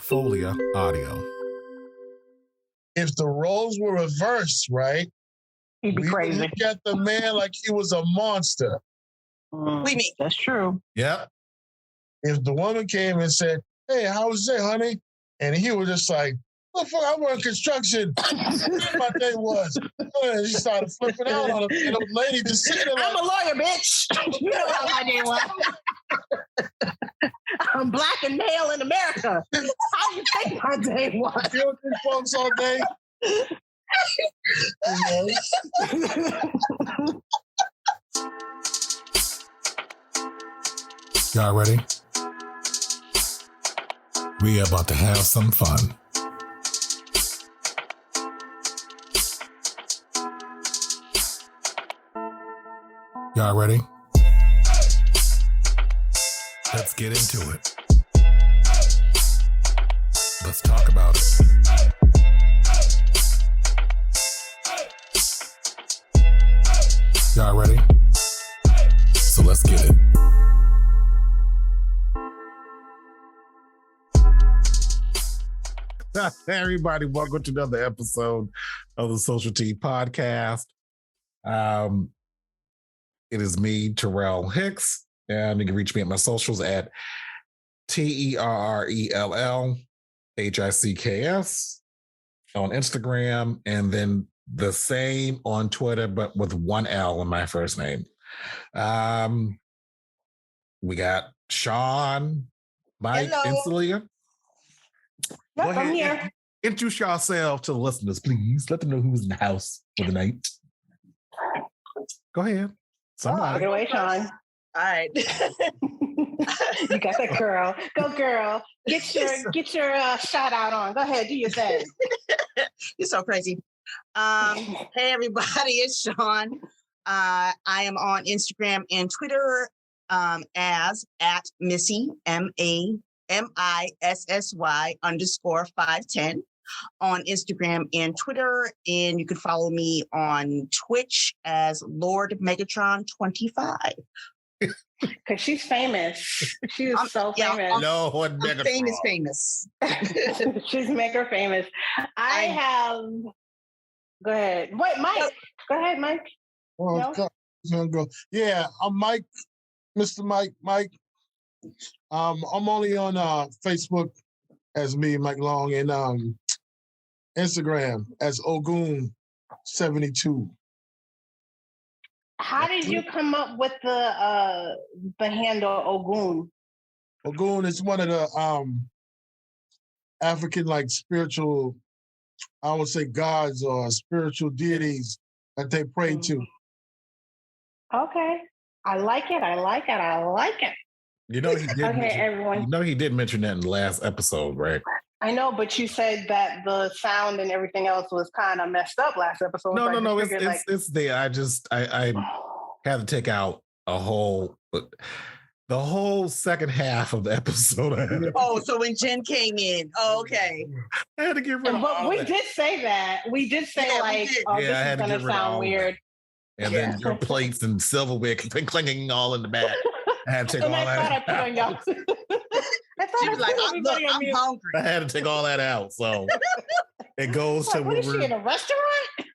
Folia Audio. If the roles were reversed, right? He'd be crazy. Look at the man like he was a monster. We mean that's true. Yep. If the woman came and said, "Hey, how was it, honey?" and he was just like, "What the fuck? I work construction. My day was." And she started flipping out on him, and the lady just sitting there like, I'm a lawyer, bitch. You know how my day was. I'm black and male in America. How do you think my day was? filthy folks all day. Y'all ready? We are about to have some fun. Y'all ready? Let's get into it. Let's talk about it. Y'all ready? So let's get it. Hey everybody, welcome to another episode of the Social Tea Podcast. It is me, Terrell Hicks, and you can reach me at my socials at TerrellHicks on Instagram, and then the same on Twitter, but with one L in my first name. We got Shawn, Mike, Hello. and Saleia. Yep, I'm here. Introduce yourself to the listeners, please. Let them know who's in the house for the night. Go ahead. Somebody. Take it away, Shawn. All right. You got that girl. Go, girl. Get your shout out on. Go ahead, do your thing. You're so crazy. Hey everybody, it's Shawn. I am on Instagram and Twitter as at Missy MISSY_510 on Instagram and Twitter, and you can follow me on Twitch as Lord Megatron 25. Because she's famous. She is so famous. Lord Megatron. Famous. She's maker famous. I have. Go ahead. Wait, Mike. Go ahead, Mike. "Oh, No? God, he's gonna go." Yeah, I'm Mike, Mr. Mike. I'm only on Facebook as me, Mike Long, and Instagram as Ogun72. How did you come up with the handle Ogun? Ogun is one of the African spiritual, I would say, gods or spiritual deities that they pray to. Okay. I like it. You know he did. Okay, everyone. You know he did mention that in the last episode, right? I know, but you said that the sound and everything else was kind of messed up last episode. No. Figured, It's there. I had to take out the whole second half of the episode. Oh, so when Jen came in, okay. I had to get rid of But all we that. did say that. We did say we did. oh, Yeah, I had this to is get rid going to of all sound weird. And then your plates and silverware clinking all in the back. I had to take And all I thought I that put on y'all. out. I thought She I was like, put I'm everybody on mute. hungry. I had to take all that out. So it goes to What is she in a restaurant?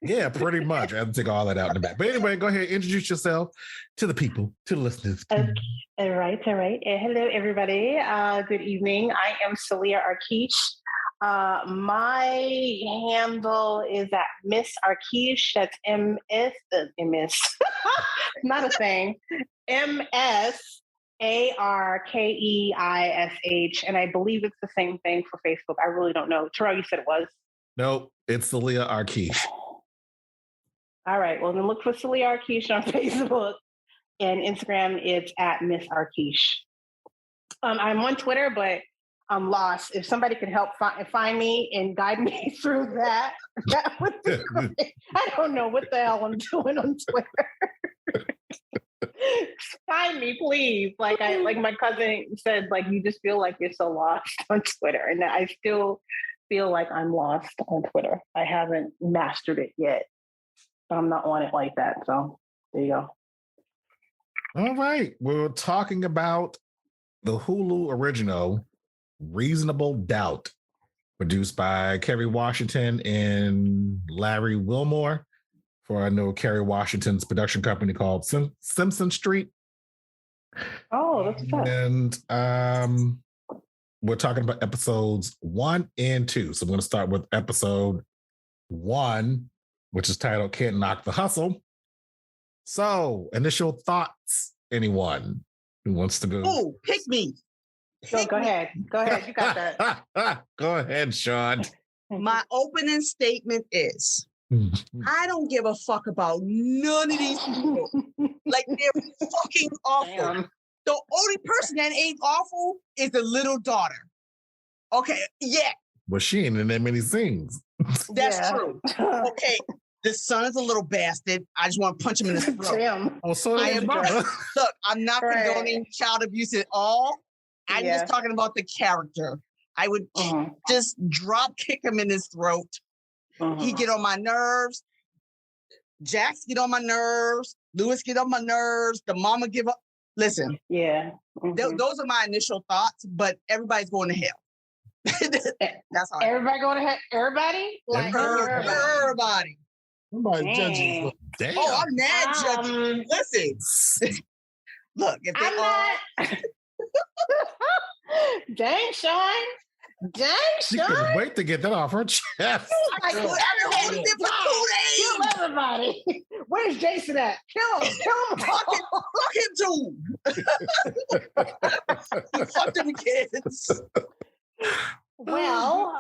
yeah, pretty much. I had to take all that out in the back. But anyway, go ahead, introduce yourself to the people, to the listeners. Okay. All right. Hello, everybody. Good evening. I am Saleia Arkeesh. My handle is at Miss Arkeesh. That's MS. Not a thing. MSARKEISH, and I believe it's the same thing for Facebook. I really don't know. Terrell, you said it was. Nope, it's Saleia Arkeesh. All right. Well, then look for Saleia Arkeesh on Facebook, and Instagram it's at Miss Arkeesh. I'm on Twitter, but I'm lost. If somebody could help find me and guide me through that would be great. I don't know what the hell I'm doing on Twitter. Find me, please. Like my cousin said, you just feel like you're so lost on Twitter, and I still feel like I'm lost on Twitter. I haven't mastered it yet. I'm not on it like that. So there you go. All right. We're talking about the Hulu original Reasonable Doubt. Produced by Kerry Washington and Larry Wilmore for I know Kerry Washington's production company called Simpson Street. Oh, that's what's up. And we're talking about episodes 1 and 2. So I'm going to start with episode 1, which is titled Can't Knock the Hustle. So, initial thoughts, anyone who wants to go? Oh, pick me. Go ahead. Go ahead. You got that. Go ahead, Shawn. My opening statement is, I don't give a fuck about none of these people. Like, they're fucking awful. Damn. The only person that ain't awful is the little daughter. Okay, yeah, Well, she ain't in that many scenes. that's true. Okay, the son is a little bastard. I just want to punch him in the throat. Damn. Well, so I is am mine. Look, I'm not Right. condoning child abuse at all. I'm just talking about the character. I would just drop kick him in his throat. He get on my nerves. Jax get on my nerves. Lewis get on my nerves. The mama give up. Listen, Yeah. those are my initial thoughts, but everybody's going to hell. That's all. Everybody going to everybody? Like Everybody. Somebody judging. Dang. Damn. Oh, I'm mad judging. Listen. Look, if they I'm all not. Dang, Shawn. Dang, She Shawn. couldn't wait to get that off her chest. like, well, I've been holding it for 2 Kill days. everybody. Where's Jason at? Kill him. Kill him. Fuck him too. Fuck them kids. Well,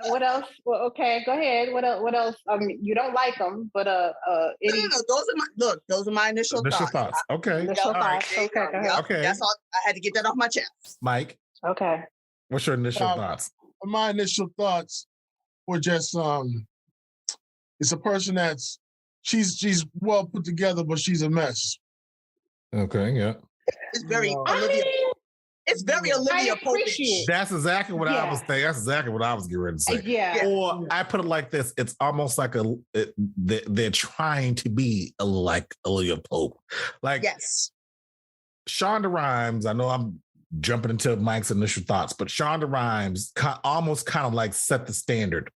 what else? Well, okay, go ahead. What else? You don't like them, but any No, those are my initial Initial thoughts. thoughts. Okay. initial All right. thoughts? Okay, go ahead. Yep, Okay. that's all. I had to get that off my chest. Mike, Okay. what's your initial Um, thoughts? My initial thoughts were just it's a person that's she's well put together, but she's a mess. Okay, yeah. It's very No. Olivia. I It's very Olivia Pope. appreciate That's exactly what I Yeah. was thinking. That's exactly what I was getting ready to say. mean, yeah. Or I put it like this: it's almost like they're trying to be like Olivia Pope. Like Yes. Shonda Rhimes. I know I'm jumping into Mike's initial thoughts, but Shonda Rhimes almost kind of like set the standard.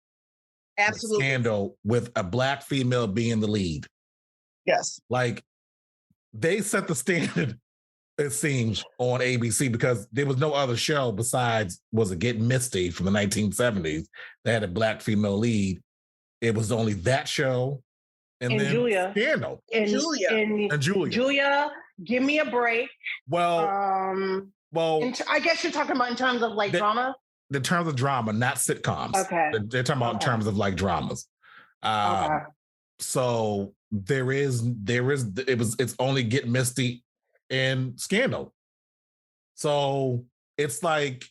for Absolutely. Scandal with a Black female being the lead. Yes. Like they set the standard. It seems on ABC because there was no other show besides was it Get Misty from the 1970s that had a Black female lead. It was only that show and then Julia. Scandal And Julia. and Julia. Julia, give me a break. Well, I guess you're talking about in terms of like drama. in terms of drama, not sitcoms. Okay. They're talking about in terms of like dramas. Okay. So it's only Get Misty and Scandal. So it's like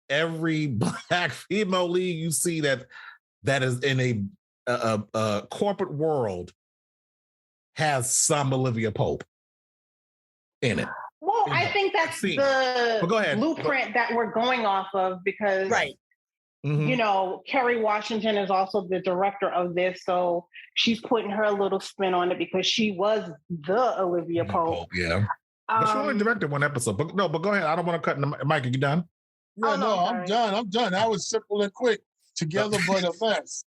every Black female lead you see that is in a corporate world has some Olivia Pope in it. Well, I think that's But go ahead. blueprint that we're going off of because, Mhm. you know, Kerry Washington is also the director of this. So she's putting her little spin on it because she was the Olivia Pope. Yeah. But she only directed one episode. But go ahead. I don't want to cut. Mike, are you done? Yeah, no, I'm done. I'm done. That was simple and quick. Together, but a mess.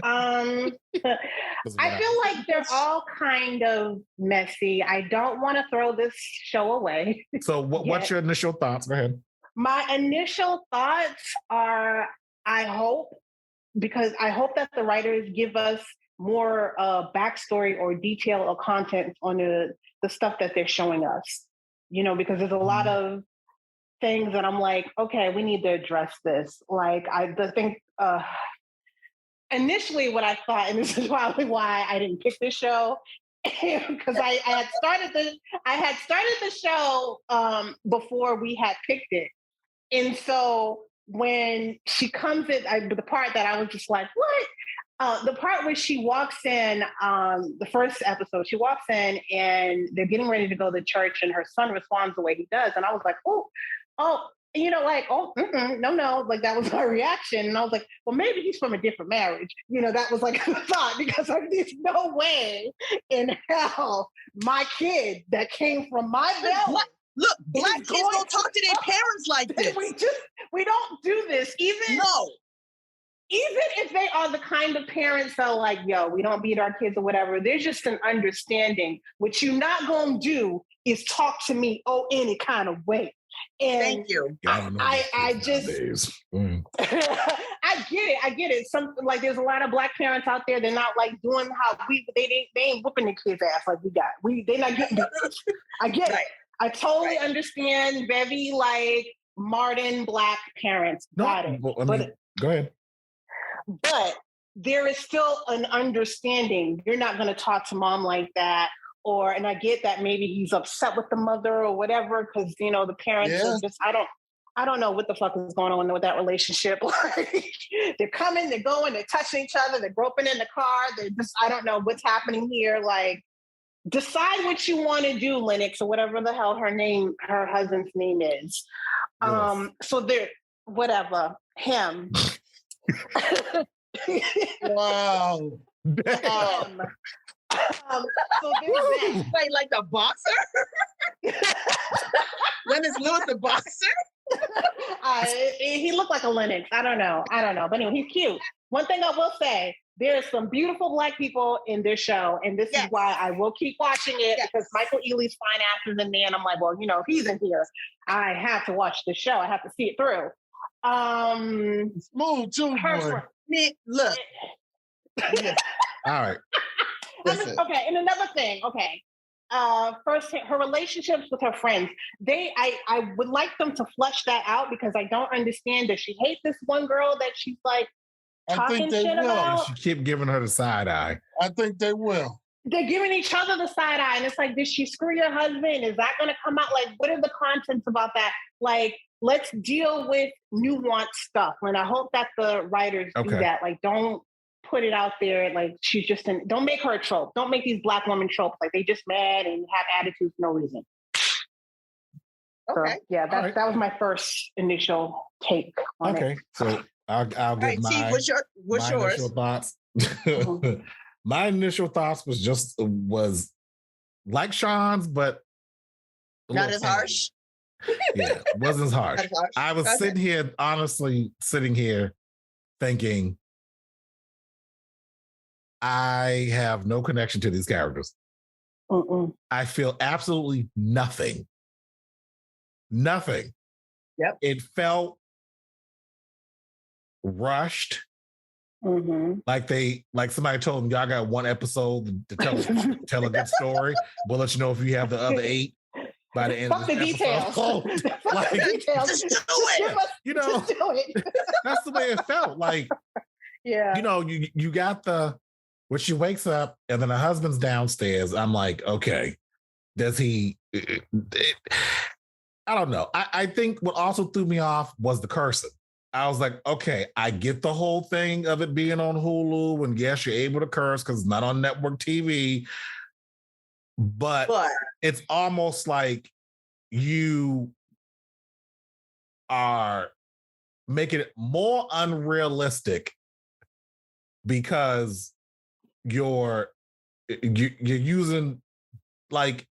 I feel like they're all kind of messy. I don't want to throw this show away. So what's your initial thoughts? Go ahead. My initial thoughts are, I hope that the writers give us more backstory or detail or content on the stuff that they're showing us, you know, because there's a lot of things that I'm like, okay, we need to address this. Like initially what I thought, and this is probably why I didn't pick this show, because I had started the show before we had picked it. And so when she comes in, the part that I was just like, what? The part where she walks in, the first episode, she walks in and they're getting ready to go to church and her son responds the way he does. And I was like, you know, like, no. Like that was my reaction. And I was like, well, maybe he's from a different marriage. You know, that was like a thought because there's no way in hell my kid that came from my belly. Look, black kids don't talk to their parents like this. We don't do this. Even if they are the kind of parents that are like, yo, we don't beat our kids or whatever, there's just an understanding. What you're not gonna do is talk to me any kind of way. And thank you. I just I get it. Something like there's a lot of black parents out there. They're not like doing how they ain't whooping the kids' ass like we got. They're not getting it. I get it. I totally understand very like modern black parents. Got it. Well, but go ahead. But there is still an understanding. You're not going to talk to mom like that. And I get that maybe he's upset with the mother or whatever, because, the parents are just, I don't know what the fuck is going on with that relationship. They're coming, they're going, they're touching each other, they're groping in the car. They're just, I don't know what's happening here. Like, decide what you want to do, Lennox, or whatever the hell her husband's name is. Yes. So there, whatever, him. Wow. So there's that. Like the boxer? Lennox Lewis, the boxer? He looked like a Lennox. I don't know. But anyway, he's cute. One thing I will say, there are some beautiful black people in this show, and this is why I will keep watching it, because Michael Ealy's fine ass is in there, and I'm like, well, if he's in here, I have to watch the show. I have to see it through. Smooth too, boy. Look. All right. Okay, and another thing. Okay, first, her relationships with her friends. I would like them to flesh that out, because I don't understand. Does she hate this one girl that she's like talking shit about? She keep giving her the side eye. I think they will. They're giving each other the side eye, and it's like, did she screw your husband? Is that going to come out? Like, what are the contents about that? Like, let's deal with nuanced stuff, and I hope that the writers do that. Like, don't put it out there like she's just don't make her a trope. Don't make these black women tropes like they just mad and have attitudes for no reason. Okay. So, yeah, that was my first initial take on it. So I'll get my what's yours? Initial thoughts. My initial thoughts was like Shawn's, but not as harsh. Yeah, it wasn't as harsh. I was sitting here thinking, I have no connection to these characters. I feel absolutely nothing. Nothing. Yep. It felt rushed. Like somebody told them, y'all got one episode to tell a good story. We'll let you know if you have the other 8 by the end of the details. Like, details. Just do it. That's the way it felt. Like, you got when she wakes up and then her husband's downstairs, I'm like, okay, does he? I don't know. I think what also threw me off was the cursing. I was like, okay, I get the whole thing of it being on Hulu, and yes, you're able to curse because it's not on network TV, but it's almost like you are making it more unrealistic because you're using, like,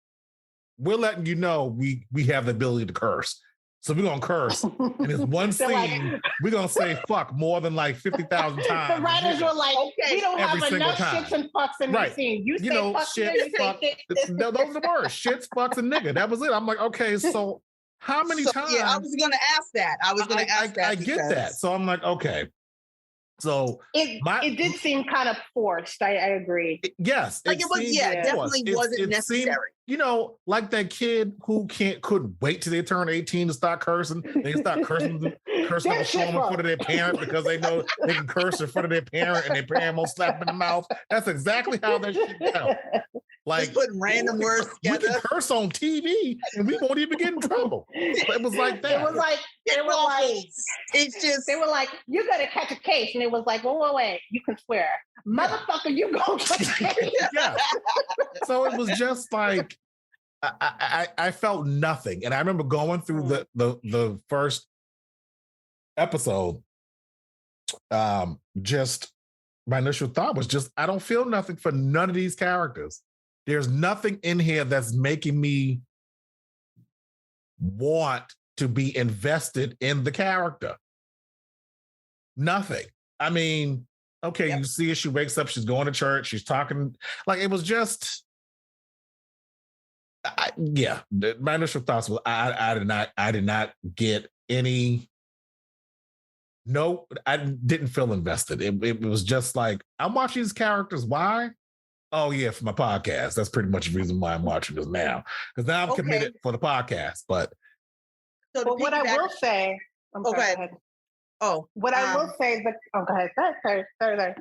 we're letting you know we have the ability to curse. So we're going to curse. And it's one scene, we're going to say fuck more than like 50,000 times. The writers were like, we don't have enough shits and fucks in this scene. You say fuck, shit, fuck. Those are the words. Shits, fucks, and nigga. That was it. I'm like, okay, so how many times? Yeah, I was going to ask that. I get that. So I'm like, okay. So it did seem kind of forced. I agree. Yes. Like it was, definitely wasn't necessary. Seemed, like that kid who couldn't wait till they turn 18 to start cursing. They start cursing on the phone in front of their parent because they know they can curse in front of their parent and their parent won't slap them in the mouth. That's exactly how that shit felt. Like, just putting random words together. We can curse on TV and we won't even get in trouble. It was like that. It was like they were like, you're gonna catch a case, and it was like, wait, you can swear, motherfucker, you gonna catch a case. Yeah. So it was just like I felt nothing, and I remember going through the first episode. Just my initial thought was just I don't feel nothing for none of these characters. There's nothing in here that's making me want to be invested in the character. Nothing. I mean, okay, you see her, she wakes up, she's going to church, she's talking, like it was just, my initial thoughts was I did not get any. No, I didn't feel invested. It was just like, I'm watching these characters. Why? Oh yeah, for my podcast. That's pretty much the reason why I'm watching this now. Because now I'm committed for the podcast. But what I will say, I'm sorry, go ahead. Oh, what I will say is that, go ahead. Sorry.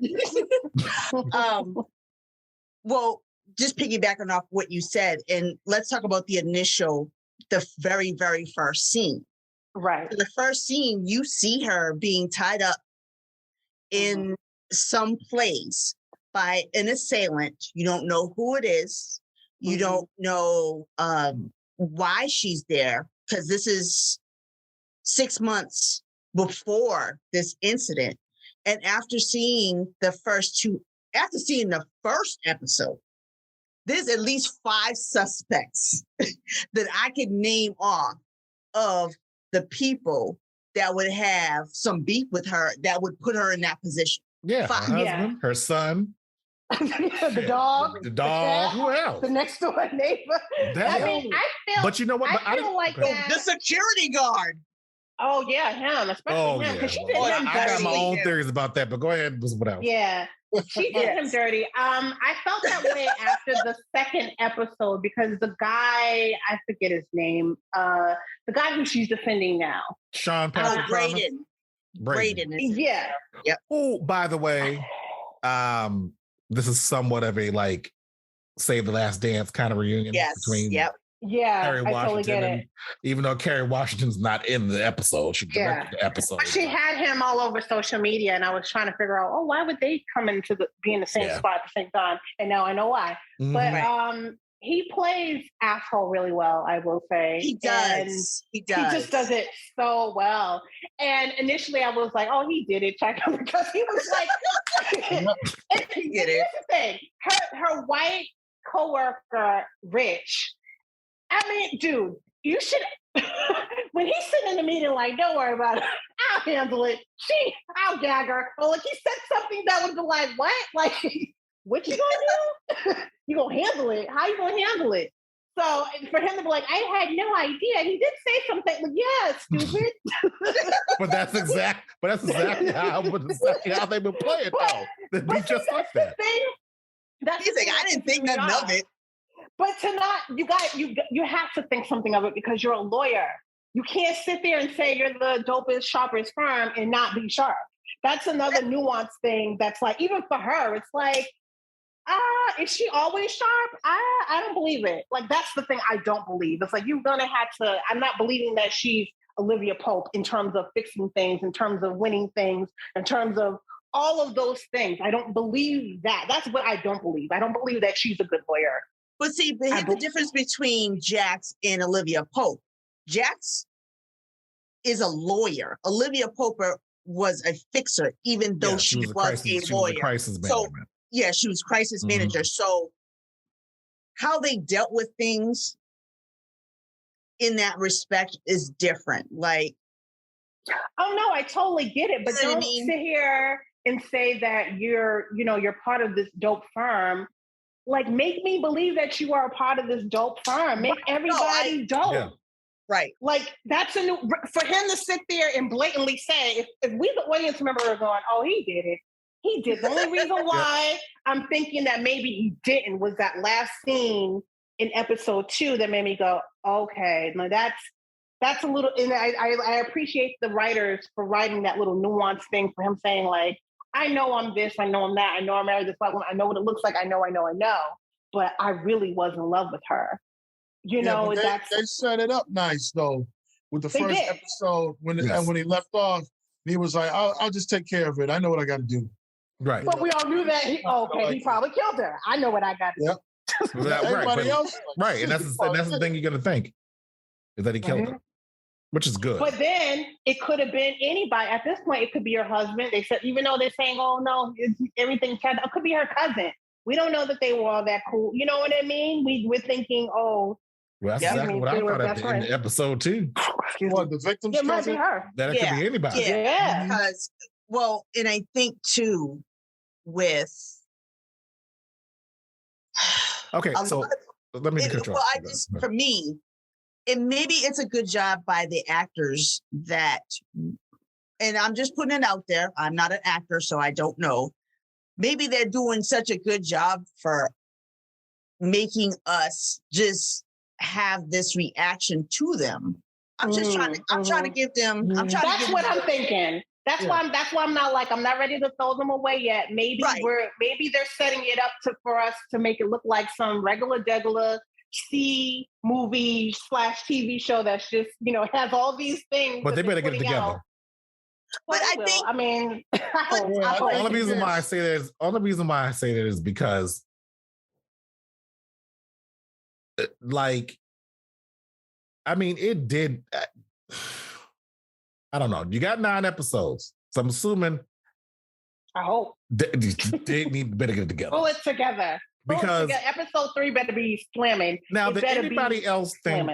Well, just piggybacking off what you said, and let's talk about the very, very first scene. Right. In the first scene, you see her being tied up in some place by an assailant. You don't know who it is. You don't know why she's there, because this is 6 months before this incident. And after seeing the first episode, there's at least 5 suspects that I could name off of the people that would have some beef with her that would put her in that position. Yeah, her husband, her son, the dog, the cat, who else? The next door neighbor. I feel. But you know what? I feel like the security guard. Oh yeah, him, especially him, because she did him dirty. I got my own theories about that, but go ahead. What else? Yeah, she did him dirty. I felt that way after the second episode because the guy, I forget his name, the guy who she's defending now, Shawn, Braden. Yeah. Yep. Oh, by the way, this is somewhat of a like Save the Last Dance kind of reunion between Kerry Washington, I totally get it. Even though Kerry Washington's not in the episode, she directed the episode. But she had him all over social media, and I was trying to figure out, why would they come into be in the same spot at the same time? And now I know why. Mm-hmm. But he plays asshole really well, I will say. He does. He just does it so well. And initially, I was like, "Oh, he did it, check him," because he was like, he did it. Here's the thing: her white coworker, Rich. I mean, dude, you should. When he's sitting in the meeting, like, don't worry about it. I'll handle it. I'll gag her. Or like he said something that would be like, what? Like, what you gonna do? You gonna handle it? How you gonna handle it? So for him to be like, I had no idea. He did say something. Like, yeah, stupid. but that's exactly how they've been playing. They'd be just like that. He's like, I didn't think nothing of it. But you have to think something of it because you're a lawyer. You can't sit there and say you're the dopest, sharpest firm and not be sharp. That's another nuanced thing. That's like, even for her, it's like, is she always sharp? I don't believe it. Like, that's the thing I don't believe. It's like, you're gonna have to. I'm not believing that she's Olivia Pope in terms of fixing things, in terms of winning things, in terms of all of those things. I don't believe that. That's what I don't believe. I don't believe that she's a good lawyer. But see, here's the difference between Jax and Olivia Pope. Jax is a lawyer. Olivia Pope was a fixer, even though she was a lawyer. She was a crisis manager. She was crisis manager. So how they dealt with things in that respect is different. Like, oh no, I totally get it. But don't sit here and say that you're part of this dope firm. Like, make me believe that you are a part of this dope firm. Make everybody dope. Yeah. Right. Like, that's for him to sit there and blatantly say, if we, the audience member, are going, oh, he did it. He did. The only reason why I'm thinking that maybe he didn't was that last scene in episode 2 that made me go, okay, now that's a little, and I appreciate the writers for writing that little nuanced thing for him saying, like, I know I'm this, I know I'm that, I know I'm married this white woman, I know what it looks like, I know, but I really was in love with her. They set it up nice though. With the first episode, when he left off, he was like, I'll just take care of it. I know what I got to do. Right. But we all knew that he probably killed her. I know what I got to do. Everybody else. Right. And that's the thing you're going to think, is that he killed her. Which is good. But then it could have been anybody. At this point, it could be your husband. They said, even though they're saying, oh, no, everything's it could be her cousin. We don't know that they were all that cool. You know what I mean? We're thinking, oh, Well, that's Yep. exactly what I thought at the end of episode 2. What, the victim's It might be cousin? her. That it could be anybody. Yeah. Because, well, and I think too, with Okay, so let me cut you off. for me, and maybe it's a good job by the actors that, and I'm just putting it out there. I'm not an actor, so I don't know. Maybe they're doing such a good job for making us just have this reaction to them. I'm just trying to. I'm trying to give them. I'm trying. That's what I'm thinking. That's why I'm not like, I'm not ready to throw them away yet. Maybe maybe they're setting it up for us to make it look like some regular C movie / TV show that's just, has all these things. But they better get it together. But I think, I mean, the only reason why I say that is because, like, I mean, it did. I don't know. You got 9 episodes, so I'm assuming. I hope they better get it together. Pull it together. Because episode 3 better be slamming. Now, did anybody else think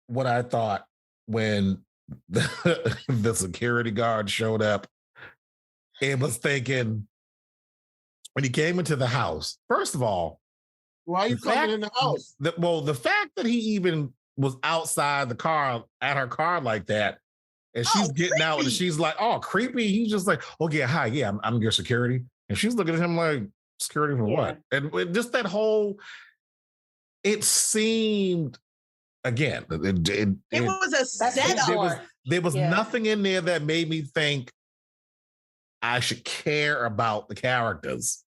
what I thought when the security guard showed up and was thinking when he came into the house? First of all, why are you coming in the house? The fact that he even was outside the car at her car like that, and she's getting creepy. out, and she's like, "Oh, creepy." He's just like, "Oh yeah, hi, yeah, I'm your security," and she's looking at him like, "Security for what?" And just that whole, it seemed again, it was a setup. There was nothing in there that made me think I should care about the characters.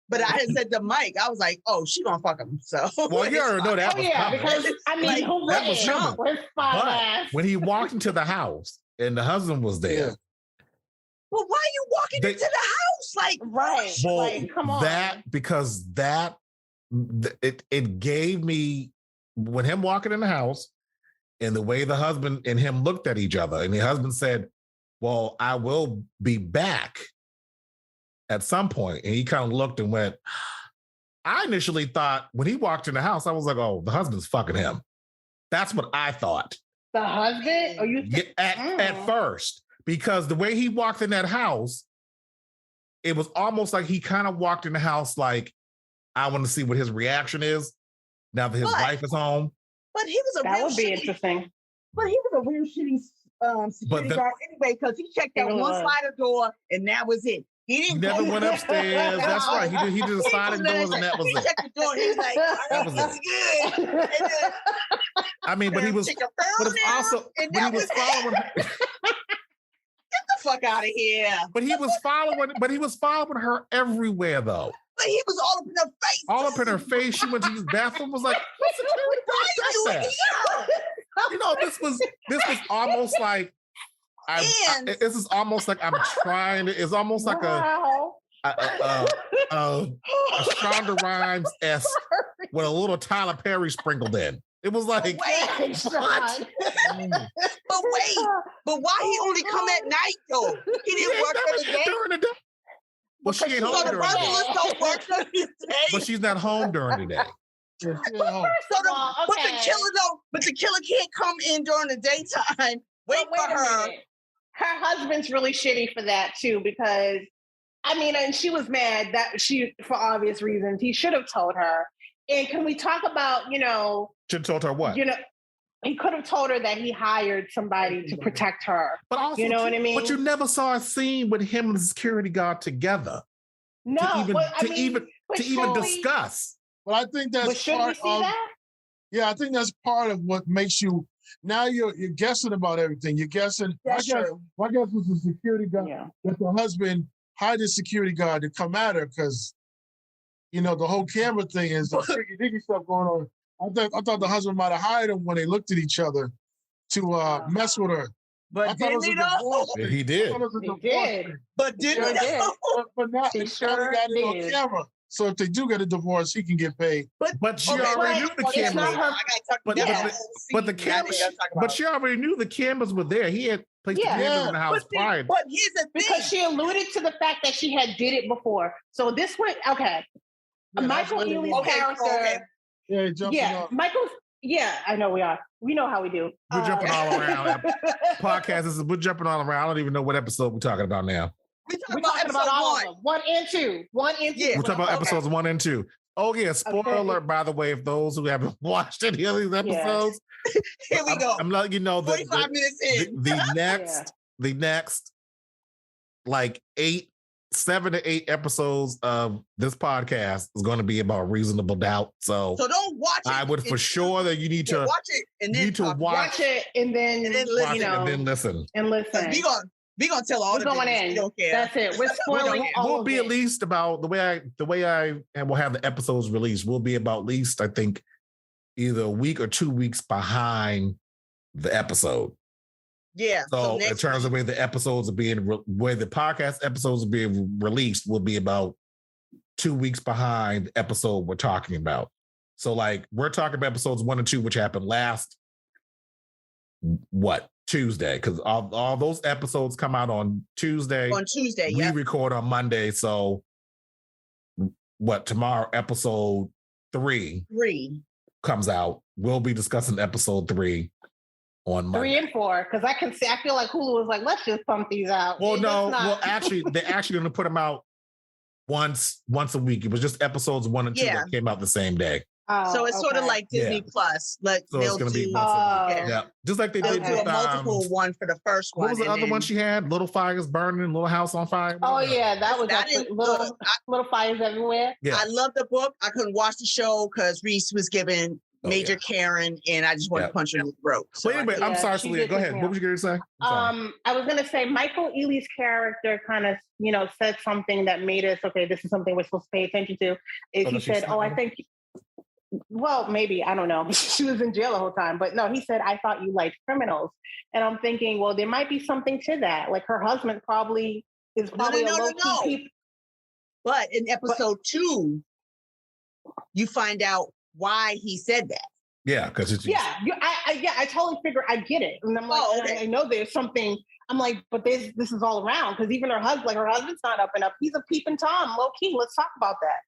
But I had said to Mike, I was like, "Oh, she gonna fuck him." So well, you already know that was coming. Because I mean, that was coming. But when he walked into the house and the husband was there. Well, why are you walking into the house? Like, right? Well, like, come on. It gave me, when him walking in the house and the way the husband and him looked at each other, and the husband said, "Well, I will be back at some point," and he kind of looked and went. I initially thought when he walked in the house, I was like, "Oh, the husband's fucking him." That's what I thought. The husband? Or you at first, because the way he walked in that house, it was almost like he kind of walked in the house like, I want to see what his reaction is now that his wife is home. But he was that would be interesting. But he was a real shitty security guard anyway, because he checked out one slider door and that was it. He never went upstairs. That's right. He did the sliding doors and that was it. He checked the door and he was like, "That was good." I mean, but he was also when he was following her. Get the fuck out of here. But he was following her everywhere though. But he was all up in her face. All up in her face. She went to his bathroom, was like, "Why are you here?" You know, this was almost like this is almost like I'm trying to. It's almost like a Shonda Rhimes-esque with a little Tyler Perry sprinkled in. It was like, what? But why he only come at night though? He didn't work during the day. Well, she ain't home during the day. But she's not home during the day. But the killer can't come in during the daytime. Wait for her. Her husband's really shitty for that too, because I mean, and she was mad that for obvious reasons, he should have told her. And can we talk about, should have told her what? He could have told her that he hired somebody to protect her. But also, what I mean? But you never saw a scene with him and the security guard together. No, to even discuss. But I think that's part of. Yeah, I think that's part of what makes you. Now you're guessing about everything. You're guessing. That's true. My guess was the security guard that the husband hired the security guard to come at her because, the whole camera thing is freaky stuff going on. I thought the husband might have hired him when they looked at each other to mess with her. But didn't he know? He did. He did. But didn't he know? But not they sure got it on camera. So if they do get a divorce, he can get paid. But she already knew the cameras. But the cameras. But she already knew the cameras were there. He had placed the cameras in the house prior. But here's the thing. Because she alluded to the fact that she had did it before. So this went okay. Michael Ealy's character Yeah, jumping off. Michael's. Yeah, I know we are. We know how we do. We're jumping all around. Podcast we're jumping all around. I don't even know what episode we're talking about now. We're talking about all of them. 1 and 2. 1 and 2. Yeah. We're talking about episodes 1 and 2. Oh yeah, spoiler alert, by the way, if those who haven't watched any of these episodes. Here we go. I'm letting you know that 45 minutes in. The next like 7 to 8 episodes of this podcast is going to be about reasonable doubt. So don't watch it. I would for sure that you need to watch it and then watch it and then listen. And then listen. And listen. We gonna tell all We're going in. We don't care. That's it. We're spoiling all We'll be at least about the way I will have the episodes released. We'll be about at least I think either a week or 2 weeks behind the episode. Yeah. So in terms of where the episodes are being, where the podcast episodes are being released, will be about 2 weeks behind the episode we're talking about. So like we're talking about episodes 1 and 2, which happened last Tuesday, because all those episodes come out on Tuesday. On Tuesday, we record on Monday. So tomorrow episode 3 comes out. We'll be discussing episode 3. On Monday. 3 and 4, because I feel like Hulu was like, let's just pump these out. Well, actually, they're actually going to put them out once a week. It was just episodes 1 and 2 that came out the same day. Oh, so it's sort of like Disney Plus. Like so it's going to be just like they did with multiple one for the first one. What was the other one she had? Little Fires Burning, Little House on Fire. Oh yeah, that was little fires everywhere. Yeah. I love the book. I couldn't watch the show because Reese was giving Major Karen, and I just wanted to punch her in the throat. So anyway, I'm sorry, Saleia. Go ahead. What was you going to say? I was going to say Michael Ealy's character kind of, said something that made us, okay, this is something we're supposed to pay attention to. He said, I think, well, maybe, I don't know. She was in jail the whole time. But no, he said, I thought you liked criminals. And I'm thinking, well, there might be something to that. Like her husband is probably a low-key. But in episode 2, you find out why he said that. Yeah, because it's I totally figure I get it, and I'm like, I know there's something. I'm like, but this is all around because even her husband's not up and up. He's a peeping Tom, low key. Let's talk about that.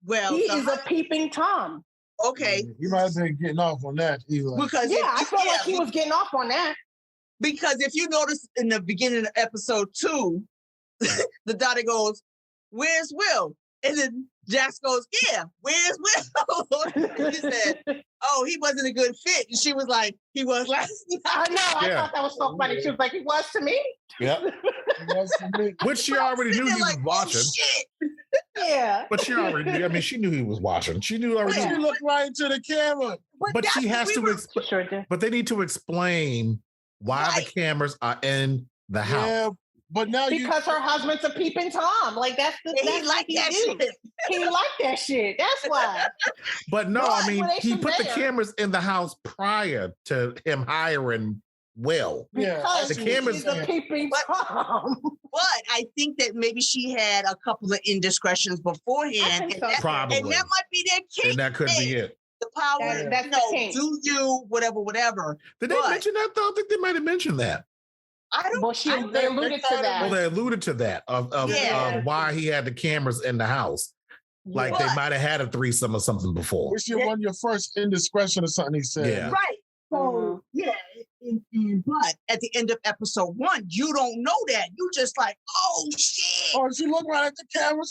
Well, he is a peeping Tom. Okay, he might have been getting off on that. Because I felt like he was getting off on that. Because if you notice in the beginning of episode 2, the daughter goes, "Where's Will?" And then Jax goes, "Yeah, where's Will?" And he said, "Oh, he wasn't a good fit." And she was like, "He was last night." I know. I thought that was so funny. She was like, "He was to me." Yeah. Which she already knew he was watching. Yeah. But she already knew. I mean, she knew he was watching. She knew already. She looked right into the camera. But she has to. But they need to explain why the cameras are in the house. Yeah. But now because her husband's a peeping Tom. Like that's he liked that shit. He liked that shit. That's why. But no, I mean, he put the cameras in the house prior to him hiring Will. Because the cameras he's a peeping Tom. But I think that maybe she had a couple of indiscretions beforehand. And that, probably. And that might be their kink. And that could be it. The power, that's do you, whatever. Did they mention that though? I think they might have mentioned that. I don't. Well, they alluded to that. Well, they alluded to that of why he had the cameras in the house. Like they might have had a threesome or something before. Which you won your first indiscretion or something he said. Yeah. Right. So but at the end of episode 1, you don't know that. You just like, oh shit. Oh, she looked right at the camera.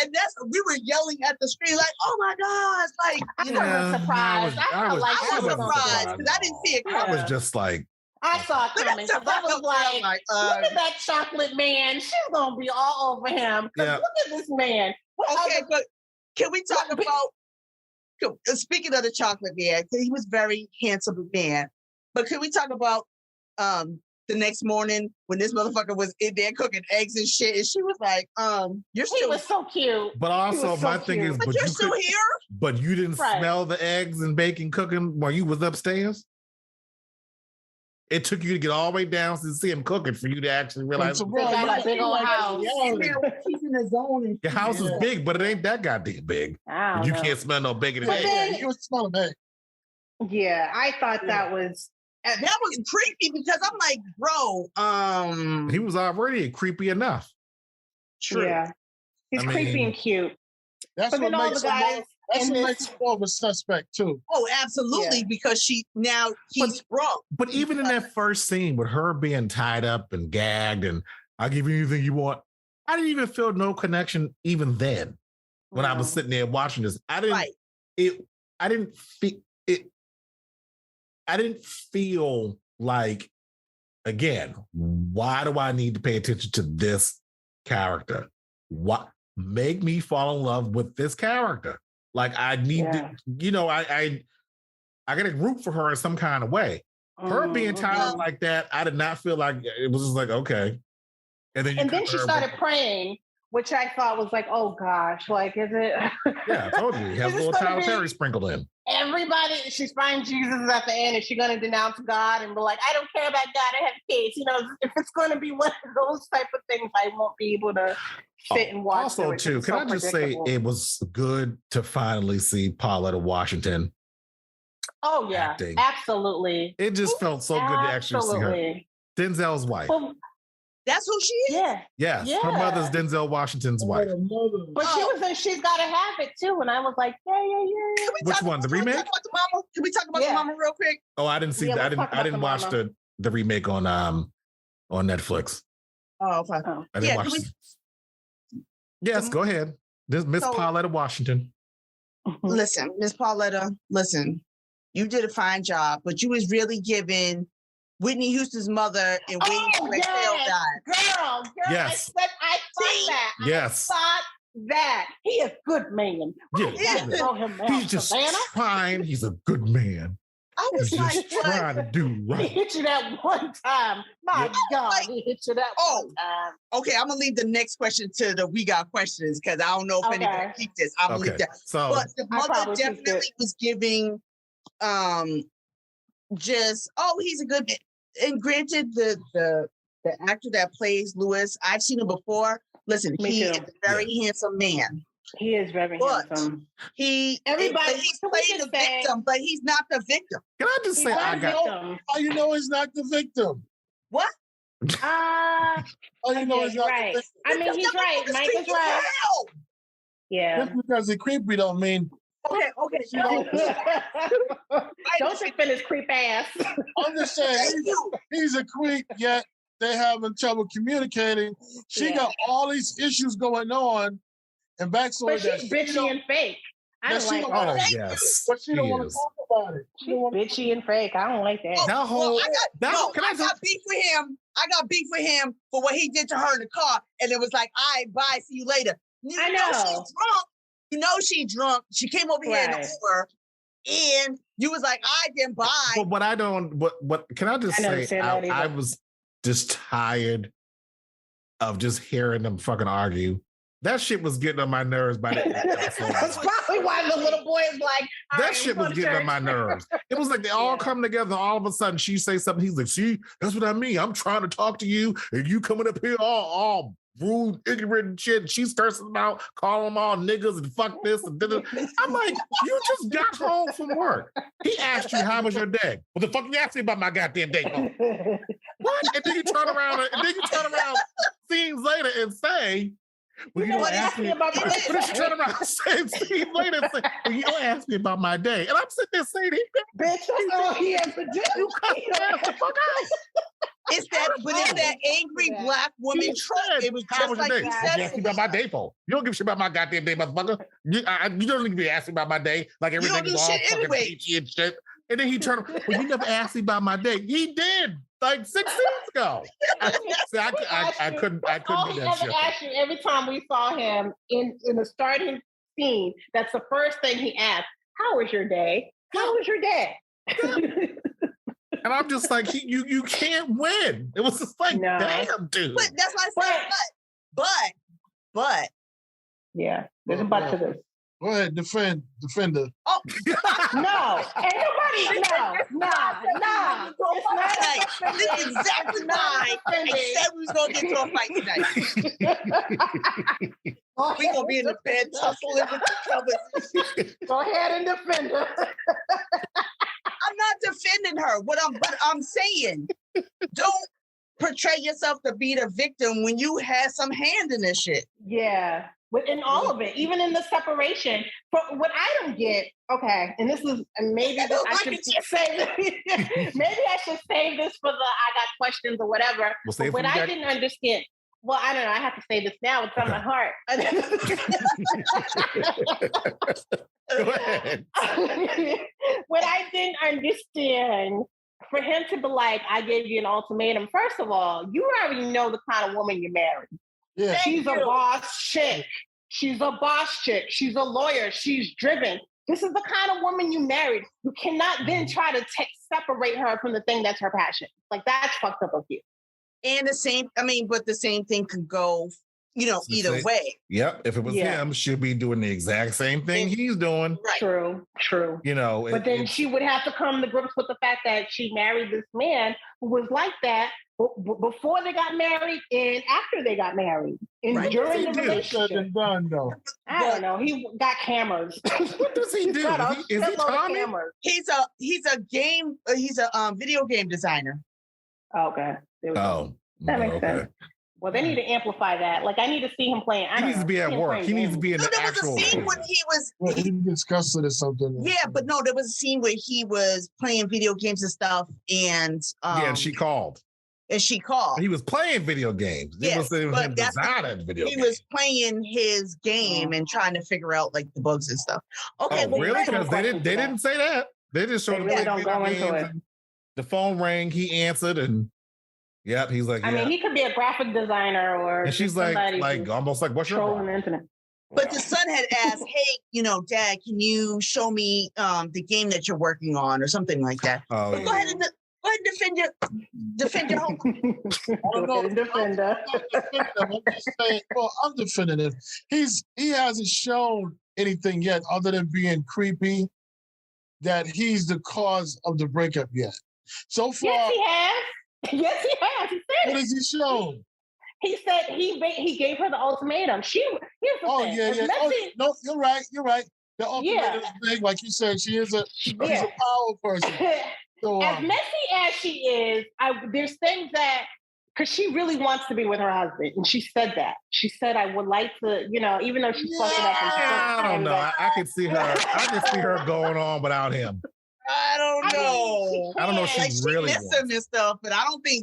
And we were yelling at the screen like, oh my gosh, like I was surprised. I was surprised because I didn't see it coming. I was just like, I saw it coming. I was like, look at that chocolate man. She's gonna be all over him. Look at this man. Okay, but can we talk about? Speaking of the chocolate man, he was very handsome man. But can we talk about the next morning when this motherfucker was in there cooking eggs and shit, and she was like, "You're still." He was so cute. But also, my thing is, but you're still here. But you didn't smell the eggs and bacon cooking while you was upstairs. It took you to get all the way down to see him cooking for you to actually realize. They got a big old house. She's in the zone. Your house is big, but it ain't that goddamn big. You can't smell no bacon. You was smelling bacon. Yeah, I thought that was creepy because I'm like, bro, he was already creepy enough. True. Yeah, he's creepy and cute. That's what That's what makes him more of a suspect too. Oh, absolutely, because he's drunk. But even in that first scene with her being tied up and gagged and I'll give you anything you want, I didn't even feel no connection even then when I was sitting there watching this. I didn't feel like, again, why do I need to pay attention to this character? What make me fall in love with this character? Like I need to, I gotta root for her in some kind of way. Her being tied up like that, I did not feel like it was just like, okay. And then she started praying, which I thought was like, oh gosh, like, is it? Yeah, I told you. He has a little Tyler Perry sprinkled in. Everybody, she's finding Jesus at the end. Is she going to denounce God and be like, I don't care about God, I have kids? If it's going to be one of those type of things, I won't be able to sit and watch. Also, too, can I just say it was good to finally see Pauletta Washington. Oh, yeah, acting. Absolutely. It just felt so good to actually see her. Denzel's wife. Well, that's who she is? Yeah. Yes. Yeah. Her mother's Denzel Washington's wife. But she was in She's Gotta Have It too. And I was like, yeah. Which one? The remake? Can we talk about the mama real quick? Oh, I didn't see that. I didn't watch the remake on Netflix. Oh, okay. I didn't watch it. Yes, go ahead. This Miss Pauletta Washington. Listen, Miss Pauletta, you did a fine job, but you was really giving Whitney Houston's mother and Waiting for Exhale died. Girl, yes. I thought that. Yes. I thought that. He is a good man. He's just fine. He's a good man. I was He's like, just trying to do right. He hit you that one time. My God, he hit you that one time. Okay, I'm gonna leave the next question to the We Got Questions because I don't know if anybody keep this. I'm gonna leave that. So, but the mother definitely was giving he's a good man. And granted, the actor that plays Lewis, I've seen him before. Listen, he is a very handsome man. He is very handsome. He's playing the victim, but he's not the victim. Can I just say how you know he's not the victim? What? How you know he's not the victim? I mean, he's right. Mike is right. Yeah. Just because he's creepy don't mean. Okay. Don't defend his creep ass. I'm just saying he's a creep, yet they're having trouble communicating. She got all these issues going on, and backstory but she's bitchy and fake. I don't like that. Yes. But she don't want to talk about it. She's bitchy and fake. I don't like that. I got beef with him. I got beef with him for what he did to her in the car, and it was like, all right, bye, see you later. I know. She's drunk. You know she's drunk. She came over here in the Uber, and you was like, I didn't buy. But what I don't, what can I just say? I was just tired of just hearing them fucking argue. That shit was getting on my nerves by the end. That's probably why the little boy is like, that shit was getting on my nerves. It was like they all come together, and all of a sudden she say something. He's like, see, that's what I mean. I'm trying to talk to you, and you coming up here all rude, ignorant and shit. She's cursing them out, calling them all niggas and fuck this and da-da. I'm like, you just got home from work. He asked you, how was your day? What the fuck you asked me about my goddamn day? What? And then you turn around scenes later and say, well, you don't ask me about my day. But then she turn around scenes later and say, well, you don't ask me about my day. And I'm sitting there saying, bitch, that's all he has to do. You cut the fuck out. It's that angry black woman trope. It was just like you said. You ask me about my day for. You don't give a shit about my goddamn day, motherfucker. You don't need to be asking about my day like everything is all fucking peachy and shit. And then he turned, well, you never asked me about my day. He did, like 6 years ago. See, I couldn't do that shit. Asked you every time we saw him in the starting scene, that's the first thing he asked. How was your day? How was your day? And I'm just like, you can't win. It was just like, damn, dude. But that's why I said, but. Yeah, there's a but to this. Go ahead, defender. Oh, no, ain't nobody, no. This is exactly why I said we was going to get to a fight tonight. We're going to be in the bed tussling with each other. Go ahead and defend her. I'm not defending her. But I'm saying, don't portray yourself to be the victim when you had some hand in this shit. Yeah. within all of it, even in the separation. But what I don't get, okay, and this is maybe I should save maybe I should save this for the I got questions or whatever. But what I didn't understand. Well, I don't know. I have to say this now. It's on my heart. Go ahead. What I didn't understand, for him to be like, I gave you an ultimatum. First of all, you already know the kind of woman you married. Yeah. She's a boss chick. She's a boss chick. She's a lawyer. She's driven. This is the kind of woman you married. You cannot then try to separate her from the thing that's her passion. Like, that's fucked up of you. And the same thing could go, either way. Yep. If it was him, she'll be doing the exact same thing he's doing. Right. True. But then she would have to come to grips with the fact that she married this man who was like that before they got married and after they got married. And during the relationship. I don't know. He got cameras. What does he do? Is he Tommy? He's a video game designer. Okay. That makes sense. Well, they need to amplify that. Like, I need to see him playing. He needs to be at work. He needs to be in the actual. There was a scene when he was. Well, he discussed it or something. Yeah, but no, there was a scene where he was playing video games and stuff, and and she called. He was playing video games. Yes, it was him designing video games. He was playing his game and trying to figure out like the bugs and stuff. Okay, really? Because they didn't say that. They just showed him really don't go into it. The phone rang. He answered and. Yep, he's like. I mean, he could be a graphic designer or. And she's like almost like, what's your problem? The internet. But the son had asked, "Hey, Dad, can you show me the game that you're working on, or something like that?" Oh, Go ahead and defend your home. I'm just saying. Well, I'm defending him. He hasn't shown anything yet, other than being creepy, that he's the cause of the breakup yet. So far, yes, he has. Yes, he has. He said what has he shown? He said he gave her the ultimatum. Here's the thing. Yeah. No, you're right. The ultimatum is big. Like you said, she's a power person. So, as messy as she is, there's things that, because she really wants to be with her husband. And she said that. She said, I would like to, even though she's fucking up. I don't know. I can see her going on without him. I don't know. I don't know if she really missed him and stuff, but I don't know.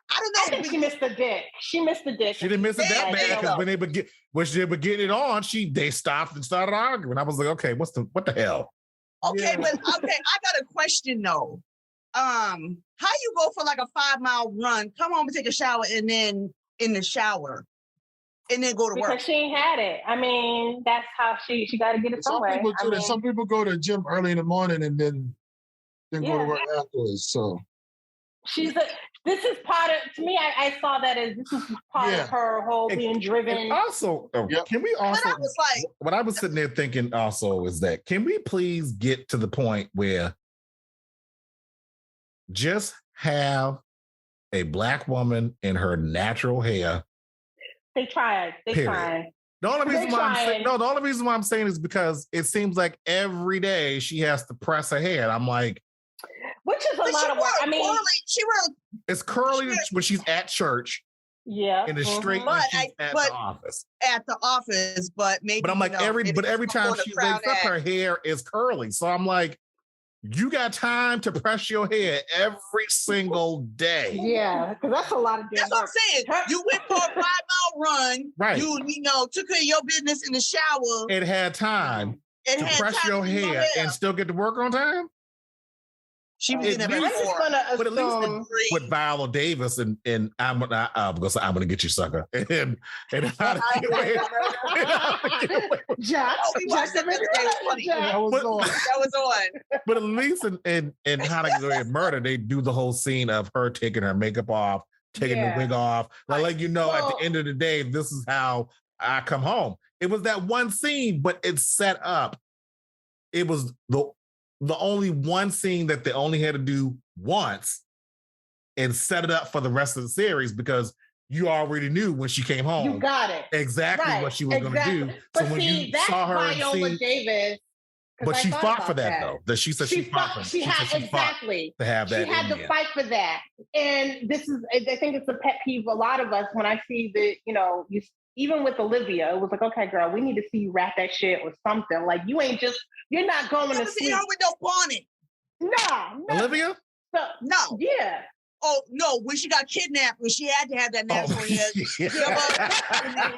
I think she missed the dick. She didn't miss it that bad because when they were getting it on, they stopped and started arguing. I was like, okay, what the hell? Okay, but I got a question though. How you go for like a 5-mile run, come home and take a shower, and then in the shower, and then go to work? Because she ain't had it. I mean, that's how she got to get it somewhere. Some people go to the gym early in the morning and then go to work afterwards. So this is part of, to me, I saw that as this is part of her whole being driven. And also, can we also, what I was sitting there thinking also is that, can we please get to the point where just have a Black woman in her natural hair? They tried. The only reason why I'm saying is because it seems like every day she has to press her hair. I'm like, which is a lot of work. I mean, it's curly when she's at church. Yeah. And it's straight when she's at the office. At the office, but maybe. But I'm like, every time she wakes up, her hair is curly. So I'm like, you got time to press your hair every single day. Yeah, because that's a lot of That's what I'm saying. You went for a 5-mile run. Right. You took care of your business in the shower. It had time to press your hair and still get to work on time. She was in there before. But at least with Viola Davis and I'm gonna get you, sucker. And how to get away. Josh, that was on. But at least in How to Get Away with Murder, they do the whole scene of her taking her makeup off, taking the wig off. At the end of the day, this is how I come home. It was that one scene, but it's set up. It was the only one scene that they only had to do once and set it up for the rest of the series, because you already knew when she came home. You got it. Exactly what she was going to do. But so when you saw her Viola Davis. But she fought for that, though. That she said she fought for. She had exactly to have that. She had to fight for that, and this is. I think it's a pet peeve of a lot of us when I see that even with Olivia, it was like, okay, girl, we need to see you wrap that shit or something. Like you're not going to sleep. Her with no bonnet. Nah. Olivia? So, no. Yeah. Oh no! When she got kidnapped, when she had to have that natural hair, and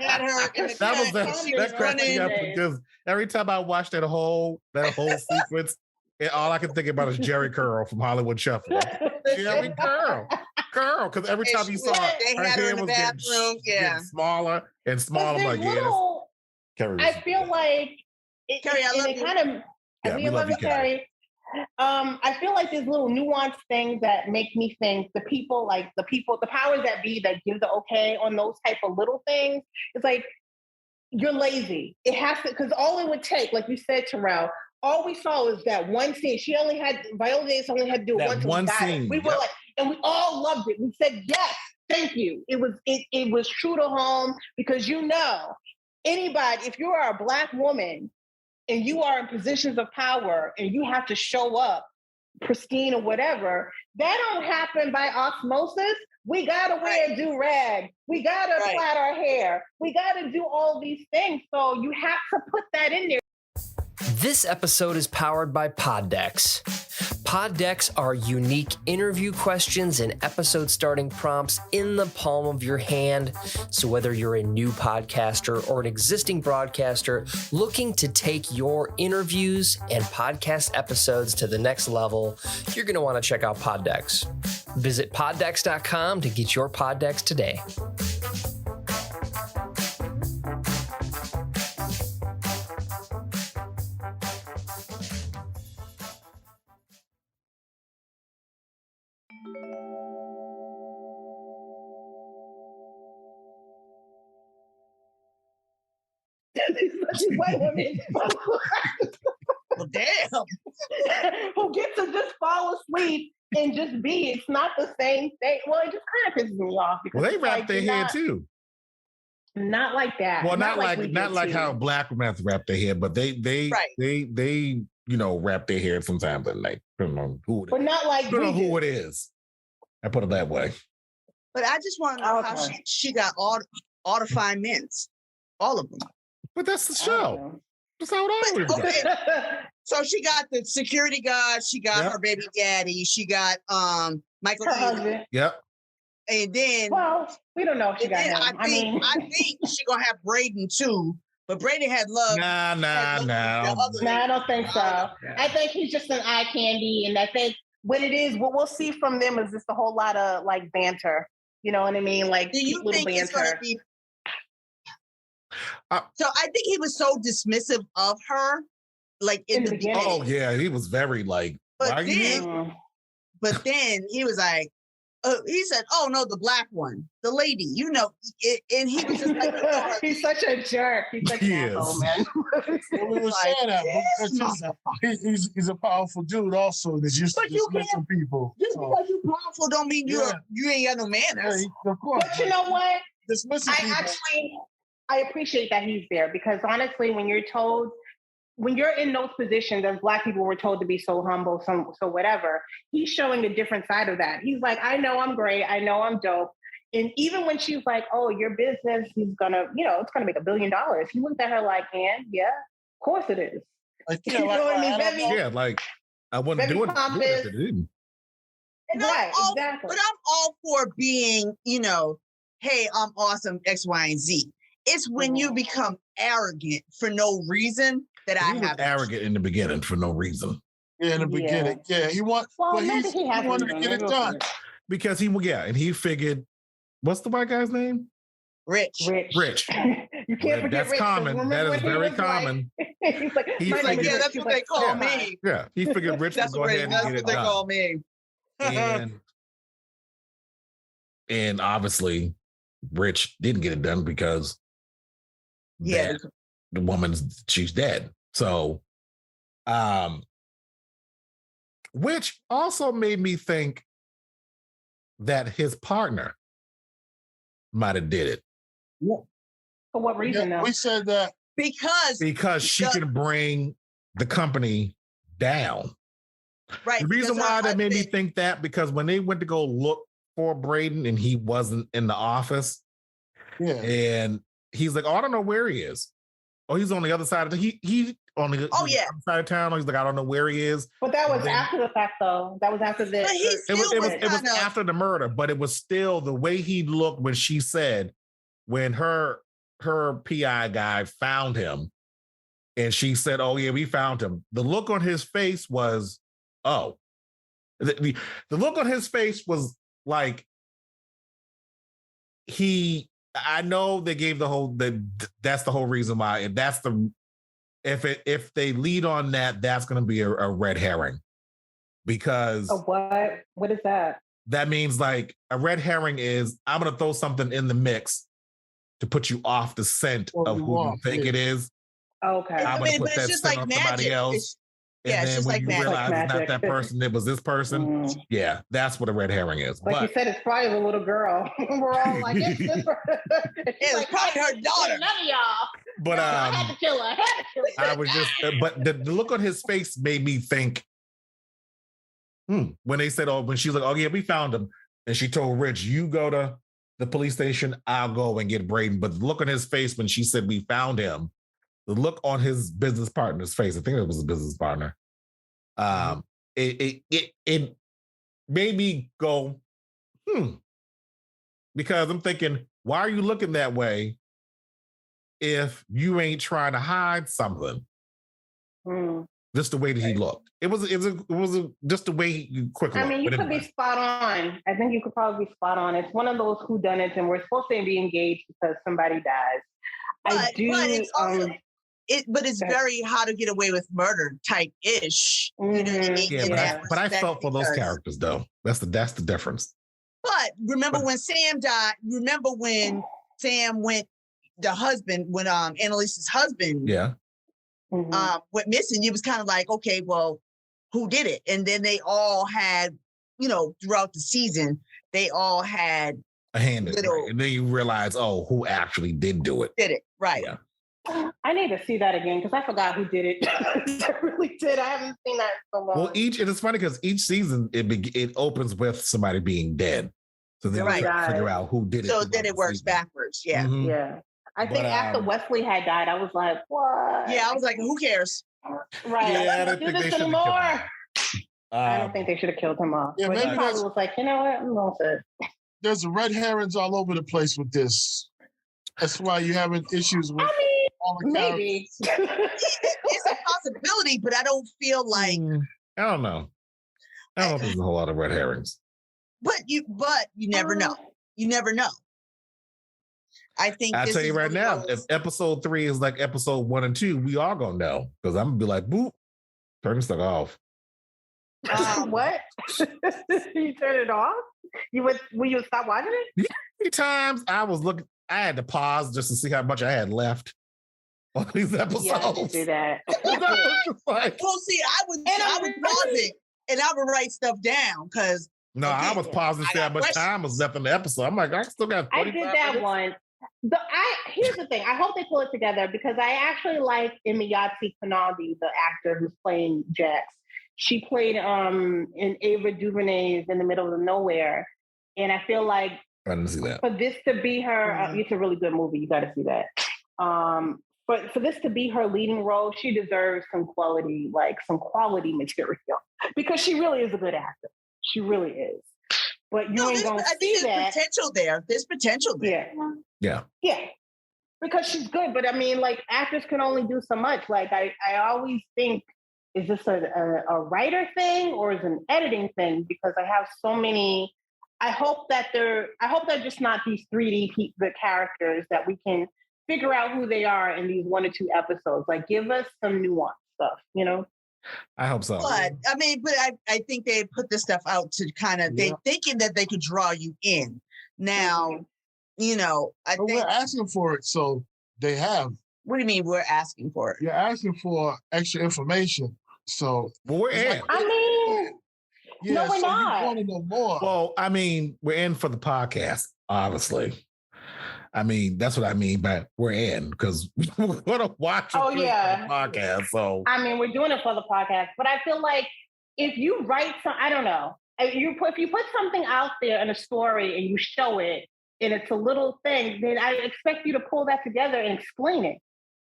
they had her in the that cracked me up because every time I watched that whole sequence, all I can think about is Jerry Curl from Hollywood Shuffle. Jerry Curl, because every time you saw her hair was getting smaller and smaller. I'm like, Carrie. I feel like Carrie, I love you. We love you, Carrie. I feel like there's little nuanced things that make me think the powers that be that give the okay on those type of little things, it's like you're lazy. It has to, because all it would take, like you said, Terrell, all we saw was that one scene. Viola Davis only had to do one scene. We were like, and we all loved it. We said, yes, thank you. It was true to home because anybody, if you are a Black woman and you are in positions of power and you have to show up pristine or whatever, that don't happen by osmosis. We got to wear a do-rag. We got to plait our hair. We got to do all these things. So you have to put that in there. This episode is powered by Poddex. Poddex are unique interview questions and episode starting prompts in the palm of your hand. So whether you're a new podcaster or an existing broadcaster looking to take your interviews and podcast episodes to the next level, you're going to want to check out Poddex. Visit poddex.com to get your Poddex today. White women well, damn. who get to just fall asleep and just be. It's not the same thing. Well, it just kind of pisses me off because they wrap their hair too. Not like that. Well, not like how Black women have to wrap their hair, but they wrap their hair sometimes at night. Depending on who it is. But not like who it is. I put it that way. But I just want to know how she got all the fine mints, all of them. But that's the show. That's how it always goes. Okay. So she got the security guard. She got her baby daddy. She got Michael. Her husband. Yep. And then, we don't know if she got him. I think she gonna have Braden too. But Braden had love. Nah. I don't think so. I think he's just an eye candy, and I think what we'll see from them is just a whole lot of like banter. You know what I mean? Like, do you think it's gonna be? So I think he was so dismissive of her, like in the beginning. Oh yeah, he was very like. But then he was like, he said, "Oh no, the Black one, the lady, and he was just like, he's such a jerk. He's such an asshole, man. We were saying that because he's a powerful dude. Also, that's used to dismissing people. Just because you're powerful, don't mean you ain't got no manners. Yeah, of course. But you know what? Dismissing people. I appreciate that he's there because honestly, when you're in those positions, as Black people were told to be so humble, so whatever, he's showing a different side of that. He's like, I know I'm great. I know I'm dope. And even when she's like, oh, your business is gonna, it's gonna make $1 billion. He looked at her like, yeah, of course it is. Like, you know what I mean? Yeah, like I wouldn't do it if it didn't. Right, exactly. But I'm all for being, hey, I'm awesome, X, Y, and Z. It's when you become arrogant for no reason that I have arrogant in the beginning for no reason. Yeah, in the beginning. Yeah, he wanted to get it done. Because he figured, what's the white guy's name? Rich. You can't forget that's Rich. Common. That is very common. He's like, that's what they call me. Yeah, he figured Rich would go ahead and get it done. That's what they call me. And obviously, Rich didn't get it done because the she's dead. So, which also made me think that his partner might have did it. For what reason? We said that because she can bring the company down. Right. The reason why that made me think that, because when they went to go look for Braden and he wasn't in the office, and he's like, oh, I don't know where he is. Oh, he's on the other side of the other side of town. He's like, I don't know where he is. But that was after the fact, though. That was after the. It was after the murder, but it was still the way he looked when she said, when her PI guy found him, and she said, "Oh yeah, we found him." The look on his face was, oh, the look on his face was like I know they gave that's the whole reason why, and that's if they lead on that, that's going to be a red herring, because what is that? That means like a red herring is, I'm going to throw something in the mix to put you off the scent of who you think it is. Okay. I'm going to put that scent on somebody else. And then when you realize it's not that person, it was this person. Yeah, that's what a red herring is. Like you said, it's probably the little girl. We're all like, it's this person. It's probably her daughter. None of y'all. But I had to kill her. I was just, but the look on his face made me think, when they said, when she was like, oh yeah, we found him. And she told Rich, you go to the police station, I'll go and get Braden. But the look on his face when she said we found him, the look on his business partner's face, I think it was a business partner, it made me go, because I'm thinking, why are you looking that way if you ain't trying to hide something? Just the way that he looked. It was just the way he quickly. I mean, you could be spot on. I think you could probably be spot on. It's one of those whodunits, and we're supposed to be engaged because somebody dies. But it's very How to Get Away with Murder type ish. You know what I mean? Yeah, but I felt for those characters though. That's the difference. But remember when Sam died? Remember when Sam went? The husband, when Annalise's husband, went missing. It was kind of like, okay, well, who did it? And then they all had, throughout the season, they all had a hand in it. Right? And then you realize, who actually did do it? Did it, right. Yeah. I need to see that again because I forgot who did it. I really did. I haven't seen that in so long. Well, it's funny because each season it opens with somebody being dead. So then you try to figure out who did it. So then it works backwards. Yeah. Mm-hmm. Yeah. I think after Wesley had died, I was like, what? Yeah, I was like, who cares? Right. Yeah, I don't think they should have killed him. I don't think they should have killed him off. Yeah, but he probably was like, you know what? I'm going to say. There's red herrings all over the place with this. That's why you're having issues with all the maybe. It's a possibility, but I don't feel like. I don't know. I don't know if there's a whole lot of red herrings. But you never know. You never know. I think I'll tell you right now, if episode 3 is like episode 1 and 2, we are gonna know. Because I'm gonna be like, boop, turn this stuff off. What? You turn it off? Will you stop watching it? Yeah, many times I was looking, I had to pause just to see how much I had left on these episodes. Yeah, I should do that. Well, see, I would pause it and I would write stuff down because. No, I was pausing to see how much time was left in the episode. I'm like, I still got 45 I did that once. Here's the thing. I hope they pull it together because I actually like Imiyati Kanadi, the actor who's playing Jax. She played in Ava DuVernay's In the Middle of Nowhere. And I feel like I didn't see that. For this to be her, it's a really good movie. You got to see that. But for this to be her leading role, she deserves some quality material because she really is a good actor. She really is. But you ain't going to see that. Potential there. There's potential there. Yeah. Because she's good. But I mean, like, actors can only do so much. Like, I always think, is this a writer thing or is it an editing thing? Because I have so many. I hope that they're just not these 3D the characters that we can figure out who they are in these 1 or 2 episodes. Like, give us some nuanced stuff, I hope so. But I think they put this stuff out to kind of they thinking that they could draw you in. Now, I think we're asking for it, so they have. What do you mean we're asking for it? You're asking for extra information, so we're in. No, we're not. You want to know more? Well, I mean, we're in for the podcast, obviously. I mean, that's what I mean by we're in because we're going to watch the podcast. So I mean, we're doing it for the podcast, but I feel like if you write some, I don't know, if you put something out there in a story and you show it, and it's a little thing, then I expect you to pull that together and explain it.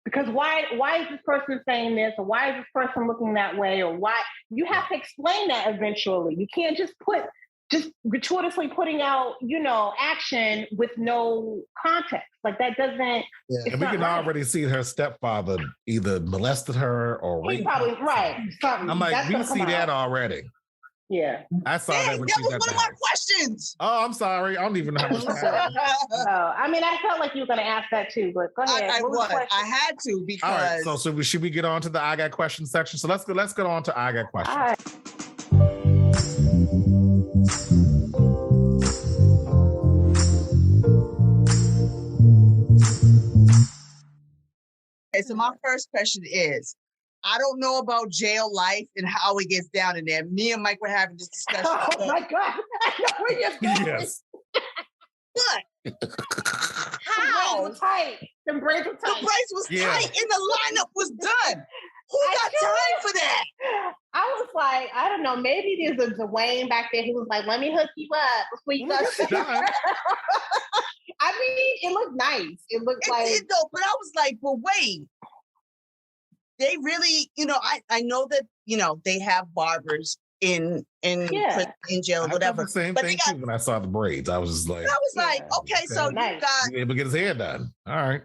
Because why is this person saying this, or why is this person looking that way, or why? You have to explain that eventually. You can't just gratuitously putting out, action with no context. Like that doesn't. Yeah. And we can already see her stepfather either molested her or raped. He probably right. Something. I'm like, we see that already. Yeah, I saw that. That was one of my questions. Oh, I'm sorry. I don't even know how much time. I mean, I felt like you were going to ask that too, but go ahead. I had to because. All right, so should we get on to the I got questions section? So let's go on to I got questions. All right. Okay, so my first question is, I don't know about jail life and how it gets down in there. Me and Mike were having this discussion. Oh my God. I know where you're going. Yes. But how? The braids were tight. The braids was tight and the lineup was done. Who got time for that? I was like, I don't know, maybe there's a Dwayne back there who was like, let me hook you up before you go. I mean, it looked nice. It looked like it though, but I was like, but wait. They really, I know that, they have barbers in jail or whatever. The same thing too when I saw the braids. I was just like, okay, so nice. You got able to get his hair done. All right.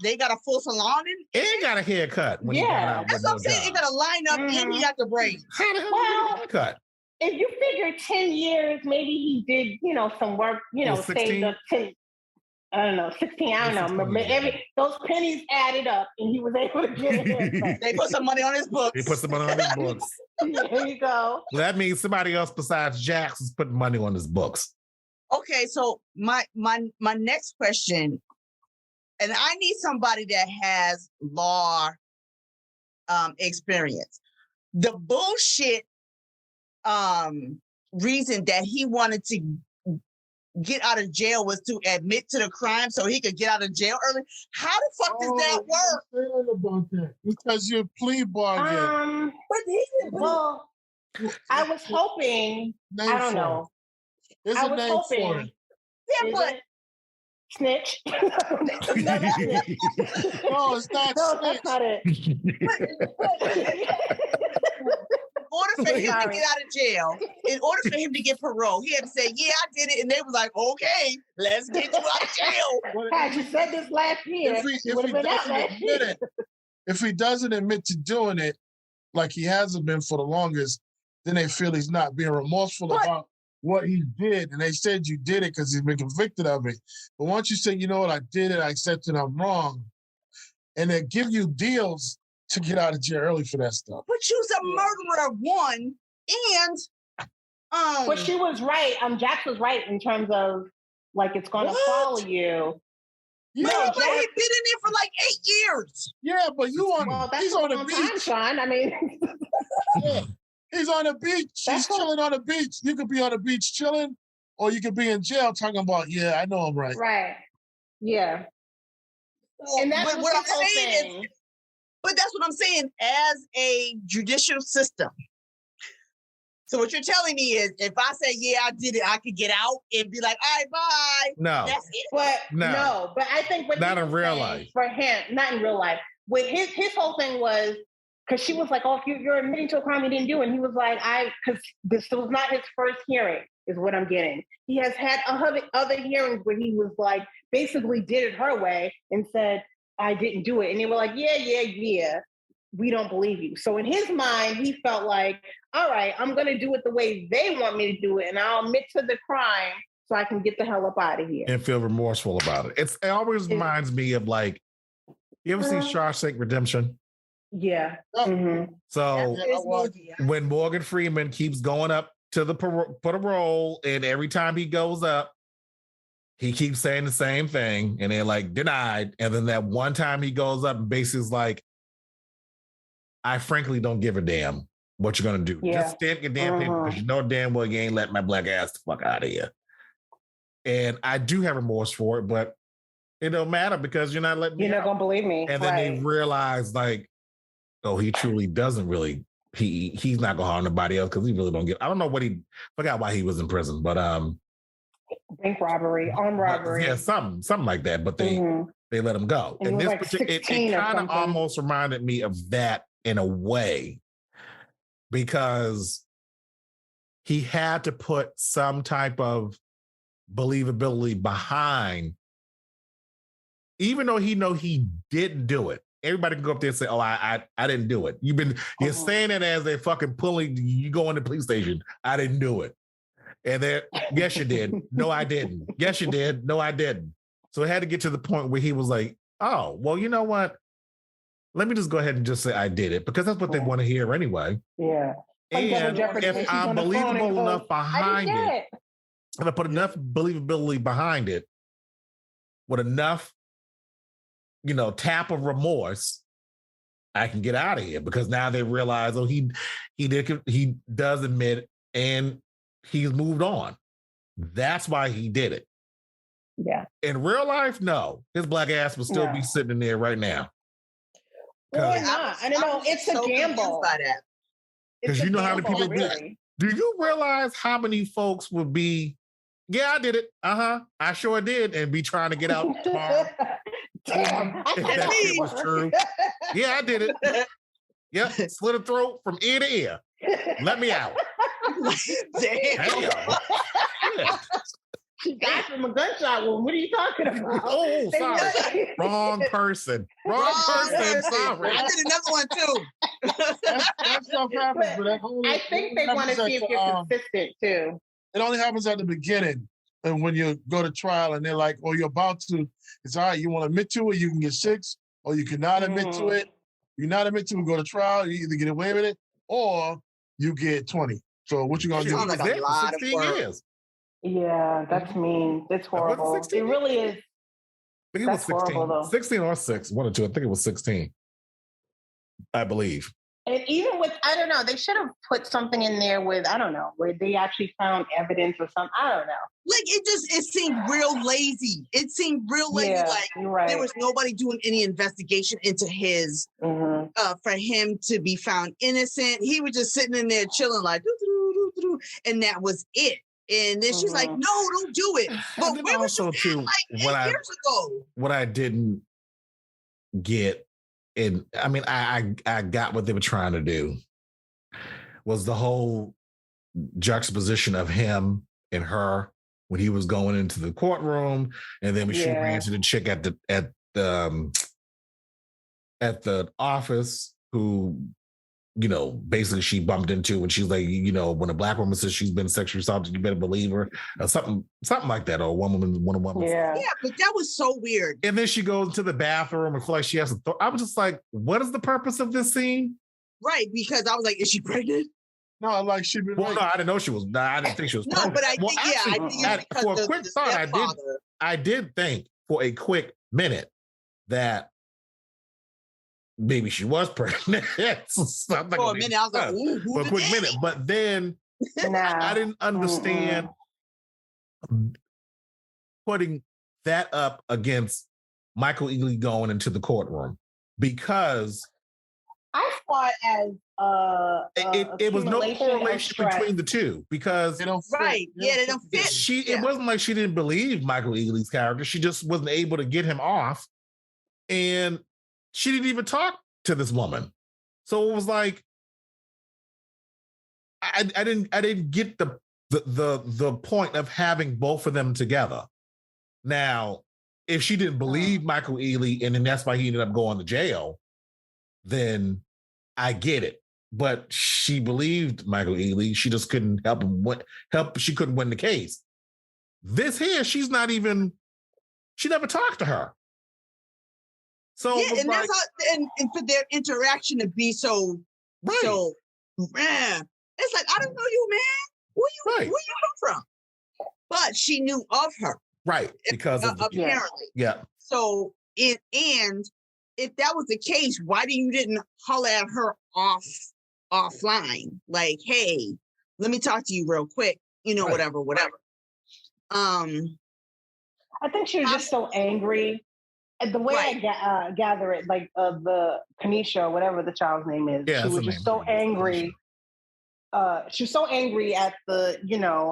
They got a full salon and got a haircut. When that's what I'm saying. They got a lineup and he got the braids. How the hell haircut? If you figure 10 years, maybe he did, some work, saved up 10. I don't know, 16, I don't know. Those pennies added up and he was able to get it. They put some money on his books. He put some money on his books. There you go. Well, that means somebody else besides Jax is putting money on his books. Okay, so my next question, and I need somebody that has law experience. The bullshit reason that he wanted to get out of jail was to admit to the crime so he could get out of jail early. How the fuck does that work? About that. Because your plea bargain. Well, I was hoping. I don't know. There's I a was name hoping. for it. Yeah, but snitch. No, it's not No, snitch. that's not it. In order for him to get out of jail, in order for him to get parole, he had to say, yeah, I did it. And they was like, okay, let's get you out of jail. Had you said this last year, if he doesn't admit to doing it, like he hasn't been for the longest, then they feel he's not being remorseful about what he did. And they said you did it because he's been convicted of it. But once you say, you know what, I did it, I accepted I'm wrong, and they give you deals to get out of jail early for that stuff. But you's a murderer, one, and But she was right. Jax was right in terms of like it's gonna follow you. Yeah, no, but he'd been in there for like 8 years. Yeah, but he's on the beach. Sean. I mean, yeah. He's on the beach. He's chilling on the beach. You could be on the beach chilling, or you could be in jail talking about, yeah, I know I'm right. Right. Yeah. And that's what I'm saying is, but that's what I'm saying as a judicial system. So what you're telling me is, if I say, yeah, I did it, I could get out and be like, all right, bye. No. That's it. But no, but I think not in real life. For him, not in real life. With his whole thing was, because she was like, oh, if you're admitting to a crime you didn't do. And he was like, because this was not his first hearing, is what I'm getting. He has had other hearings where he was like, basically did it her way and said, I didn't do it. And they were like, yeah, we don't believe you. So in his mind, he felt like, all right, I'm going to do it the way they want me to do it. And I'll admit to the crime so I can get the hell up out of here. And feel remorseful about it. It always reminds me of like, you ever see Shawshank Redemption? Yeah. Mm-hmm. So when Morgan Freeman keeps going up to the parole, and every time he goes up, he keeps saying the same thing, and they're like, denied. And then that one time he goes up and basically is like, I frankly don't give a damn what you're going to do. Yeah. Just stamp your damn paper because you know damn well you ain't letting my black ass the fuck out of here. And I do have remorse for it, but it don't matter because you're not letting me You're not going to believe me. And then they realize like, oh, he truly doesn't really, he's not going to harm nobody else because he really don't give, I don't know forgot why he was in prison, but bank robbery, armed robbery. Yeah, something like that. But they let him go. And this like it kind of almost reminded me of that in a way, because he had to put some type of believability behind, even though he didn't do it. Everybody can go up there and say, "Oh, I didn't do it." You're saying it as they're fucking pulling you, go in the police station. I didn't do it. And they're, yes, you did. No, I didn't. Yes, you did. No, I didn't. So it had to get to the point where he was like, "Oh, well, you know what? Let me just go ahead and just say I did it," because that's what they want to hear anyway. Yeah. And if I'm believable enough behind it, if I put enough believability behind it, with enough, tap of remorse, I can get out of here, because now they realize, oh, he does admit, and he's moved on. That's why he did it. Yeah. In real life, no, his black ass would still be sitting in there right now. Or not. I don't know. It's a gamble. Because you know how many people really. Do you realize how many folks would be, yeah, I did it. I sure did, and be trying to get out tomorrow. Damn. If that shit was true. Yeah, I did it. Yep, slit a throat from ear to ear. Let me out. Damn. Yeah. She died from a gunshot wound. What are you talking about? Oh, sorry. Wrong person. Wrong person. Sorry. I did another one too. That stuff happens, but that only, I think they want to see if you're consistent too. It only happens at the beginning. And when you go to trial and they're like, "Oh, you're about to," it's all right. You want to admit to it, you can get 6, or you cannot admit to it. You're not admit to it, go to trial, you either get away with it or you get 20. So what you gonna do? Sounds like a lot 16 of work. years. Yeah, that's mean. It's horrible. It really is. I think it was 16. Horrible, 16 or 6, one or two. I think it was 16. I believe. And even with, I don't know, they should have put something in there with, I don't know, where they actually found evidence or something. I don't know. Like it seemed real lazy. It seemed real lazy. Yeah, there was nobody doing any investigation into his, for him to be found innocent. He was just sitting in there chilling like, doo-doo-doo-doo-doo, and that was it. And then she's like, "No, don't do it." But where was you at, like 8 years ago? What I didn't get, and I mean, I got what they were trying to do, was the whole juxtaposition of him and her when he was going into the courtroom, and then when she ran to the chick at the office who, basically she bumped into, and she's like, when a black woman says she's been sexually assaulted, you better believe her, or something like that, or one woman. Yeah, but that was so weird. And then she goes to the bathroom and feel like she has to. I was just like, what is the purpose of this scene? Right, because I was like, is she pregnant? No, like she been. Well, no, I didn't know she was. No, I didn't think she was. No, but I think I think for a quick thought, I did think for a quick minute that maybe she was pregnant. For a minute, I was like, "Ooh, who?" For a quick minute, but then I didn't understand putting that up against Michael Ealy going into the courtroom, because I thought as it was no correlation between the two, because they don't fit. Right, they don't fit. It wasn't like she didn't believe Michael Ealy's character. She just wasn't able to get him off, and she didn't even talk to this woman. So it was like I didn't get the point of having both of them together. Now, if she didn't believe Michael Ealy, and then that's why he ended up going to jail, then I get it. But she believed Michael Ealy. She just couldn't help him. She couldn't win the case. This here, she never talked to her. So and that's how, and for their interaction to be so man, it's like, I don't know you, man. Where you come from? But she knew of her, right? Because of apparently, yeah. So and if that was the case, why didn't holler at her offline? Like, hey, let me talk to you real quick. Whatever. I think she was just so angry. The way I gather it, like the Kanisha, or whatever the child's name is, she was just so angry she was so angry at the,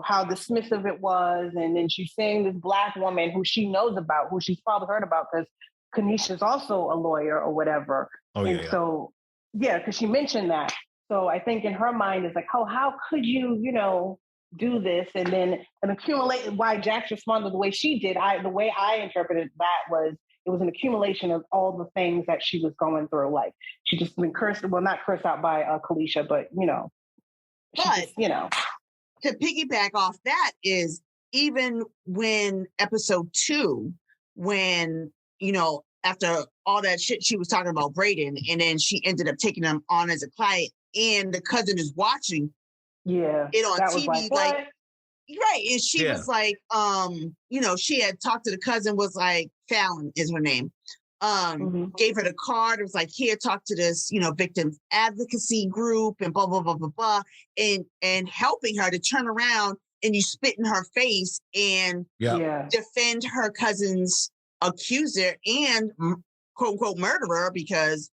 how dismissive it was. And then she's saying this Black woman who she knows about, who she's probably heard about because Kanisha's also a lawyer or whatever. Oh, and yeah. So, because she mentioned that. So I think in her mind it's like, oh, how could you, do this? And then accumulate why Jax responded the way she did. The way I interpreted that was it was an accumulation of all the things that she was going through. Like she just been cursed, well, not cursed out by Kalisha, but to piggyback off that is even when episode 2, when, after all that shit she was talking about Brayden, and then she ended up taking him on as a client, and the cousin is watching it on TV, like right. And she was like, she had talked to the cousin, was like, Fallon is her name. Gave her the card. It was like, here, talk to this, victim advocacy group and blah, blah, blah, blah, blah. And helping her to turn around and you spit in her face and defend her cousin's accuser and quote unquote murderer because,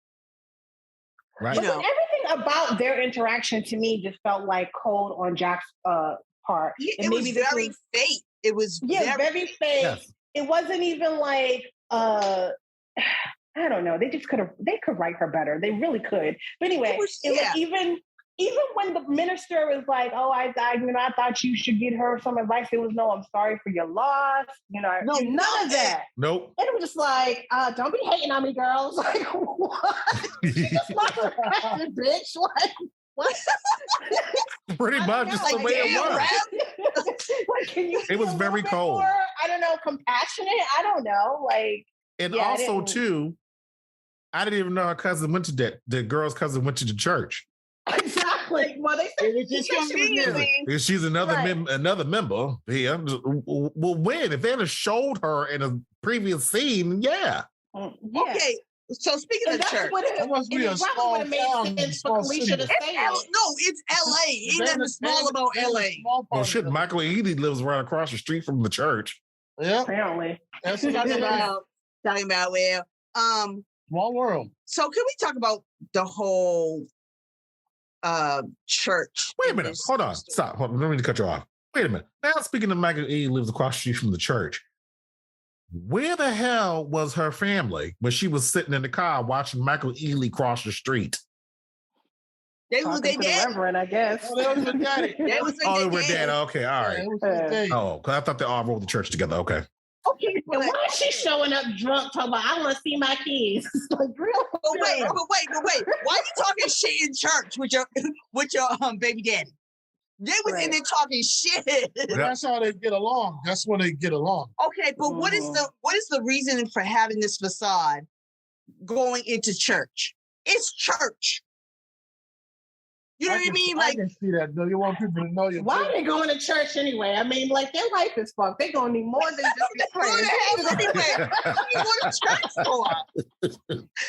right. Everything about their interaction to me just felt like cold on Jack's part. It was very fake. It was very fake. Yes. It wasn't even like, I don't know. They could write her better. They really could. But anyway, like even when the minister was like, "Oh, I thought you should get her some advice." It was no, "I'm sorry for your loss." None of that. Nope. And it was just like, "Don't be hating on me, girls." Like, what? She just lost her passion, bitch. Like, what? Pretty much just the way it was. Like, can you? It was very cold. More, I don't know, compassionate. I don't know, like. And also, too, I didn't even know her cousin went to that. The girl's cousin went to the church. Exactly. Well, they said she's another another member here. Well, when if they had showed her in a previous scene, Okay. So speaking of church, that must be a small town. It's LA. Ain't nothing small about LA. Well, shit, Michael Ealy lives right across the street from the church. Yeah, apparently. That's talking about small world. So can we talk about the whole church? Wait a minute. Hold on. Stop. Hold on. Let me cut you off. Wait a minute. Now, speaking of Michael E. lives across the street from the church, where the hell was her family when she was sitting in the car watching Michael Ealy cross the street? They was their dad. Reverend, I guess. Oh, they was with daddy. They was they were dead. Okay, all right. Because I thought they all rolled the church together. Okay. Okay, but why is she showing up drunk talking about, I want to see my kids? Like, really? But wait. Why are you talking shit in church with your baby daddy? They was in there talking shit. That's how they get along. That's when they get along. Okay, but what is the reason for having this facade going into church? It's church. You know what I mean? I can see that. Though. You want people to know you. Why are they going to church anyway? I mean, like, their life is fucked. They're going to need more than just be praying. Anyway. You go to church for?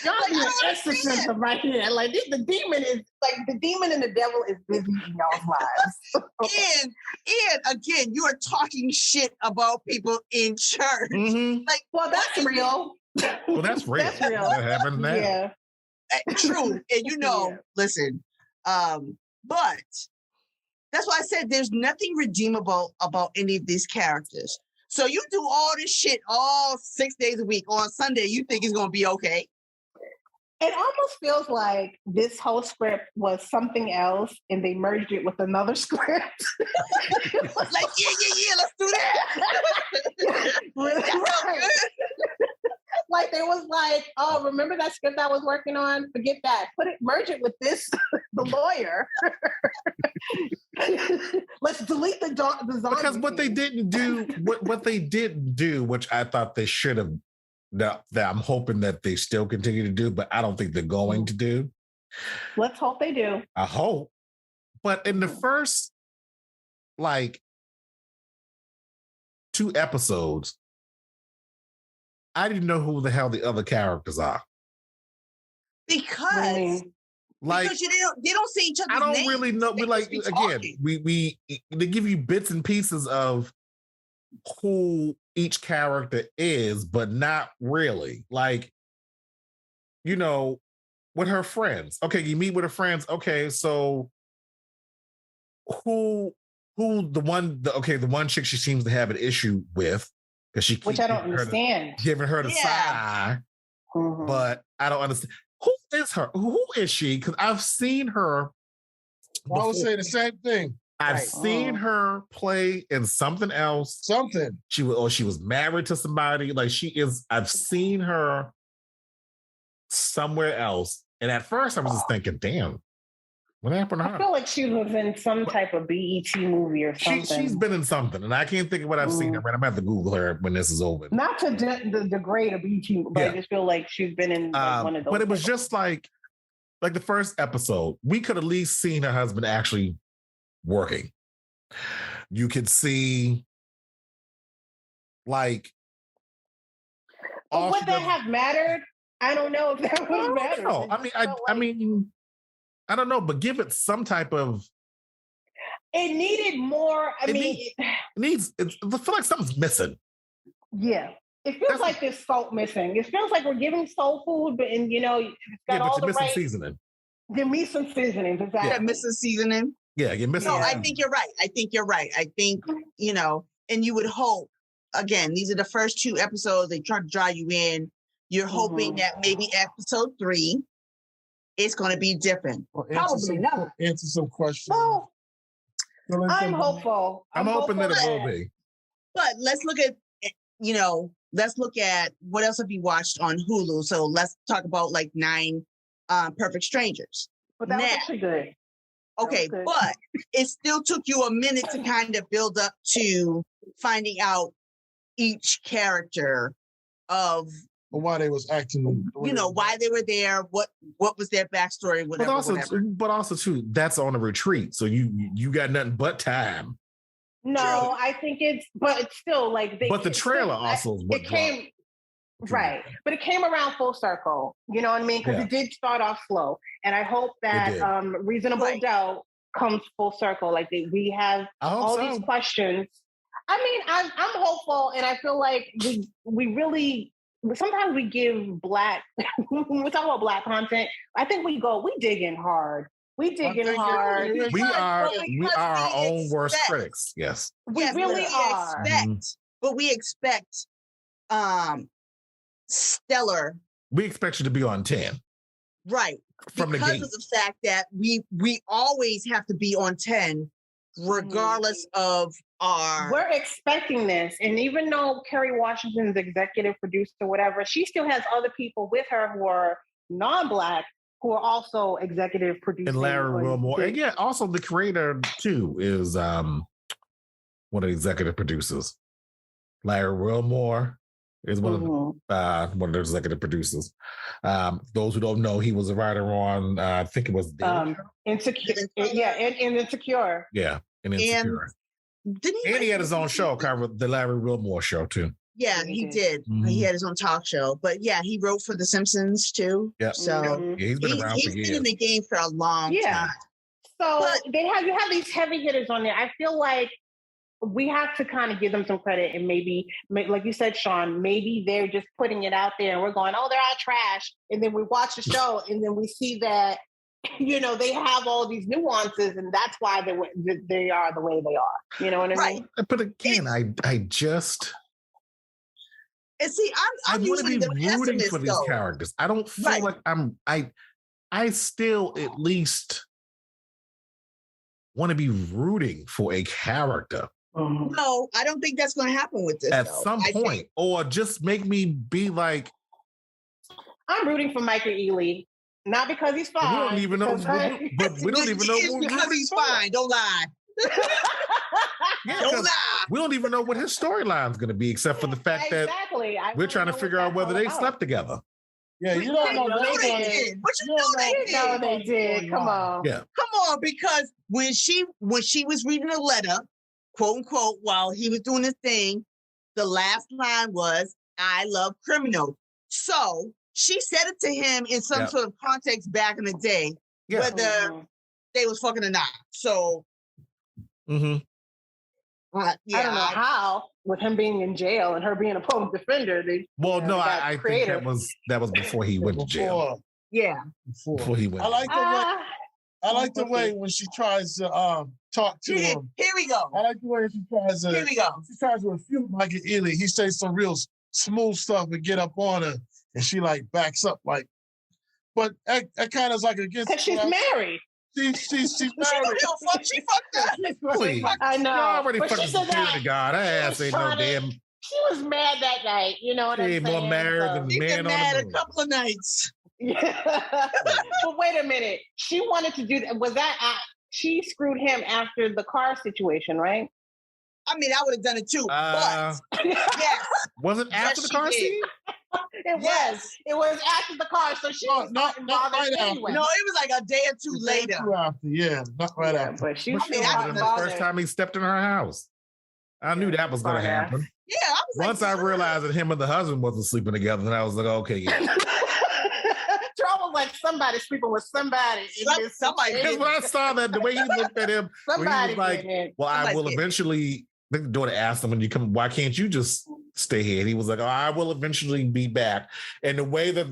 Y'all need an exorcism right here. Like, the demon and the devil is busy in y'all's lives. And again, you are talking shit about people in church. Mm-hmm. Like, well, that's real. Well, that's real. That's real. That happened now. Yeah. True. And listen, but that's why I said there's nothing redeemable about any of these characters. So you do all this shit all 6 days a week. On Sunday, you think it's going to be okay? It almost feels like this whole script was something else and they merged it with another script. Like, let's do that. Right. Like, they was like, oh, remember that script I was working on? Forget that. Merge it with this, the lawyer. Let's delete the zombie. Because what they didn't do, which I thought they should have, that I'm hoping that they still continue to do, but I don't think they're going to do. Let's hope they do. I hope. But in the first, 2 episodes, I didn't know who the hell the other characters are. Because they don't see each other. I don't really know. They give you bits and pieces of who each character is, but not really. Like, with her friends. Okay, you meet with her friends. Okay, so who the one chick she seems to have an issue with because she keeps which I don't understand. Giving her the side eye, but I don't understand. Who is her? Who is she? Because I've seen her. I would say the same thing. I've seen her play in something else. Something. She was married to somebody. Like she is. I've seen her somewhere else. And at first I was just thinking, damn, what happened to her? I feel like she was in some type of BET movie or something. She's been in something, and I can't think of what I've seen her. I'm going to have to Google her when this is over. Not to degrade a BET, but I just feel like she's been in one of those. But it was just like the first episode. We could at least seen her husband actually working. You could see like would that have mattered? I don't know if that would matter. No, I mean, I don't know, but give it some type of. It needed more. I feel like something's missing. Yeah, it feels like there's salt missing. It feels like we're giving soul food, but it's got all the right seasoning. You're missing seasoning. Exactly. Yeah, missing seasoning. Yeah, you're missing. No, I think you're right. I think, and you would hope. Again, these are the first 2 episodes. They try to draw you in. You're hoping that maybe episode 3 is going to be different. Probably not. Answer some questions. Well, I'm hopeful. I'm hoping that it will be. But let's look at what else have you watched on Hulu. So let's talk about like 9 Perfect Strangers. But that was actually good. Okay, but it still took you a minute to kind of build up to finding out each character of why they was acting, why they were there, what was their backstory, whatever. But also too, that's on a retreat, so you got nothing but time. No, I think but it's still like. But the trailer also is what came right, but it came around full circle. You know what I mean? Because it did start off slow, and I hope that Reasonable Doubt comes full circle. Like we have all these questions. I mean, I'm hopeful, and I feel like we really. Sometimes we give Black, when we talk about Black content, I think we dig in hard. We are our own worst critics. Yes. We really are. But we expect stellar. We expect you to be on 10. Right. From because the gate. Of the fact that we always have to be on 10, regardless of our. We're expecting this. And even though Kerry Washington's executive producer or whatever, she still has other people with her who are non-Black who are also executive producers. And Larry Wilmore. And also the creator too is one of the executive producers. Larry Wilmore is one of the executive producers. Those who don't know, he was a writer on I think it was Insecure. And Insecure. Yeah, and Insecure. And he had his own show, the Larry Wilmore show too. Yeah, he did. Mm-hmm. He had his own talk show. But yeah, he wrote for The Simpsons too. Yeah. So he's been around for years. He's been in the game for a long time. So you have these heavy hitters on there. I feel like we have to kind of give them some credit, and maybe, like you said, Shawn, maybe they're just putting it out there and we're going, oh, they're all trash. And then we watch the show and then we see that, they have all these nuances, and that's why they are the way they are. You know what I mean? But again, I just... And see, I'm want to usually be rooting for these characters. I don't feel like I still at least want to be rooting for a character. No, I don't think that's going to happen with this. At some point, or just make me be like, I'm rooting for Michael Ealy, not because he's fine. We don't even know. But we don't even know. It's because he's fine. Don't lie. Don't lie. We don't even know what his storyline is going to be, except for the fact that we're trying to figure out whether they slept together. Yeah, you don't know they did. But they did. Come on. Yeah. Come on, because when she was reading a letter, quote unquote, while he was doing his thing, the last line was, "I love criminals." So she said it to him in some sort of context back in the day, whether they was fucking or not. So I don't know how, with him being in jail and her being a public defender. I think that was before he went to jail. Yeah, before he went. I I like the way when she tries to talk to him. Here we go. I like the way she tries to. Here we go. She tries to refute Michael Ealy. He says some real smooth stuff and get up on her, and she like backs up like. But that kind of is like against. Because she's married. She's married. She fucked up. I know. You already But fucking she said security that. guard. Her ass ain't no damn. She was mad that night. You know what I'm saying? More married than She's man been on mad the a moon. couple of nights. Yeah. But wait a minute. She wanted to do that. Was that she screwed him after the car situation, right? I mean, I would have done it too. But yes. Was it after the car scene? It was. It was after the car, so she was not involved right anyway. No, it was like a day or two later. Yeah, not right after. But she was The first time he stepped in her house. I knew that was going to happen. Yeah, I was Once I realized that him and the husband wasn't sleeping together, then I was like, okay, yeah. Terrell was like, somebody sleeping with somebody. Somebody. Because when I saw that, the way he looked at him, he was like, well, I will eventually. The daughter asked him, when you come, why can't you just stay here? And he was like, oh, I will eventually be back. And the way that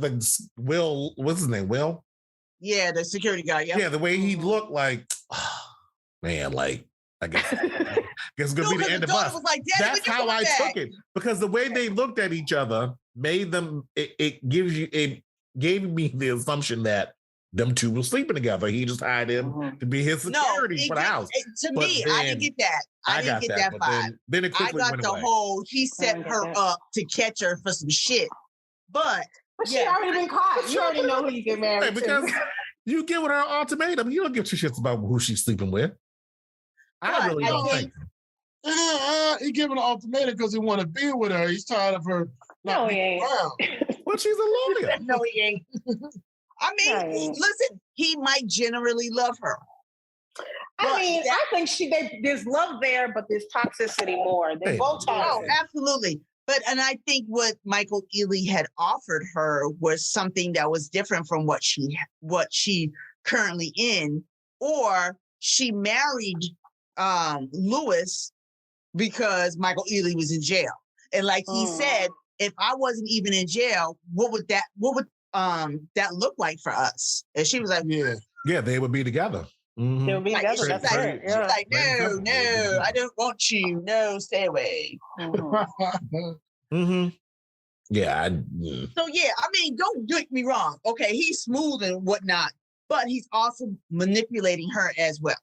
what's his name? Will? Yeah, the security guy. Yeah. Yeah, the way he looked like, oh, man, like, I guess it's going to be the end of us. Like, that's how I took it. Because the way they looked at each other made them, it gave me the assumption that them two were sleeping together. He just hired him to be his security for the house. To me, I didn't get that. I didn't get that vibe. Then it quickly I got went the away. whole, he set her up to catch her for some shit. But she already been caught. You already know who you get married to. Because you give her an ultimatum. You don't give two shits about who she's sleeping with. I really don't think. He giving an ultimatum because he want to be with her. He's tired of her. No, he ain't. Well, she's a lawyer. No, he ain't. I mean, listen, he might generally love her. I think there's love there, but there's toxicity more. They're both toxic. Oh, absolutely. And I think what Michael Ealy had offered her was something that was different from what she currently in, or she married Lewis because Michael Ealy was in jail. And like he said, if I wasn't even in jail, what would that look like for us? And she was like, yeah, they would be together. Mm-hmm. They would be together. That's right. She was like, no, I don't want you. No, stay away. Mm-hmm. Yeah. So yeah, I mean, don't get me wrong. Okay, he's smooth and whatnot, but he's also manipulating her as well.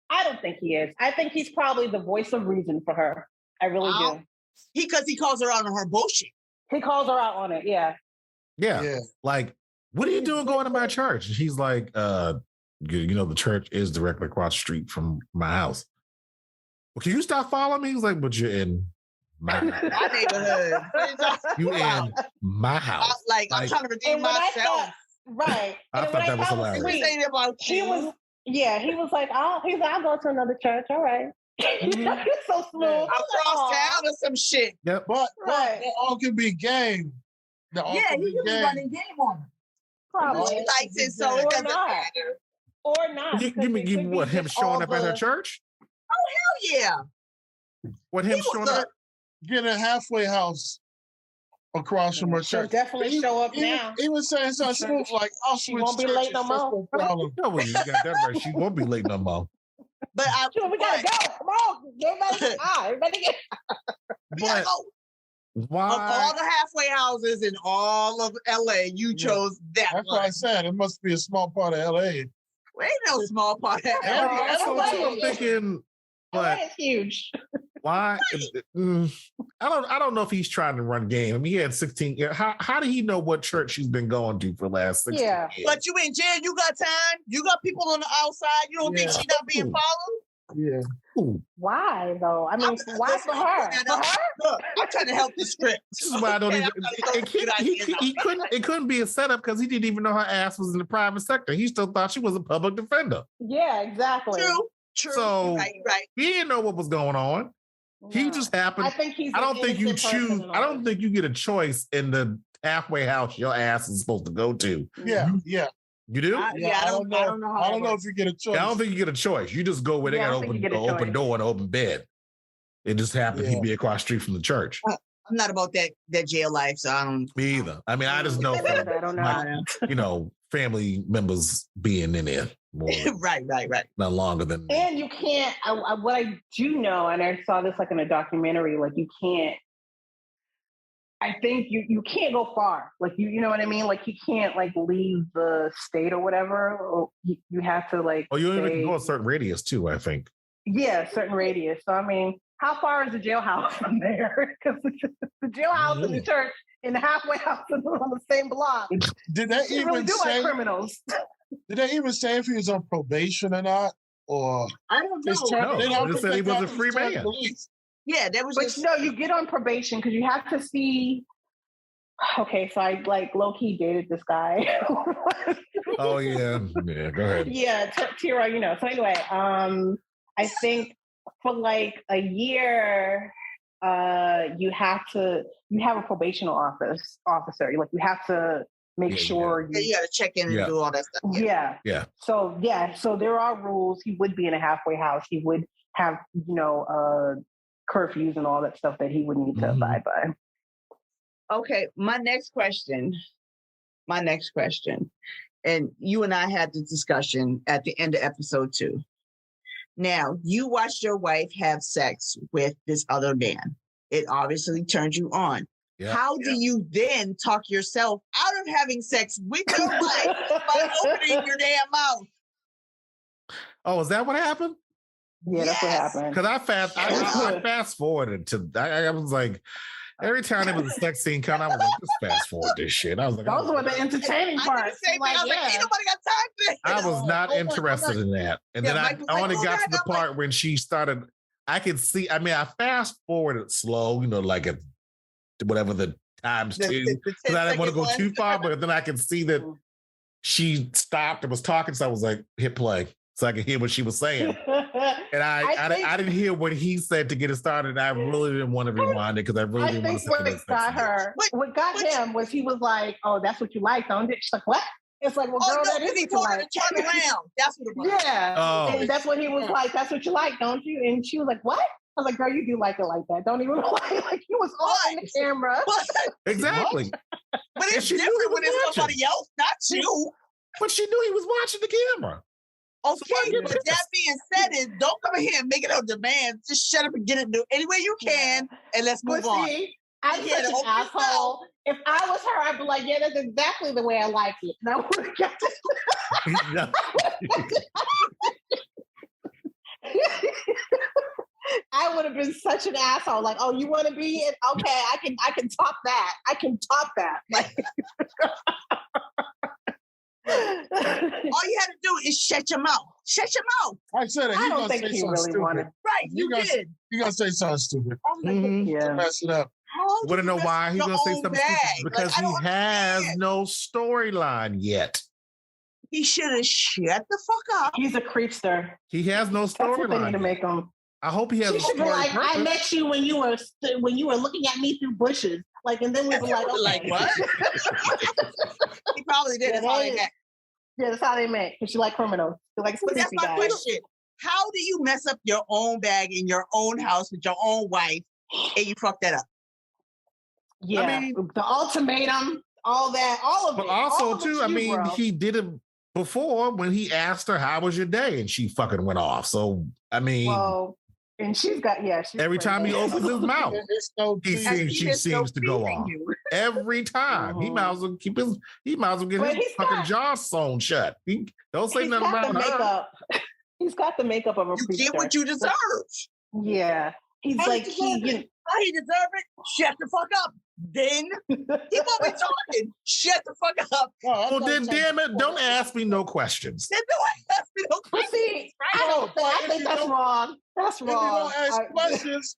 I don't think he is. I think he's probably the voice of reason for her. I really do. Because he calls her out on her bullshit. He calls her out on it. Yeah. Like, what are you doing going to my church? And she's like, the church is directly across the street from my house. Well, can you stop following me? He's like, but you're in my neighborhood. You in my house. I'm trying to redeem myself. Right. I thought that was hilarious. He was like, I'll go to another church. All right. Mm-hmm. You're so smooth. I'll cross town or some shit. Yep. But they all can be game. He can be running game on her. Probably. She likes it, so it doesn't matter. Or not. You mean what, him showing up at her church? Oh, hell yeah. What, him showing up? Get a halfway house across from her She'll church. definitely show up now. He was saying something smooth like, I'll switch. She won't be late no more. No, you got that right. She won't be late no more. But we gotta go. Come on. Everybody get But why? Of all the halfway houses in all of LA, you chose that That's one. what I said. It must be a small part of LA. Ain't no small part of LA. I'm thinking, but it's huge. Why? I don't know if he's trying to run game. I mean, he had 16 years. How did he know what church she's been going to for the last 16 years? But you in jail, you got time. You got people on the outside. You don't think she's not being followed? Yeah. Why though? I mean, why for her? Look, I'm trying to help the script. This is why I don't even. It couldn't be a setup because he didn't even know her ass was in the private sector. He still thought she was a public defender. Yeah, exactly. True. So right. He didn't know what was going on. He just happened. I think he's. I don't think you choose. I don't think you get a choice in the halfway house your ass is supposed to go to. Yeah. You do? I don't know. I don't know if you get a choice. I don't think you get a choice. You just go where they got an open door and open bed. It just happened he'd be across the street from the church. I'm not about that jail life, so I don't. Me either. I mean, I just know. I don't know. family members being in there. More, right. not longer than. And you can't. What I do know, and I saw this like in a documentary, like you can't. I think you can't go far. Like you know what I mean? Like you can't like leave the state or whatever. Or you have to like. Oh, you don't even go a certain radius too, I think. Yeah, certain radius. So I mean, how far is the jailhouse from there? Because the jailhouse and the church and the halfway house are on the same block. Did they even really do say like criminals? Did they even say if he was on probation or not? Or I don't know. No, they said he was a free man. Yeah, that was. But no, you get on probation because you have to see. Okay, so I like low key dated this guy. Oh yeah, go ahead. Yeah, Terrell, you know. So anyway, I think for like a year, you have a probation officer. Like you have to make sure you got to check in and do all that stuff. Yeah. So there are rules. He would be in a halfway house. He would have curfews and all that stuff that he would need to abide by. Okay, my next question, and you and I had the discussion at the end of episode 2. Now, you watched your wife have sex with this other man. It obviously turned you on. Yeah. How do you then talk yourself out of having sex with your wife by opening your damn mouth? Oh, is that what happened? Yeah, that's what happened. Because I fast forwarded to. I was like, every time there was a sex scene coming, I was like, just fast forward this shit. I was like, those were the entertaining parts. I was like, ain't nobody got time for this. I was not interested in that. And then I only got to the part when she started. I could see. I mean, I fast forwarded slow, like at whatever the times 2, because I didn't want to go too far. But then I could see that she stopped and was talking, so I was like, hit play. So I could hear what she was saying. And I didn't hear what he said to get it started. I really didn't want to rewind it because I really didn't want to see what got her. What got him was he was like, "Oh, that's what you like, don't it?" She's like, "What?" It's like, "Well, girl, that is he told her to turn around." That's what it was. Yeah. Oh. And that's what he was like. That's what you like, don't you? And she was like, "What?" I was like, "Girl, you do like it like that. Don't even lie." Like he was all in the camera. Exactly. But it's different when it's somebody else, not you. But she knew he was watching the camera. Okay, but that being said, don't come in here and make it a demand. Just shut up and get it any way you can, and let's move on. I'm such an asshole. If I was her, I'd be like, yeah, that's exactly the way I like it. And I would have kept it. I would have been such an asshole. Like, oh, you want to be it? Okay, I can top that. I can top that. Like. All you had to do is shut your mouth. Shut your mouth. I said it. I don't think he really wanted. Right, you did. You're going to say something stupid. Yeah. Mess it up. You want to know why he's going to say something stupid? Because he has no storyline yet. He should have shut the fuck up. He's a creepster. He has no storyline. They need to make him. I hope he has. She should be like, I met you when you were looking at me through bushes. Like, and then we were like, okay. Like what? He probably did. That's how they met. Yeah, that's how they met. Because she like criminals. Like, but that's my question. How do you mess up your own bag in your own house with your own wife and you fuck that up? Yeah, I mean, the ultimatum, all that, all of it. But also, too, I mean, he did it before when he asked her, "How was your day?" and she fucking went off. So, I mean, well, and she's got every time he opens his mouth, she seems to go off. Every time he might as well get his fucking jaw sewn shut. Don't say nothing about her. He's got the makeup of a You get what you deserve. Yeah, he's like he deserve it. Shut the fuck up. Then he won't be talking. Shut the fuck up. Well, then, damn it, don't ask me no questions. Then don't ask me no questions. See, I think that's wrong. That's wrong. If you don't ask questions,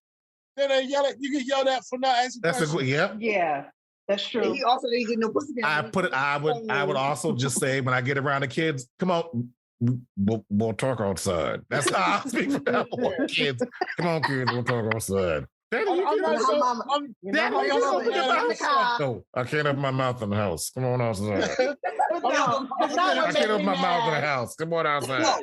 then you get yelled at for not asking questions. Yeah, that's true. And he also didn't get no pussy. I would also just say when I get around the kids, come on, we'll talk outside. That's how I speak for kids. Come on, kids, we'll talk outside. Daddy, I can't open my mouth in the house. Come on outside. I can't open my mouth in the house. Come on outside. I'm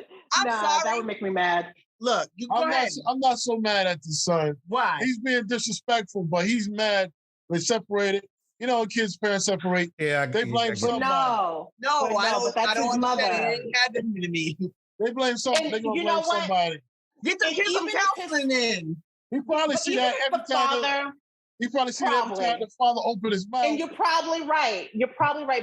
sorry. That would make me mad. Look, I'm not so mad at the son. Why? He's being disrespectful, but he's mad. They separated. You know, kids' parents separate. Yeah, they blame somebody. No, but that's his mother. It had to me. They blame somebody. They gonna blame somebody. Get the kids some counseling in. He probably see that every time. He probably see that every time the father opened his mouth. And you're probably right.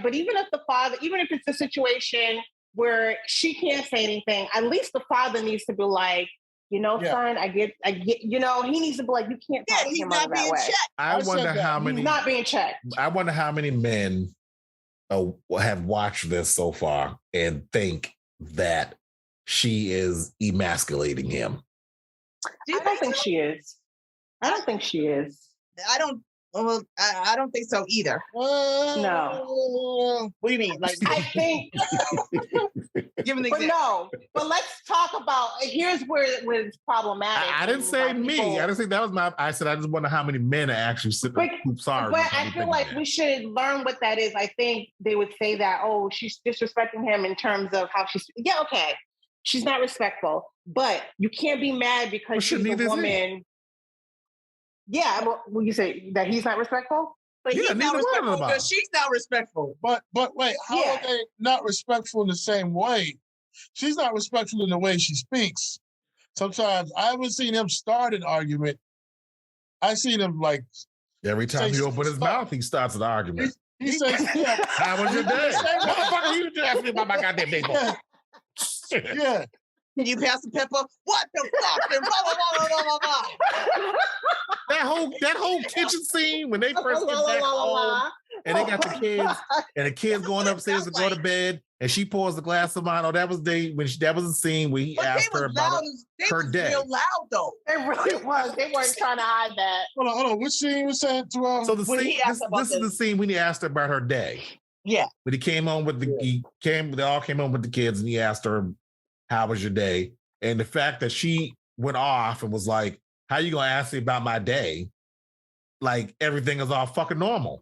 But even if it's a situation where she can't say anything, at least the father needs to be like, son, I get, he needs to be like, you can't talk to your mother that way. I wonder how many. He's not being checked. I wonder how many men have watched this so far and think that she is emasculating him. I don't think she is. I don't think she is. I don't think so either. No. What do you mean? Like, I think. Give an example. But no. But let's talk about. Here's where it was problematic. I didn't say me. I didn't think that was my. I said I just wonder how many men are actually sitting. Sorry, but I feel like we should learn what that is. I think they would say that. Oh, she's disrespecting him in terms of how she's. Yeah, okay. She's not respectful, but you can't be mad because she's a woman. Yeah, well, you say that he's not respectful? But he's not respectful because she's not respectful. But wait, how are they not respectful in the same way? She's not respectful in the way she speaks. Sometimes I haven't seen him start an argument. I seen him like every time he opens his mouth, he starts an argument. He says, "How was your day, motherfucker? You just asked me about my goddamn day." Yeah. Can you pass the pepper? What the fuck? And blah, blah, blah, blah, blah, blah. That whole kitchen scene when they first get back home and they got the kids and the kids going upstairs to go to bed and she pours the glass of wine. Oh, that was that was a scene where he asked her about her day. Real loud though. It really was. They weren't trying to hide that. Hold on. Which scene was saying to her? So the scene. This is the scene when he asked her about her day. Yeah. But he came home with they all came home with the kids and he asked her, how was your day? And the fact that she went off and was like, how you gonna ask me about my day? Like everything is all fucking normal.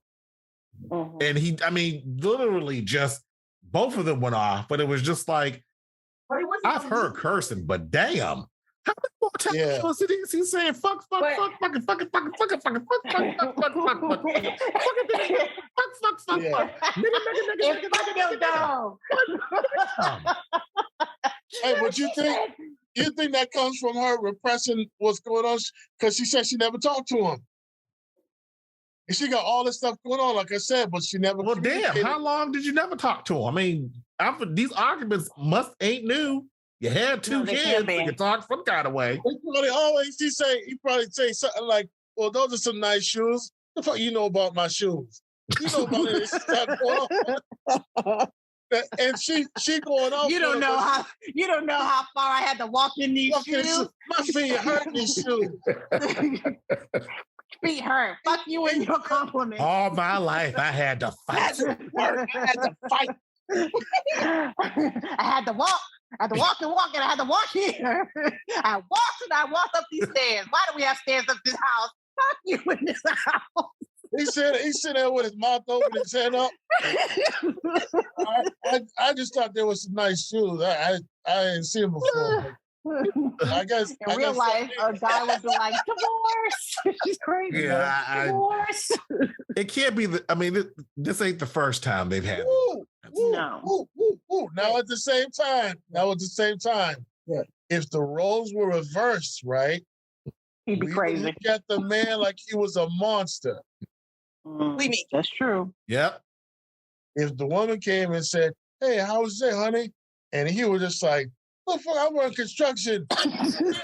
Mm-hmm. And literally just both of them went off, but it was just like, I've heard cursing, but damn. How many more times is he saying fuck, fucking, Hey, but you think that comes from her repressing what's going on? Because she said she never talked to him. And she got all this stuff going on, like I said, but she never. Well, damn, how long did you never talk to him? I mean, these arguments ain't new. You had two kids, you can talk some kind of way. He probably say something like, well, those are some nice shoes. The fuck you know about my shoes? You know about this stuff going on. And she going off. You don't know how far I had to walk in these shoes. My feet hurt these shoes. Feet hurt. Fuck you and your compliment. All my life I had to fight. I had to walk. I had to walk and I had to walk here. I walked and I walked up these stairs. Why do we have stairs up this house? Fuck you in this house. He sitting there with his mouth open and his head up. I just thought there was some nice shoes. I didn't see them before. I guess in real life, a guy would be like, divorce. She's crazy. Yeah, divorce. It can't be. This ain't the first time they've had. No. Now at the same time, if the roles were reversed, right? He'd be crazy. Look at the man like he was a monster. That's true. Yep. If the woman came and said, "Hey, how was it, honey?" and he was just like, "What the fuck? I work construction.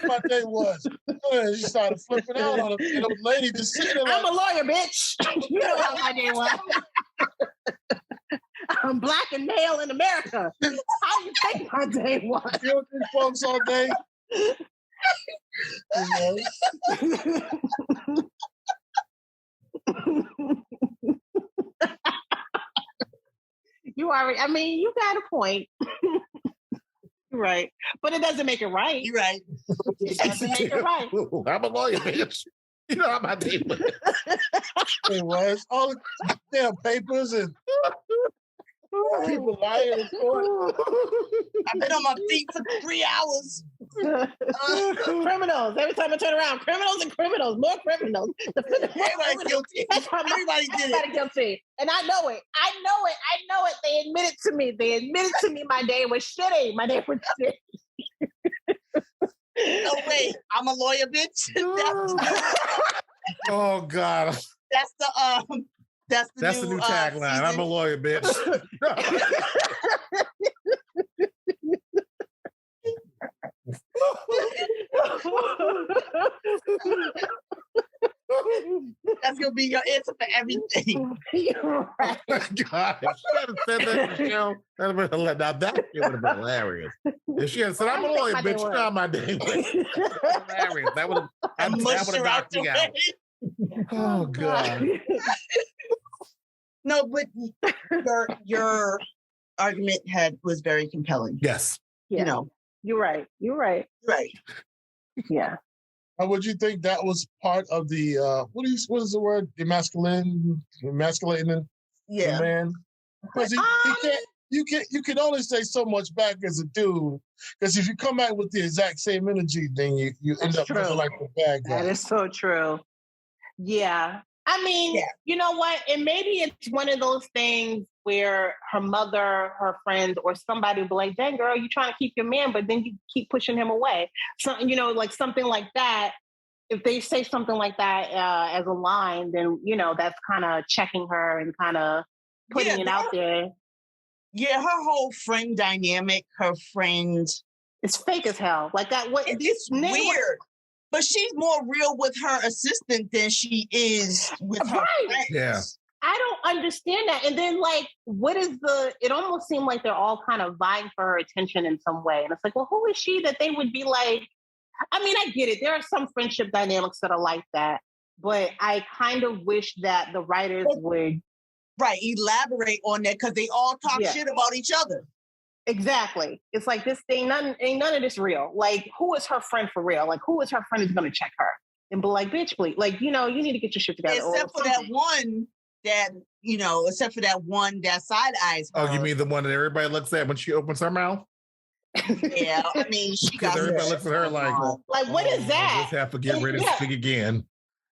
My day was." And she started flipping out on him. And the lady just sitting there like, I'm a lawyer, bitch. You know how my day was. I'm black and male in America. How do you think my day was? You don't think folks all day? You got a point. You're right. But it doesn't make it right. You're right. It doesn't make it right. I'm a lawyer, bitch. You know how my day was. It was. All the damn papers and people lying in court. I've been on my feet for 3 hours. Criminals. Every time I turn around, criminals and criminals, more criminals. Everybody's guilty. Everybody did it. Guilty. And I know it. They admitted to me. My day was shitty. No way. I'm a lawyer, bitch. Oh God. That's the new tagline. Season. I'm a lawyer, bitch. That's gonna be your answer for everything. You're right. God, if she hadn't said that in the show, now that would have been hilarious. If she had said, "I'm a lawyer, bitch," you know how my day went. Hilarious. That would have knocked me out. Oh God. No, but your argument was very compelling. Yes. Yeah. You know. You're right. Right. Yeah. Would you think that was part of the what is the word? Emasculating the man? Because you can only say so much back as a dude. Because if you come back with the exact same energy, then you end up looking like the bad guy. That is so true. Yeah. I mean, You know what? And maybe it's one of those things where her mother, her friends, or somebody will be like, dang, girl, you trying to keep your man, but then you keep pushing him away. So, like something like that. If they say something like that as a line, then, that's kind of checking her and kind of putting it out there. Yeah, her whole friend dynamic, it's fake as hell. Like that. It's weird. But she's more real with her assistant than she is with her friends. Yeah. I don't understand that. And then, it almost seemed like they're all kind of vying for her attention in some way. And it's like, well, who is she that they would be like? I mean, I get it. There are some friendship dynamics that are like that. But I kind of wish that the writers would. Right. Elaborate on that because they all talk shit about each other. Exactly. It's like this thing, ain't none of this real. Like, who is her friend for real? Like, who is her friend who's going to check her and be like, bitch, please. Like, you need to get your shit together. Except for that one that side eyes her. Oh, you mean the one that everybody looks at when she opens her mouth? Yeah, I mean, she got everybody looks at her like what is that? I just have to get ready to speak again.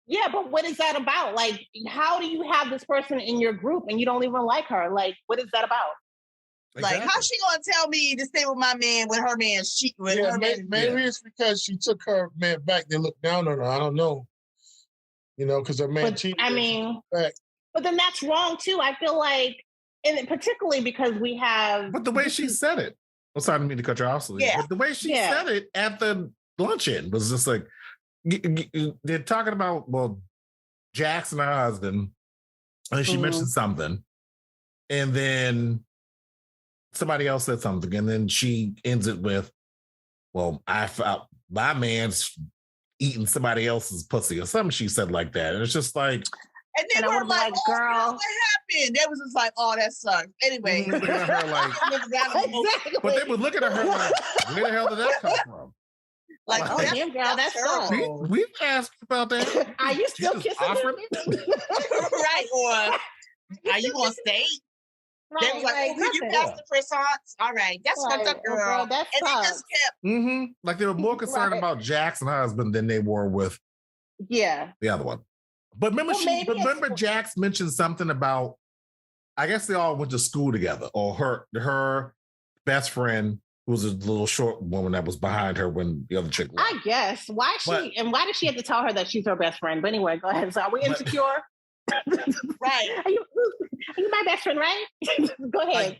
Yeah, but what is that about? Like, how do you have this person in your group and you don't even like her? Like, what is that about? Like, how's she gonna tell me to stay with my man when her man's cheating with her man? Maybe it's because she took her man back. They looked down on her. I don't know. Because her man cheated. I mean, but then that's wrong too. I feel like, and particularly because we have. But the way she said it, I'm sorry, I didn't mean to cut you off. But the way she said it at the luncheon was just like, they're talking about, Jackson, her husband, and she mentioned something, and then somebody else said something, and then she ends it with, well, I found my man's eating somebody else's pussy or something she said like that. And it's just like, and then we're like, girl, what happened? That was just like, oh, that sucks. Anyway. But they were looking at her like, where the hell did that come from? Like, oh, damn, girl, that's so. We've asked about that. Are you still kissing him? Right. Or are you on stage? Right, they was like, oh, you passed the croissants? All right. That's fucked up, girl. And they just kept. Like, they were more concerned about Jack's husband than they were with the other one. But remember Jax mentioned something about, I guess they all went to school together, or her best friend, who was a little short woman that was behind her when the other chick left. I guess. Why does she have to tell her that she's her best friend? But anyway, go ahead. So are we insecure? Right. Are you my best friend, right? Go ahead.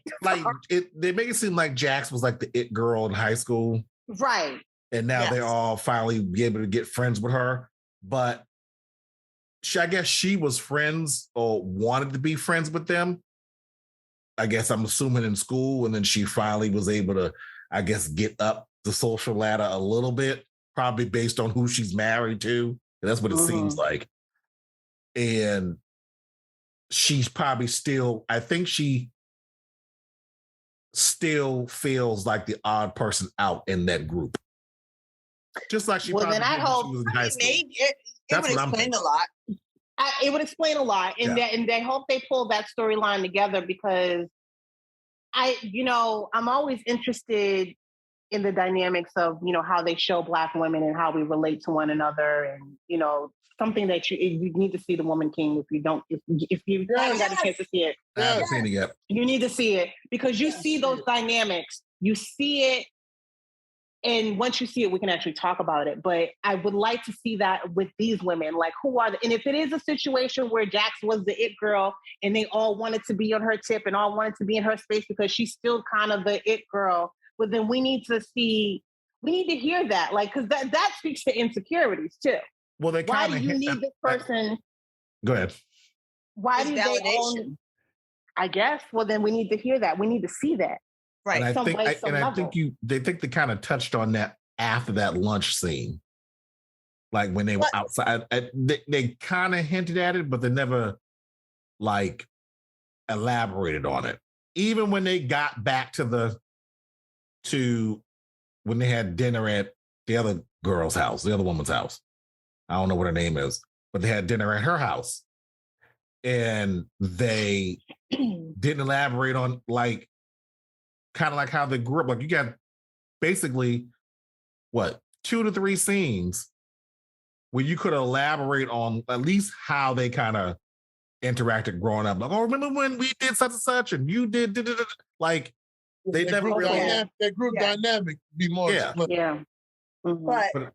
They make it seem like Jax was like the it girl in high school. Right. And now they're all finally be able to get friends with her. But I guess she was friends or wanted to be friends with them. I guess I'm assuming in school. And then she finally was able to, I guess, get up the social ladder a little bit, probably based on who she's married to. That's what it seems like. And she's probably still, I think she still feels like the odd person out in that group. Just like she probably did when she was in high school. It would explain a lot. It would explain a lot. And they hope they pull that storyline together, because I'm always interested in the dynamics of, how they show Black women and how we relate to one another, and, something that you need to see The Woman King if you haven't got a chance to see it. I haven't seen it yet. You need to see it because you see those dynamics. You see it, and once you see it, we can actually talk about it. But I would like to see that with these women, like and if it is a situation where Jax was the it girl and they all wanted to be on her tip and all wanted to be in her space because she's still kind of the it girl, but then we need to hear that, like, because that speaks to insecurities too. Well, why do you need this person? Go ahead. Why do they own? I guess. Well, then we need to hear that. We need to see that. Right. And I think they kind of touched on that after that lunch scene. Like when they were outside, they kind of hinted at it, but they never like elaborated on it. Even when they got back to when they had dinner at the other girl's house, the other woman's house. I don't know what her name is, but they had dinner at her house. And they didn't elaborate on like, kind of like how they grew up. Like you got basically 2 to 3 scenes where you could elaborate on at least how they kind of interacted growing up. Like, oh, remember when we did such and such and you did like they never really that group dynamic be more split. Yeah. Mm-hmm. But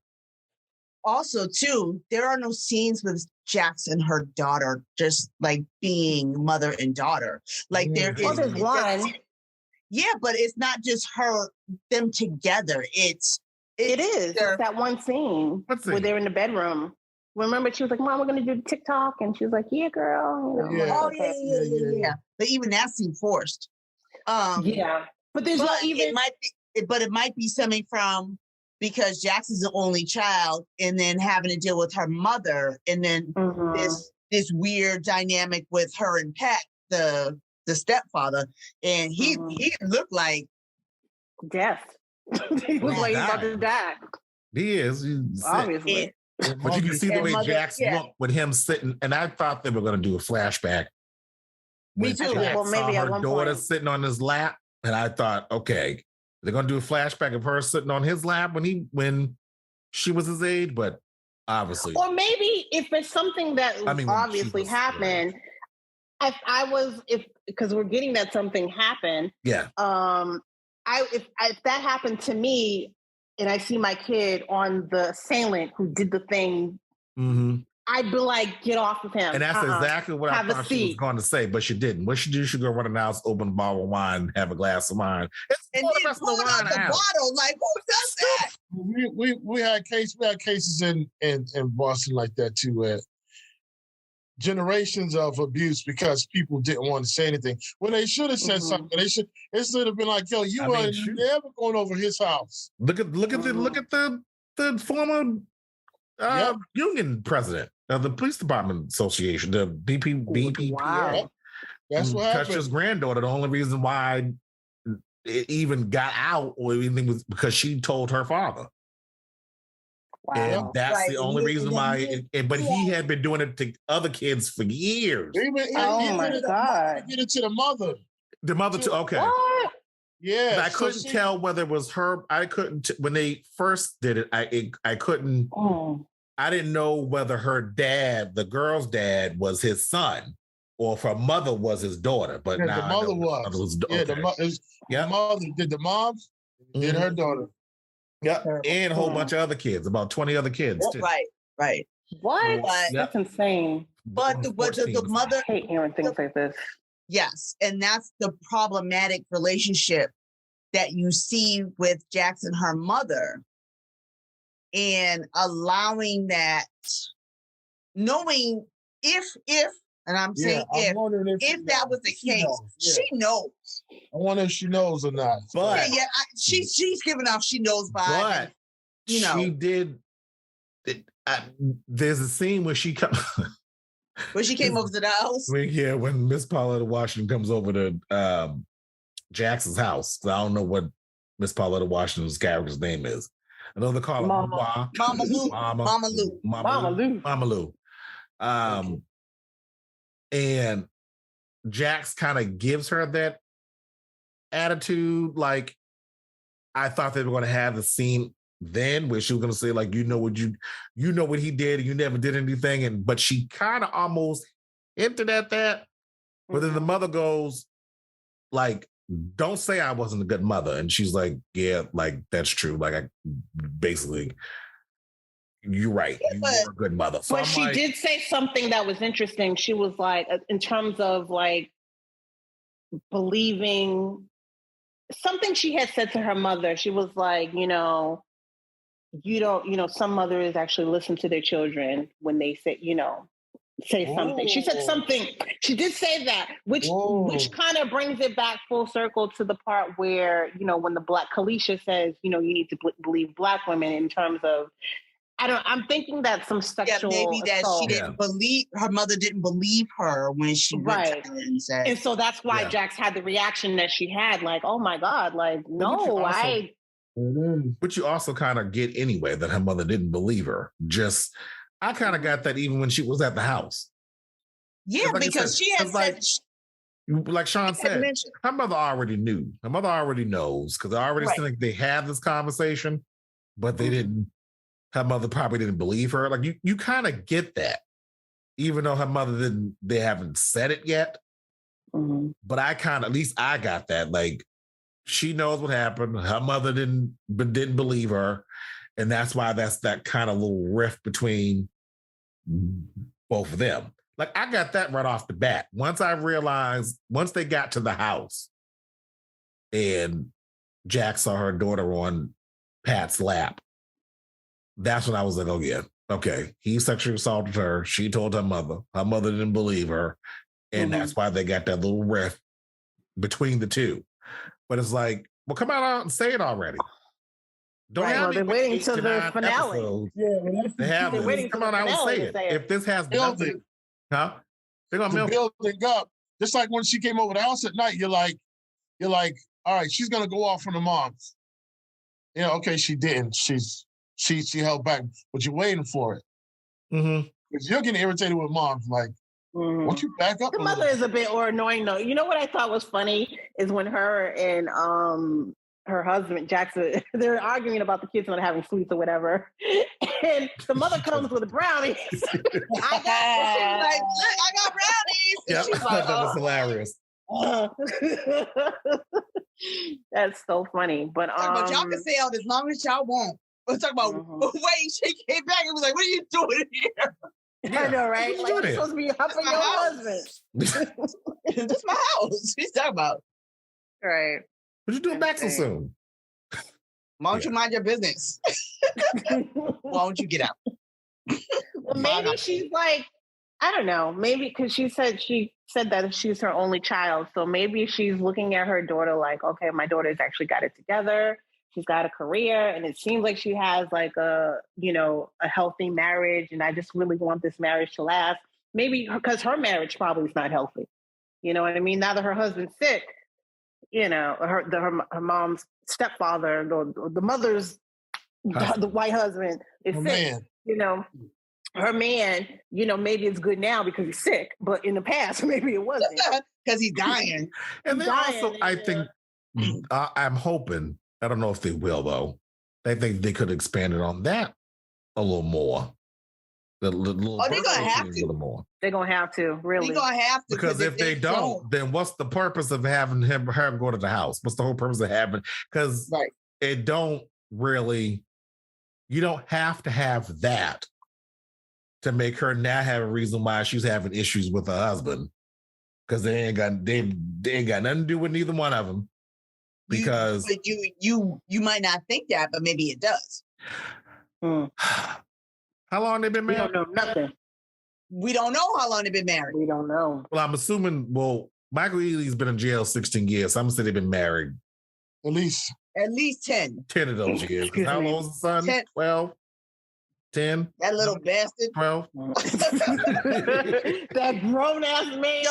also too, there are no scenes with Jax and her daughter just like being mother and daughter. Like there is one. Yeah, but it's not just them together. It is. It's that one scene where they're in the bedroom. Remember, she was like, "Mom, we're going to do TikTok," and she was like, "Yeah, girl." Yeah. But even that seemed forced. But there's not even. It might be stemming from because Jax is the only child, and then having to deal with her mother, and then this weird dynamic with her and Pat, the stepfather, and he looked like death. He was like he's about to die. He is. Obviously. But you can see the way Jax looked with him sitting, and I thought they were going to do a flashback. Me too. Well, maybe saw at her one daughter point. sitting on his lap, and I thought, okay, they're going to do a flashback of her sitting on his lap when she was his age, but obviously. Or maybe if it's something that obviously happened, because we're getting that something happened. Yeah. If that happened to me, and I see my kid on the assailant who did the thing, I'd be like, get off of him. And that's exactly what I thought she was going to say, but she didn't. What she did, she go run in the house, open a bottle of wine, have a glass of wine. And then pull out the bottle. Like, who does that? We had cases in Boston like that too. Generations of abuse because people didn't want to say anything. When they should have said something, it should have been like, "Yo, you are never going over his house." Look at the former union president of the police department association, the BPP. Wow. That's what happened. Touched his granddaughter. The only reason why it even got out or anything was because she told her father. Wow. And that's the only reason why. But he had been doing it to other kids for years. Oh my God! Get it to the mother. The mother too. Okay. What? Yeah. I couldn't tell whether it was her. I couldn't when they first did it. I couldn't. I didn't know whether her dad, the girl's dad, was his son, or if her mother was his daughter. But now the mother was. The mother did the mom did her daughter. Yeah, and a whole bunch of other kids, about 20 other kids too. Right. What? That's insane. But the mother, I hate hearing things like this. Yes, and that's the problematic relationship that you see with Jax and her mother, and allowing that, knowing if, and I'm saying if that was the case, she knows. I wonder if she knows or not. But she's giving off she knows by. But she did. There's a scene where she comes. When she came over to the house? When Miss Pauletta Washington comes over to Jackson's house. I don't know what Miss Pauletta Washington's character's name is. I know they call her Mama Lou. And Jax kind of gives her that attitude, like, I thought they were going to have the scene then where she was going to say, like, you know what he did, and you never did anything. But she kind of almost hinted at that. But then the mother goes, like, don't say I wasn't a good mother. And she's like, yeah, like, that's true. Like, I basically, you're right. You were a good mother. So but she did say something that was interesting. She was like, in terms of like believing something she had said to her mother, she was like, you don't, some mothers actually listen to their children when they say, say something. She said something. She did say that, which kind of brings it back full circle to the part where, when the Black Kalisha says, you need to believe Black women in terms of, I'm thinking that some sexual maybe that assault. she didn't believe, her mother didn't believe her when she went to her and said. And so that's why Jax had the reaction that she had, like, oh my God, like, no, But you also kind of get anyway that her mother didn't believe her. I kind of got that even when she was at the house. Yeah, because she had said, like Shawn said, her mother already knew. Her mother already knows because I already think they had this conversation, but they didn't. Her mother probably didn't believe her. Like you kind of get that, even though her mother didn't. They haven't said it yet. Mm-hmm. But at least I got that. Like she knows what happened. Her mother didn't believe her, and that's why that's that kind of little rift between both of them. Like I got that right off the bat. Once they got to the house and Jack saw her daughter on Pat's lap, that's when I was like, oh yeah, okay. He sexually assaulted her. She told her mother. Her mother didn't believe her. And that's why they got that little rift between the two. But it's like, well, come out and say it already. They're waiting till the finale. They're waiting. Come on out and say it. If this has nothing, they're gonna build it up. Just like when she came over the house at night, you're like, all right, she's gonna go off on the moms. Okay, she didn't. She held back, but you're waiting for it. Mm-hmm. Because you're getting irritated with moms, like, won't you back up? The mother is a bit more annoying though. You know what I thought was funny is when her and her husband Jackson, they're arguing about the kids not having sweets or whatever, and the mother comes with brownies. I got brownies. Yeah, I thought that was hilarious. That's so funny, but y'all can say out as long as y'all want. We'll talk about wait. She came back and was like, "What are you doing here?" Yeah. I know, right? Like you're supposed to be helping your husband. This is my house. She's talking about. Right. What you doing back so soon? Why don't you mind your business? Why don't you get out? Well, maybe she's like, I don't know. Maybe because she said that she's her only child. So maybe she's looking at her daughter like, okay, my daughter's actually got it together. She's got a career, and it seems like she has like a healthy marriage. And I just really want this marriage to last. Maybe because her marriage probably is not healthy. You know what I mean? Now that her husband's sick, her mom's stepfather, the mother's, the white husband is sick. Man. Her man, maybe it's good now because he's sick, but in the past, maybe it wasn't. Because he's dying. And then also, I think, I'm hoping, I don't know if they will, though. I think they could expand it on that a little more. They're going to have to. More. They're going to have to, really. They're going to have to. Because if they don't, then what's the purpose of having her go to the house? What's the whole purpose of having? Because it don't really, you don't have to have that to make her now have a reason why she's having issues with her husband. Because they ain't got nothing to do with neither one of them. Because you might not think that, but maybe it does. How long they been married? We don't know nothing. We don't know how long they've been married. We don't know. Well, I'm assuming, Michael Ealy's been in jail 16 years. So I'm going to say they've been married. At least 10. 10 of those years. How old is the son? 10. 12? 10? That little bastard. 12? That grown-ass man.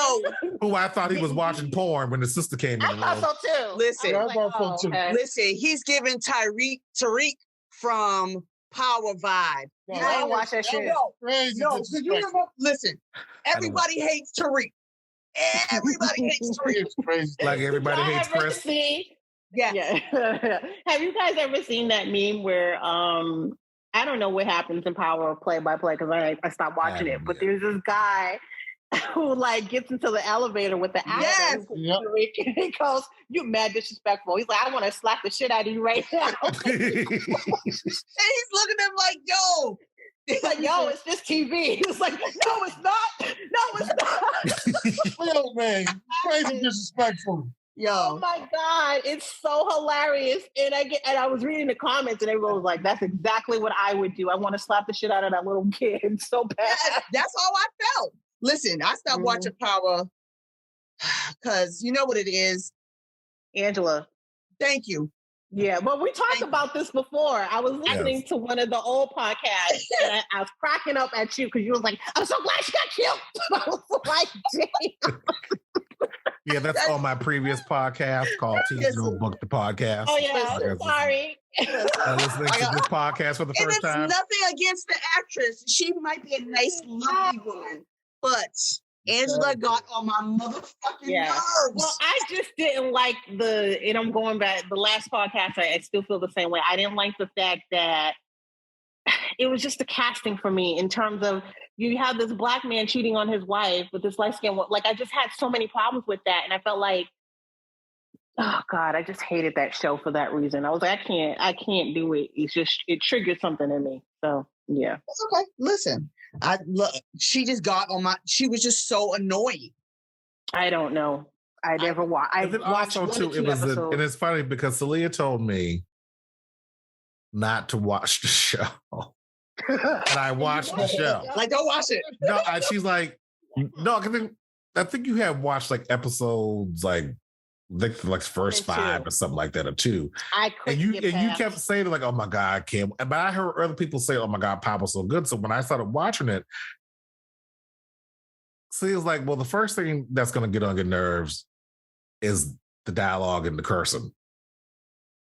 Who I thought he was watching porn when the sister came in. I thought so, too. Listen, he's giving Tariq from Power Vibe. I didn't watch that shit. Listen, everybody hates Tariq. Everybody hates Tariq. It's crazy. Like everybody hates Chris. Yes. Yeah. Have you guys ever seen that meme where I don't know what happens in Power of Play by Play because I stopped watching it, but there's this guy who like gets into the elevator with the actor. Yes. And he goes, "You mad disrespectful." He's like, "I want to slap the shit out of you right now." And he's looking at him like, yo. He's like, "Yo, it's just TV." He was like, "No, it's not. No, it's not." Yo, man, crazy disrespectful. Yo. Oh my God, it's so hilarious. And I was reading the comments and everyone was like, "That's exactly what I would do. I want to slap the shit out of that little kid so bad." That's how I felt. Listen, I stopped watching Power because you know what it is. Angela. Thank you. Yeah, well, we talked about this before. I was listening to one of the old podcasts, and I was cracking up at you because you was like, "I'm so glad she got killed." I was like, "Damn." Yeah, that's on my previous podcast called Tease Notebook, the podcast. Oh yeah, sorry. Listening to this podcast for the first time. It's nothing against the actress. She might be a nice, lovely woman, but Angela got on my motherfucking nerves. Well, I just didn't like and I'm going back, the last podcast, I still feel the same way. I didn't like the fact that it was just the casting for me in terms of you have this black man cheating on his wife with this light skin. Like, I just had so many problems with that. And I felt like, oh God, I just hated that show for that reason. I was like, I can't do it. It's just, it triggered something in me. So, yeah. It's okay. Listen. She just got on she was just so annoying. I don't know. I never watched. I watched also too. It was, and it's funny because Saleia told me not to watch the show, and I watched the show. Like, don't watch it. No, she's like, no. I think you have watched like episodes like first 5 or something like that, or 2. And you kept saying like, "Oh my God, I can't." But I heard other people say, "Oh my God, Papa's so good." So when I started watching it, see, it's like, well, the first thing that's going to get on your nerves is the dialogue and the cursing.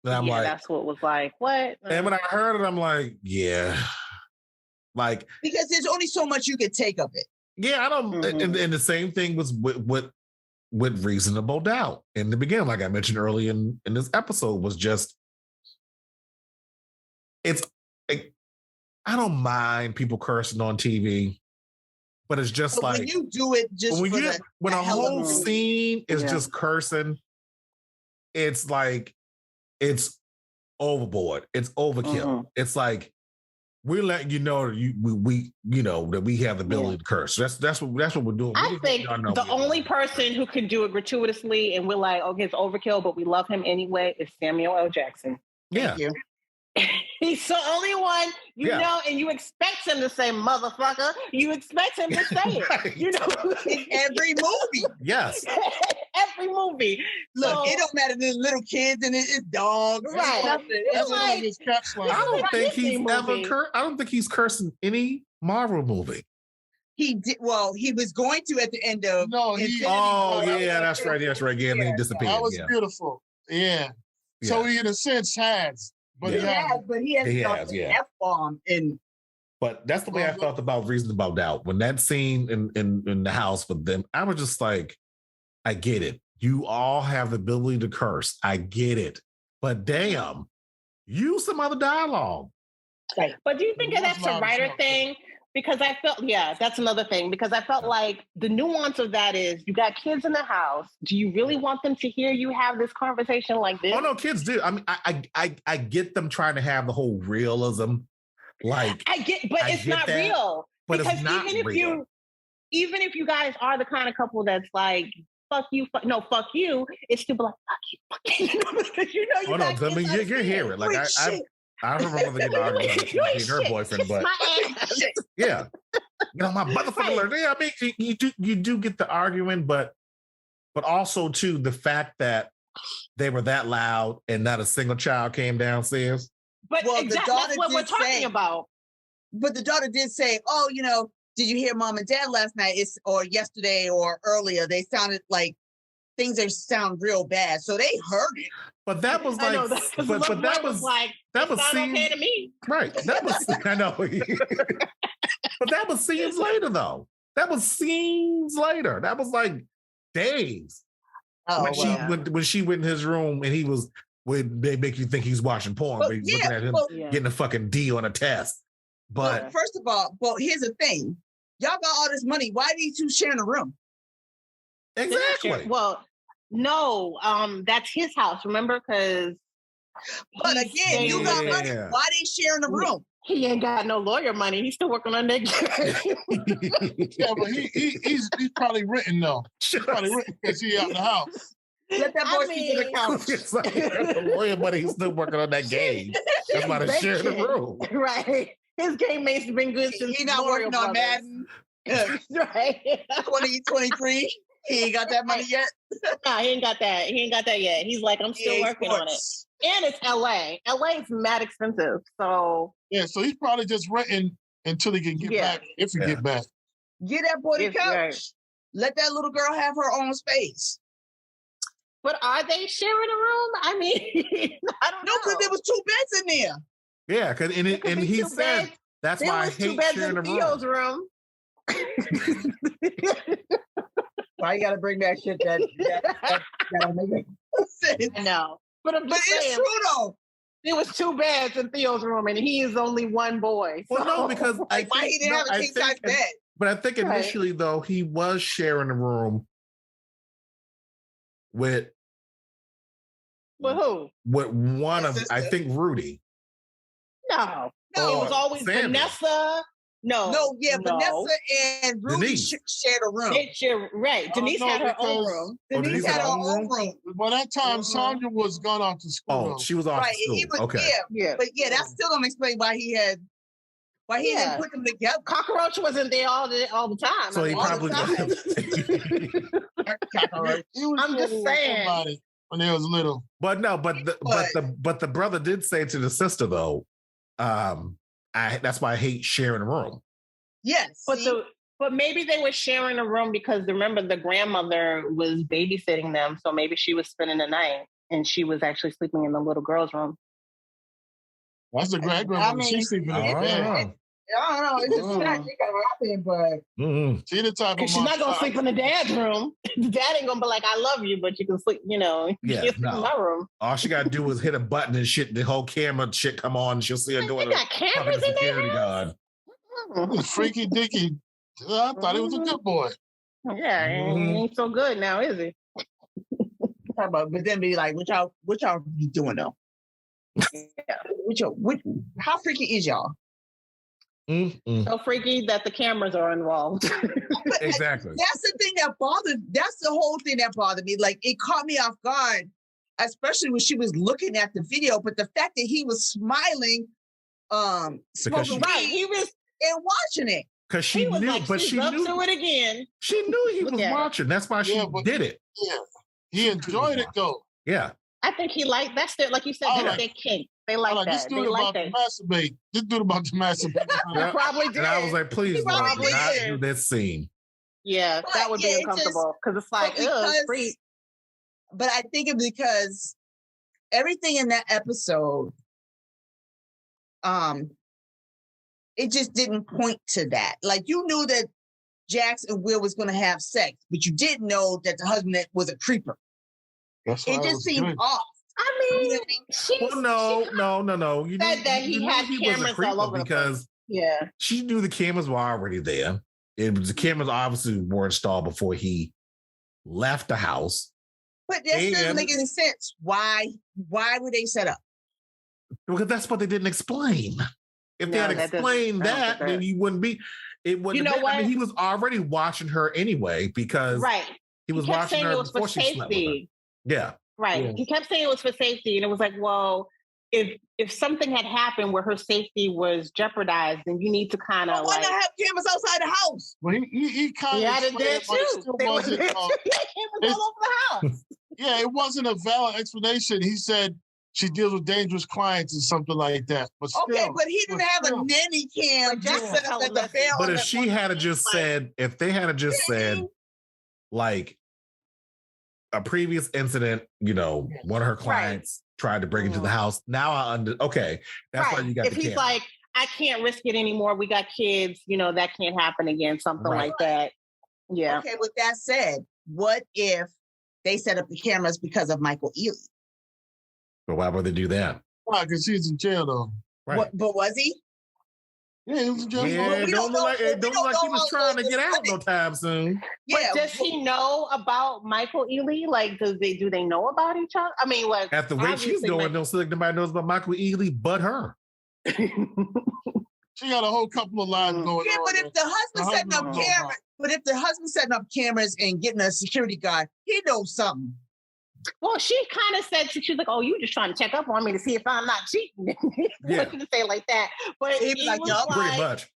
And I'm like, that's what it was like. What? And when I heard it, I'm like, yeah, like because there's only so much you could take of it. Yeah, I don't. Mm-hmm. And the same thing was with Reasonable Doubt in the beginning, like I mentioned early in this episode, was just I don't mind people cursing on TV, but it's just like when you do it just when a whole scene is just cursing, it's like it's overboard, it's overkill. Mm-hmm. It's like we're letting you know that we that we have the ability to curse. That's what we're doing. I think the only person who can do it gratuitously and we're like, okay, it's overkill, but we love him anyway, is Samuel L. Jackson. Yeah. Thank you. He's the only one know, and you expect him to say "motherfucker." You expect him to say it. Right. In every movie. Yes. Every movie. Look, it don't matter. There's little kids and it's dogs. Right. I don't think he's ever. I don't think he's cursing any Marvel movie. He did. Well, he was going to at the end of. No. That's right. That's right. Yeah, and then he disappeared. That was beautiful. Yeah. So he, in a sense, has. But he has F-bomb in. But that's the way I felt about Reasonable Doubt. When that scene in the house with them, I was just like, I get it. You all have the ability to curse. I get it. But damn, use some other dialogue. Right. But do you think that's a writer thing? Because I felt, that's another thing. Because I felt like the nuance of that is you got kids in the house. Do you really want them to hear you have this conversation like this? Oh no, kids do. I mean, I get them trying to have the whole realism. Like I get, but it's not real. But because it's not real. Even if you guys are the kind of couple that's like, fuck you, fuck you, it's still like, fuck you. Because you you're hearing. Like I don't remember getting arguing with her boyfriend, but yeah, my motherfucker. Right. Yeah, I mean, you do get the argument, but also too the fact that they were that loud and not a single child came downstairs. But exactly, that's what we're talking about. But the daughter did say, "Oh, did you hear Mom and Dad last night? Or yesterday or earlier? They sounded like." Things sound real bad, so they heard it. But that was like, but that was like, that was okay to me, right? That was I know, but that was scenes later, though. That was scenes later. That was like days when she went in his room and he was they make you think he's watching porn, but he's looking at him getting a fucking D on a test. But first of all, here's the thing. Y'all got all this money. Why are these two sharing a room? Exactly. Well, no, that's his house, remember? Because but again, you got money. Why they sharing a room? He ain't got no lawyer money. He's still working on that game. Yeah, but he's probably written though. He's probably written because he out the house. Let that boy sleep in the couch. It's like the lawyer money. He's still working on that game. That's why they share the room. Right. His game mates have been good since he's not working on Madden. Right. 2023. He ain't got that money yet. No, he ain't got that. He ain't got that yet. He's like, I'm still working on it. And it's LA. LA is mad expensive. So yeah, so he's probably just renting until he can get back. If he get back. Get that boy the couch. Right. Let that little girl have her own space. But are they sharing a room? I mean, I don't know. No, because there was 2 beds in there. Yeah, because and he said that's why I hate sharing a room. Why you gotta bring that shit that make sense? No. But it's true though. There was 2 beds in Theo's room and he is only one boy. Well, no, because why he didn't have a king size bed? But I think initially though, he was sharing a room with who? With one of I think Rudy. No. It was always Sandra. Vanessa. Vanessa and Rudy shared a room. Denise had her own room. Denise had her own room. By that time, Sandra was gone off to school. Oh, she was off to school. Okay. Yeah. But that still don't explain why he didn't put them together. Cockroach wasn't there all the time. So he probably I'm just saying. When they was little. But no, but the brother did say to the sister though, that's why I hate sharing a room. Yes. But maybe they were sharing a room because remember the grandmother was babysitting them, so maybe she was spending the night and she was actually sleeping in the little girl's room. That's the grandmother. She's sleeping in the bed. I don't know. It's just not happen, but she the type of she's not gonna sleep in the dad's room. The dad ain't gonna be like, "I love you," but you can sleep. You know, sleep in my room. All she gotta do is hit a button and shit. The whole camera shit come on. And she'll see her doing. They got cameras in there. Freaky dicky. I thought he was a good boy. Yeah, he ain't so good now, is he? But then be like, what y'all be doing though? How freaky is y'all? So freaky that the cameras are involved. Exactly. That's the thing that's the whole thing that bothered me. Like it caught me off guard, especially when she was looking at the video. But the fact that he was smiling, smoking weed, he was and watching it. Because she knew, like, but she knew to it again. She knew he was watching. That's why she did it. Yeah, he enjoyed it though. Yeah, I think he liked that's their, like you said, that's their kink. They like that. This dude about to masturbate. This dude about to masturbate. Probably did. And I was like, please, Lord, do not do this scene. Yeah, that would be uncomfortable because it's like, free. But I think it's because everything in that episode, it just didn't point to that. Like you knew that Jax and Will was going to have sex, but you didn't know that the husband was a creeper. It just seemed off. I mean, no. You said that he had cameras all over because she knew the cameras were already there. The cameras obviously were installed before he left the house. But that doesn't make any sense. Why were they set up? Because that's what they didn't explain. If they had explained that, then you wouldn't be. It wouldn't. You know what? I mean, he was already watching her anyway because he was watching her before she slept with her. Yeah. Right. Yeah. He kept saying it was for safety. And it was like, well, if something had happened where her safety was jeopardized, then you need to kind of why not have cameras outside the house? Well, he kind of did too. Cameras all over the house. Yeah, it wasn't a valid explanation. He said she deals with dangerous clients or something like that. But still, but he didn't have a nanny cam just set up at the fair. But if she had just said, if they had just said, like, a previous incident, one of her clients tried to break into the house. Now that's why you got if the he's camera. Like, I can't risk it anymore. We got kids, that can't happen again. Something like that. Yeah. Okay, with that said, what if they set up the cameras because of Michael Ealy? But why would they do that? Why? Because he's in jail, though. Right. What, but was he? Yeah, he was in jail. Yeah, we it don't don't look know- like we don't he know was how trying long to this get out limit- no time soon. But does he know about Michael Ealy? Like, do they know about each other? I mean, like At the rate she's going, don't look like nobody knows about Michael Ealy but her. She got a whole couple of lines going Yeah, on. but if the husband setting up cameras, and getting a security guard, he knows something. Well, she kind of said, she was like, "Oh, you just trying to check up on me to see if I'm not cheating." Yeah. She didn't say it like that, but He was like, "Yup." Pretty much.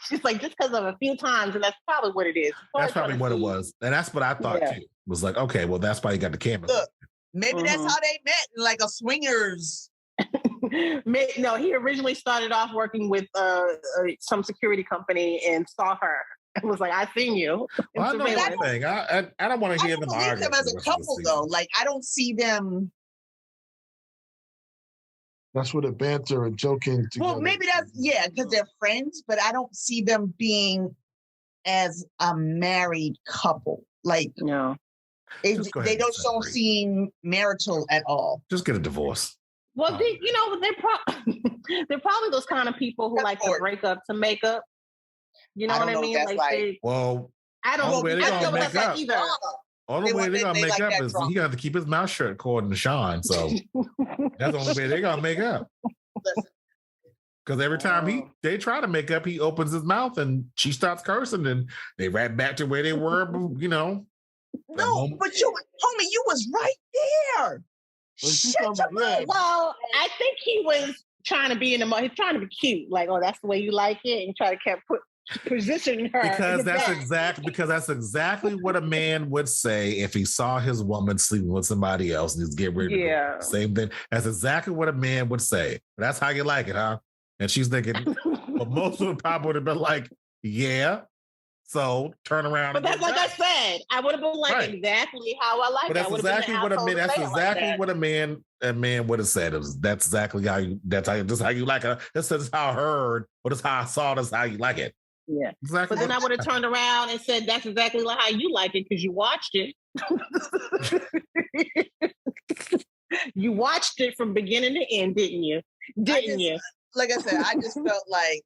She's like, just because of a few times, and that's probably what it is. That's probably what it was. And that's what I thought too. Was like, okay, well, that's why you got the camera. Look, maybe that's how they met, like a swingers. No, he originally started off working with some security company and saw her and was like, "I seen you." Well, I know one thing. I don't want to hear them argue. Them as a couple, though. Like, I don't see them. That's where the banter and joking together. Well, maybe that's because they're friends, but I don't see them being as a married couple. Like, no, they don't seem marital at all. Just get a divorce. Well, they're probably those kind of people who like to break up to make up. You know what I mean? Like, well, I don't know. Where they're gonna make up. Only way they're gonna make up is he got to keep his mouth shut, according to Shawn. So that's the only way they're gonna make up. Because every time they try to make up, he opens his mouth and she starts cursing, and they right back to where they were. You know. No, but homie, you was right there. Well, I think he was trying to be in the mode. He's trying to be cute, like, "Oh, that's the way you like it," and try to keep positioning her. Because that's exactly what a man would say if he saw his woman sleeping with somebody else and he's getting ready to go. Same thing. That's exactly what a man would say. That's how you like it, huh? And she's thinking, but most of them probably would have been like, "Yeah." So turn around. But that's like I said, I would have been like exactly how I like it. But that's exactly what a man. That's exactly what a man would have said. That's exactly how you. That's how you like it. This is how I heard. But it's how I saw. That's how you like it. Yeah, exactly. But then I would have turned around and said, "That's exactly how you like it because you watched it. You watched it from beginning to end, didn't you? Didn't you?" Like I said, I just felt like,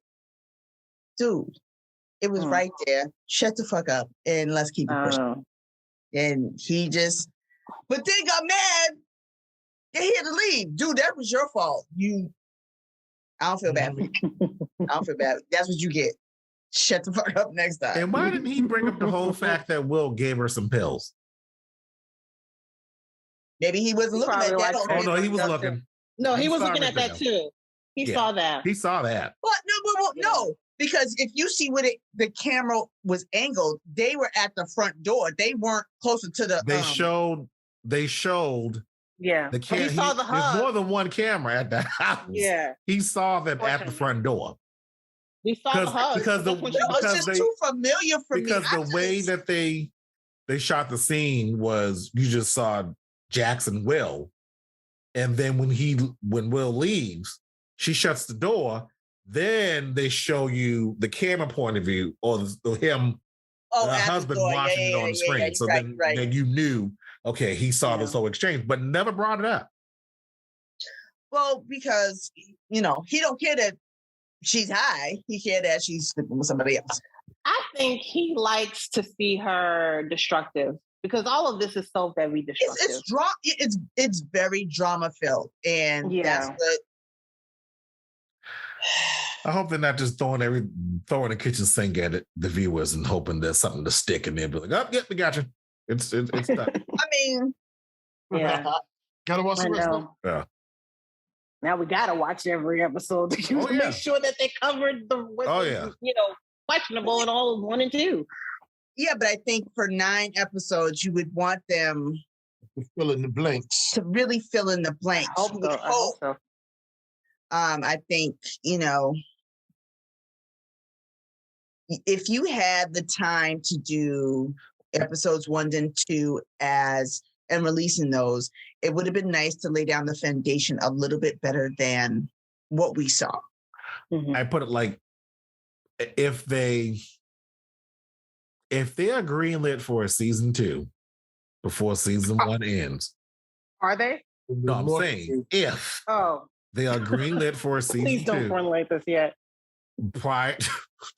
dude. It was right there. Shut the fuck up and let's keep it pushing. And he just, but then got mad. He had to leave. Dude, that was your fault. I don't feel bad for you. I don't feel bad. That's what you get. Shut the fuck up next time. And why didn't he bring up the whole fact that Will gave her some pills? Maybe he wasn't looking at that. Oh, no, he was looking. No, he was looking at that too. He saw that. He saw that. But no. Because if you see where the camera was angled, they were at the front door. They weren't closer to the. They showed. Yeah. The camera. He saw the hug. There's more than one camera at the house. Yeah. He saw them at the front door. We saw the hug. Because it was just too familiar for me. Because the way that they shot the scene was you just saw Jackson Will, and then when Will leaves, she shuts the door. Then they show you the camera point of view or him, her husband watching it on the screen. So then you knew, okay, he saw this whole exchange, but never brought it up. Well, because, he don't care that she's high. He cared that she's sleeping with somebody else. I think he likes to see her destructive because all of this is so very destructive. It's very drama filled. And that's what. I hope they're not just throwing the kitchen sink at it, the viewers, and hoping there's something to stick in there. Be like, "Oh, yeah, we got you." It's done. I mean, yeah, gotta watch the rest of them. Yeah. Now we gotta watch every episode to make sure that they covered questionable in all 1 and 2. Yeah, but I think for 9 episodes, you would want them to fill in the blanks. To really fill in the blanks. I hope so. I think, if you had the time to do episodes 1 and 2 and releasing those, it would have been nice to lay down the foundation a little bit better than what we saw. Mm-hmm. I put it like, if they're greenlit for a season 2 before season 1 ends. Are they? No, I'm saying if they are greenlit for a season 2. Please don't formulate this yet. Prior,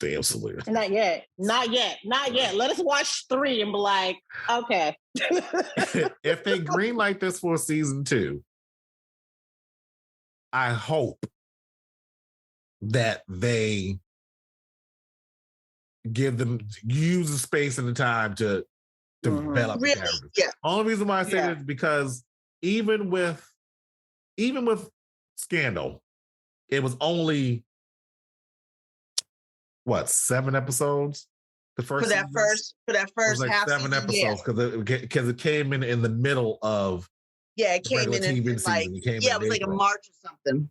damn, Saleia. Not yet. Let us watch 3 and be like, okay. If they greenlight this for season 2, I hope that they use the space and the time to develop the characters. Yeah. Only reason why I say that is because even with Scandal, it was only 7 episodes? The first for that first like half 7 season, episodes because it came in the middle of it came in like it was like a March or something.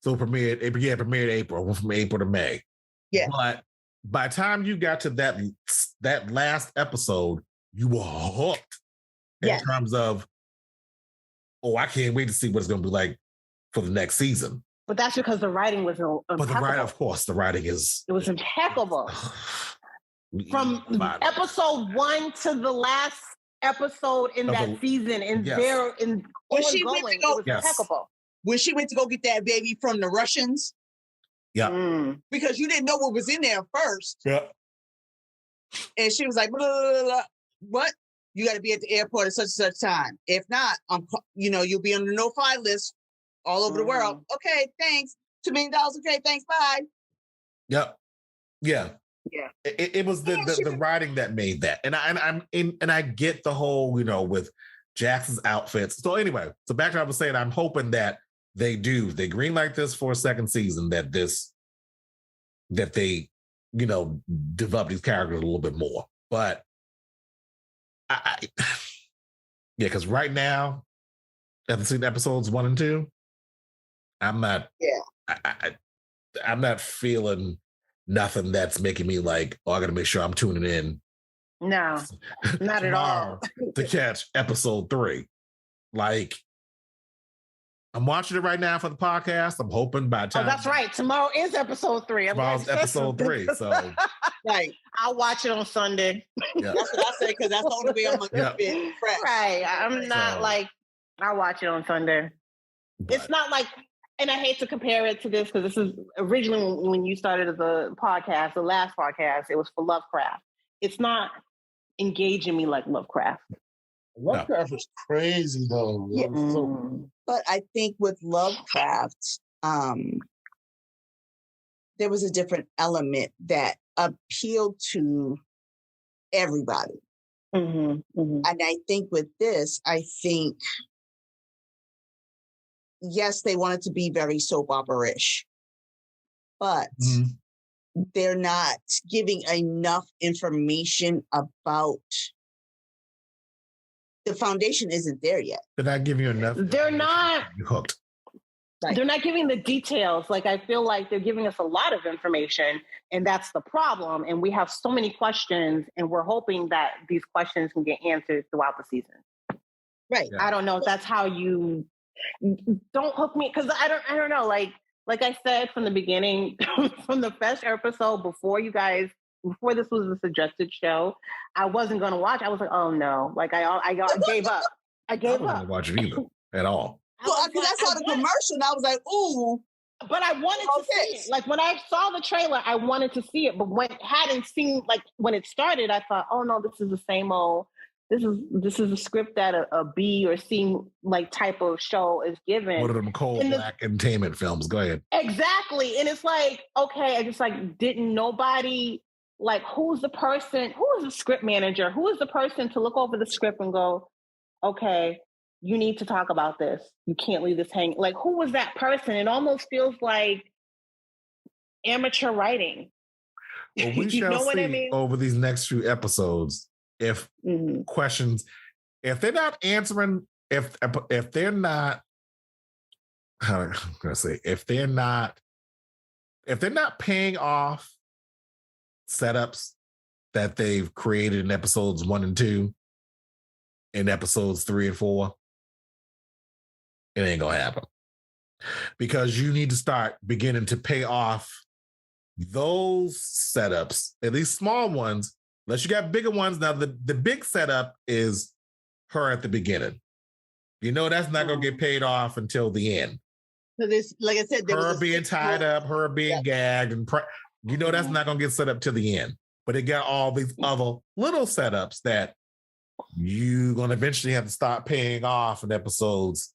So it premiered April, went from April to May. Yeah. But by the time you got to that last episode, you were hooked in terms of, I can't wait to see what it's going to be like for the next season. But that's because the writing was impeccable. But the writing is... It was impeccable. From episode 1 to the last episode in that season, and it was impeccable. When she went to go get that baby from the Russians, because you didn't know what was in there first, and she was like, blah, blah, blah, blah. "What? You got to be at the airport at such and such time. If not, you'll be on the no-fly list all over the world." Okay, thanks. $2 million. Okay, thanks. Bye. Yep. Yeah. Yeah. It was the writing that made that. And I get the whole, with Jackson's outfits. So anyway, back to what I was saying, I'm hoping that they greenlight this for a second season, that they, develop these characters a little bit more. But because right now, after seeing episodes 1 and 2, I'm not I'm not feeling nothing that's making me like, I gotta make sure I'm tuning in. No, not at all. To catch episode 3. Like, I'm watching it right now for the podcast. I'm hoping by the time. Oh, that's right. Tomorrow is episode 3. Tomorrow's episode 3. So right. I'll watch it on Sunday. Yeah. That's what I say, because that's the only way I'm gonna keep it fresh. Right. I'm not I'll watch it on Sunday. But it's not like, and I hate to compare it to this, because this is originally when you started the podcast, the last podcast, it was for Lovecraft. It's not engaging me like Lovecraft. Lovecraft was crazy though. Yeah. But I think with Lovecraft, there was a different element that appealed to everybody. And I think with this, yes, they wanted to be very soap opera-ish, but they're not giving enough information about the foundation. Isn't there yet. They're not giving you enough. They're not. You're hooked. Right. They're not giving the details. Like, I feel like they're giving us a lot of information, and that's the problem. And we have so many questions, and we're hoping that these questions can get answered throughout the season. Right. Yeah. I don't know if that's how you... Don't hook me, because I don't know. Like I said from the beginning, from the first episode, before this was a suggested show, I wasn't going to watch. I was like, oh no, like I gave up. I wasn't going to watch it either at all. Well, because I saw the commercial and I was like, ooh. But I wanted to see it. Like, when I saw the trailer, I wanted to see it. But when it started, I thought, oh no, this is the same old. This is a script that a B or C like type of show is given. One of them cold black entertainment films. Go ahead. Exactly. And it's like, okay, I just didn't nobody, who's the person, who is the script manager? Who is the person to look over the script and go, okay, you need to talk about this. You can't leave this hanging. Like, who was that person? It almost feels like amateur writing. Well, we shall see over these next few episodes. If questions, if they're not answering, if they're not, how am I gonna say, if they're not paying off setups that they've created in episodes 1 and 2, in episodes 3 and 4, it ain't gonna happen. Because you need to start beginning to pay off those setups, at least small ones. Unless you got bigger ones. Now, the big setup is her at the beginning. You know that's not going to get paid off until the end. So this, like I said, there her was being tied up, her being gagged, and you know that's not going to get set up to the end. But it got all these other little setups that you're going to eventually have to start paying off in episodes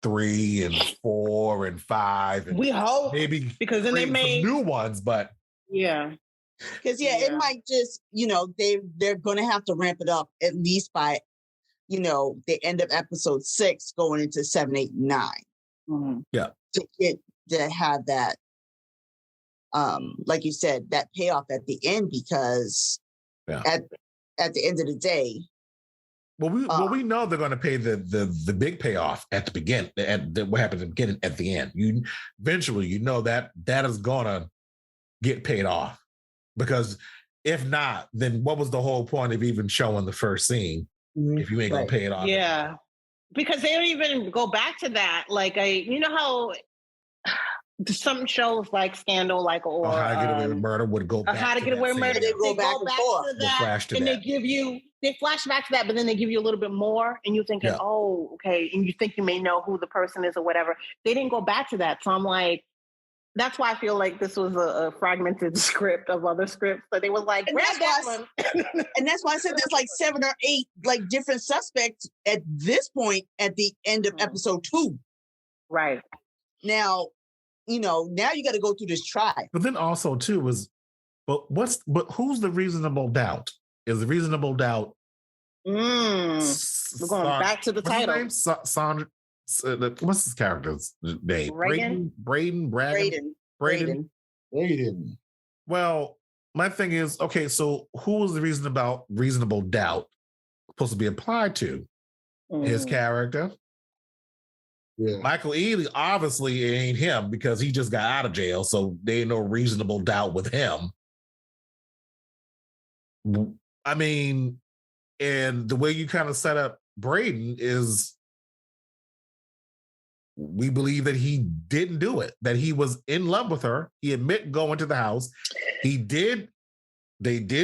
3 and 4 and 5. And we hope maybe because then they made some new ones, but because it might just they're going to have to ramp it up at least by the end of episode 6 going into 7, 8, 9. Mm-hmm. Yeah, to have that like you said, that payoff at the end, because at the end of the day, we know they're going to pay the big payoff at the beginning, what happened at the beginning, at the end. You eventually, that is going to get paid off, because if not, then what was the whole point of even showing the first scene if you ain't going to pay it off? Yeah, because they don't even go back to that. Like how some shows like Scandal, or How to Get Away with Murder would go back. How to Get Away with Murder. They go back to that, and they flash back to that, but then they give you a little bit more, and you're thinking, oh, okay, and you think you may know who the person is or whatever. They didn't go back to that, so I'm like, that's why I feel like this was a fragmented script of other scripts. So they were like, grab that one. And that's why I said there's like 7 or 8 like different suspects at this point at the end of episode 2. Right. Now you got to go through this trial. But then also too but who's the reasonable doubt? Is the reasonable doubt? We're going back to the title. What's his name? Sandra. What's his character's name? Braden. Well, my thing is, okay, so who was the reasonable doubt supposed to be applied to? His character. Yeah. Michael Ealy, obviously it ain't him, because he just got out of jail, so there ain't no reasonable doubt with him. I mean, and the way you kind of set up Braden is, we believe that he didn't do it, that he was in love with her. He admit going to the house. They did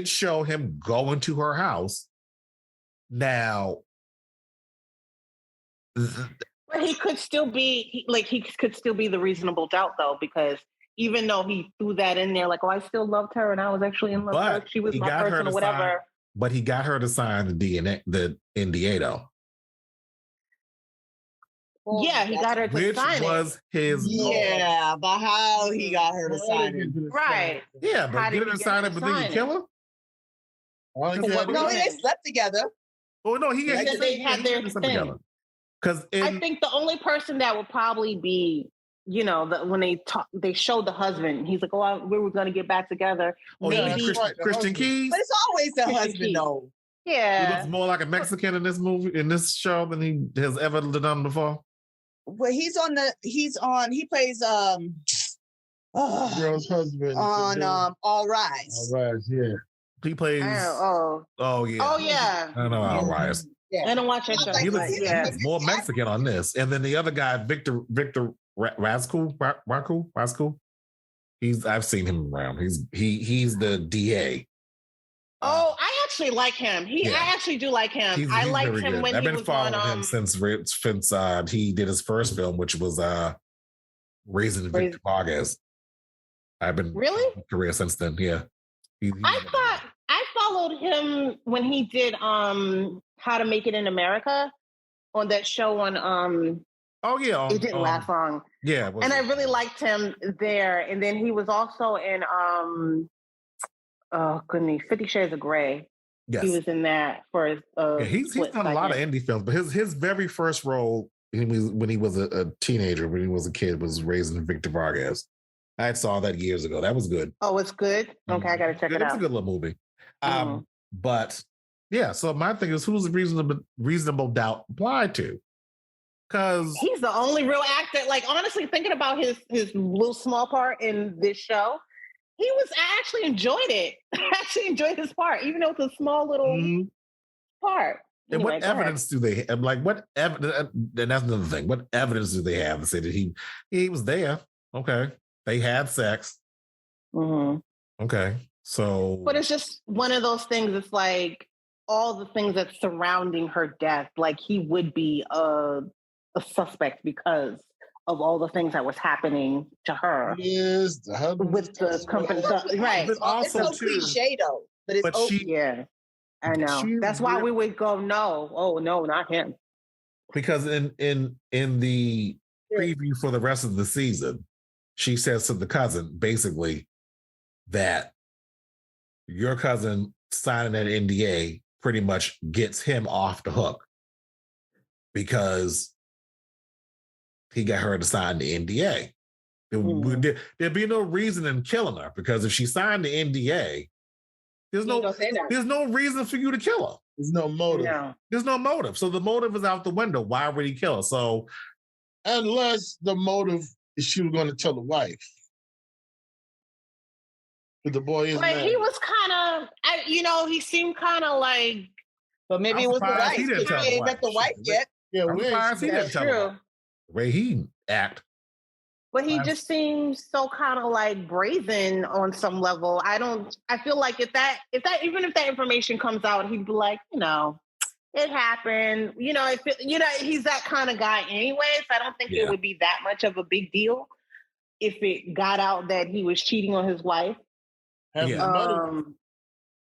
show him going to her house. Now, but he could still be the reasonable doubt, though, because even though he threw that in there, like, oh, I still loved her and I was actually in love with her, she was my person or whatever. But he got her to sign the NDA, though. Yeah, he got her to sign it. Which was his goal. Yeah, but how he got her to sign it. Right. Yeah, but get her to sign it, but then you kill her? No, they slept together. Oh, no, they had their thing. Together. I think the only person that would probably be, when they showed the husband, he's like, oh, we were going to get back together. Oh, maybe Christian Keys. But it's always the husband, though. Yeah. He looks more like a Mexican in this movie, in this show, than he has ever done before. Well, he plays girl's husband on All Rise. All Rise, yeah. He plays yeah. Oh yeah. I know All Rise. Yeah. I don't watch that show. He looks more Mexican on this. And then the other guy, Victor Rascal. I've seen him around. He's the DA. Oh, I actually like him. I actually do like him. I liked him good. When I've he been was following on, him since he did his first film, which was Raising Victor Vargas. I've been really career since then. Yeah, I followed him when he did How to Make It in America on that show on Oh yeah, it didn't last long. Yeah, and I really liked him there. And then he was also in 50 Shades of Grey. Yes. He was in that for his he's done a lot of indie films, but his very first role when he was a teenager, when he was a kid, was Raising Victor Vargas. I saw that years ago. That was good. Oh, it's good? Okay, I gotta check it out. It's a good little movie. But yeah, so my thing is, who's the reasonable doubt applied to? Because he's the only real actor. Like, honestly, thinking about his little small part in this show, I actually enjoyed it. I actually enjoyed his part, even though it's a small little part. And anyway, what evidence do they have? Like, what evidence? And that's another thing. What evidence do they have to say that he was there? Okay, they had sex. Mm-hmm. Okay, so. But it's just one of those things. It's like, all the things that's surrounding her death, like he would be a suspect because of all the things that was happening to her. Yes, the husband with the company, right? But also it's so cliche though, but it's yeah, I know. That's why we would go, no, oh no, not him. Because in the preview for the rest of the season, she says to the cousin basically that your cousin signing that NDA pretty much gets him off the hook because he got her to sign the NDA. There'd be no reason in killing her because if she signed the NDA, there's no reason for you to kill her. There's no motive. No. There's no motive. So the motive is out the window. Why would he kill her? So unless the motive is she was going to tell the wife. But the boy is But he was kind of, he seemed kind of like. But maybe it was the wife. He didn't tell the wife. The wife yet. Yeah, I'm surprised he didn't tell her. The way he act. But he just seems so kind of like brazen on some level. I feel like if that even if that information comes out, he'd be like, it happened. He's that kind of guy anyway. So I don't think it would be that much of a big deal if it got out that he was cheating on his wife.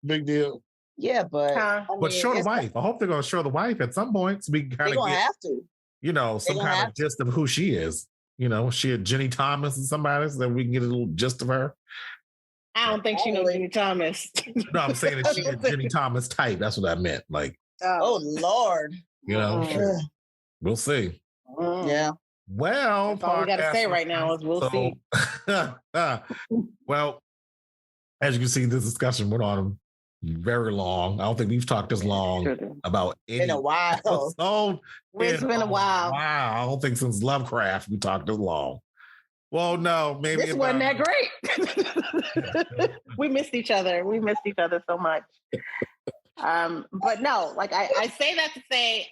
Big deal. Yeah, but show the wife. I hope they're going to show the wife at some point so we can kind of get, have to. Some kind of gist of who she is. She a Jenny Thomas and somebody so that we can get a little gist of her. I don't think she knows Jenny Thomas. No, I'm saying that she's a Jenny Thomas type. That's what I meant. Like, oh Lord. We'll see. Yeah. Well, that's all we got to say right now is we'll see. Well, as you can see, this discussion went on very long. I don't think we've talked this long about any in a while. It's been a while. Wow. I don't think since Lovecraft we talked this long. Well, no, maybe this wasn't that great. We missed each other. We missed each other so much. But no, like I say that to say,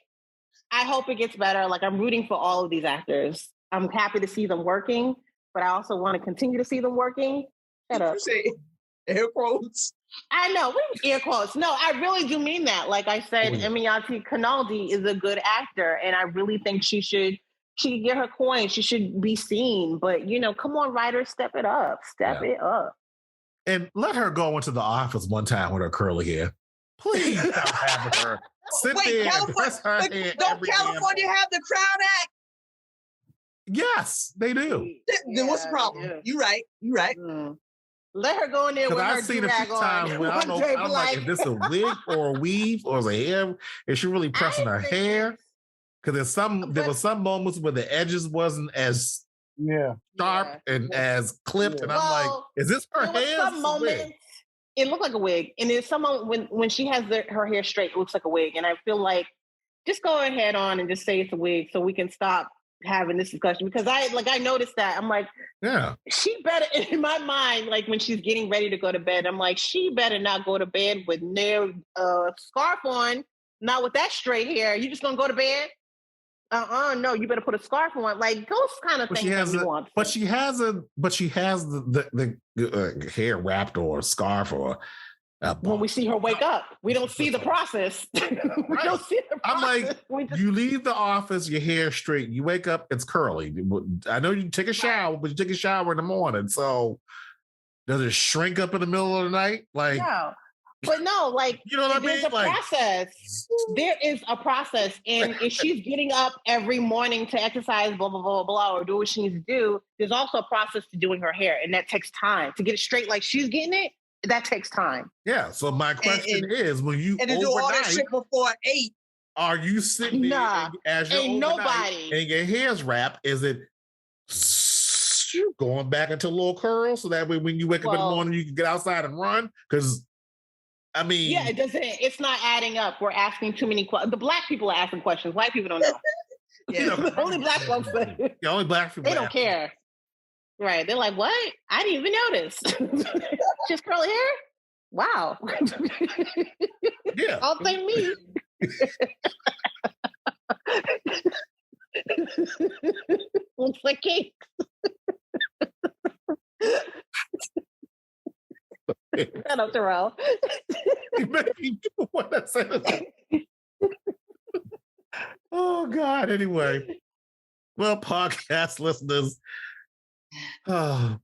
I hope it gets better. Like I'm rooting for all of these actors. I'm happy to see them working, but I also want to continue to see them working. Shut up. Air quotes. I know, we air quotes. No, I really do mean that. Like I said, Emiyati Kanaldi is a good actor, and I really think she should get her coin. She should be seen. But come on, writers, step it up. Step it up. And let her go into the office one time with her curly hair. Please stop having her sit there and press her hair. Don't California have the Crown Act? Yes, they do. Then what's the problem? Yeah. You're right. Let her go in there with her I've seen a few times when I'm like, is this a wig or a weave or is a hair? Is she really pressing her hair? Because there was some moments where the edges wasn't as sharp and as clipped, and I'm like, is this her hair? Some moments it looked like a wig, and there's some when she has her hair straight, it looks like a wig, and I feel like just go ahead on and just say it's a wig so we can stop having this discussion, because I noticed that I'm like, she better, in my mind, like when she's getting ready to go to bed, I'm like, she better not go to bed with no scarf on, not with that straight hair. You just gonna go to bed? No, you better put a scarf on. Like those kind of things that we want. But she has the hair wrapped or scarf or. When we see her wake up, we don't see the process. We don't see the process. I'm like, you leave the office, your hair straight. You wake up, it's curly. I know you take a shower, but you take a shower in the morning. So does it shrink up in the middle of the night? Like, no. But no, like, you know what I mean? There's a process. There is a process. And if she's getting up every morning to exercise, blah, blah, blah, blah, or do what she needs to do, there's also a process to doing her hair. And that takes time. To get it straight like she's getting it, that takes time. Yeah. So my question is, when you and to do all that shit before 8, are you sitting there as you're overnight and your hair's wrapped? Is it going back into a little curl so that way when you wake up in the morning you can get outside and run? Because I mean, yeah, it doesn't. It's not adding up. We're asking too many questions. The black people are asking questions. White people don't know. Only black folks. Only black people. They don't care. Right. They're like, what? I didn't even notice. Just curly hair? Wow. Yeah. All thing me. Looks like cake. Shut up, Terrell. What that said. Oh God. Anyway, well, podcast listeners. Oh,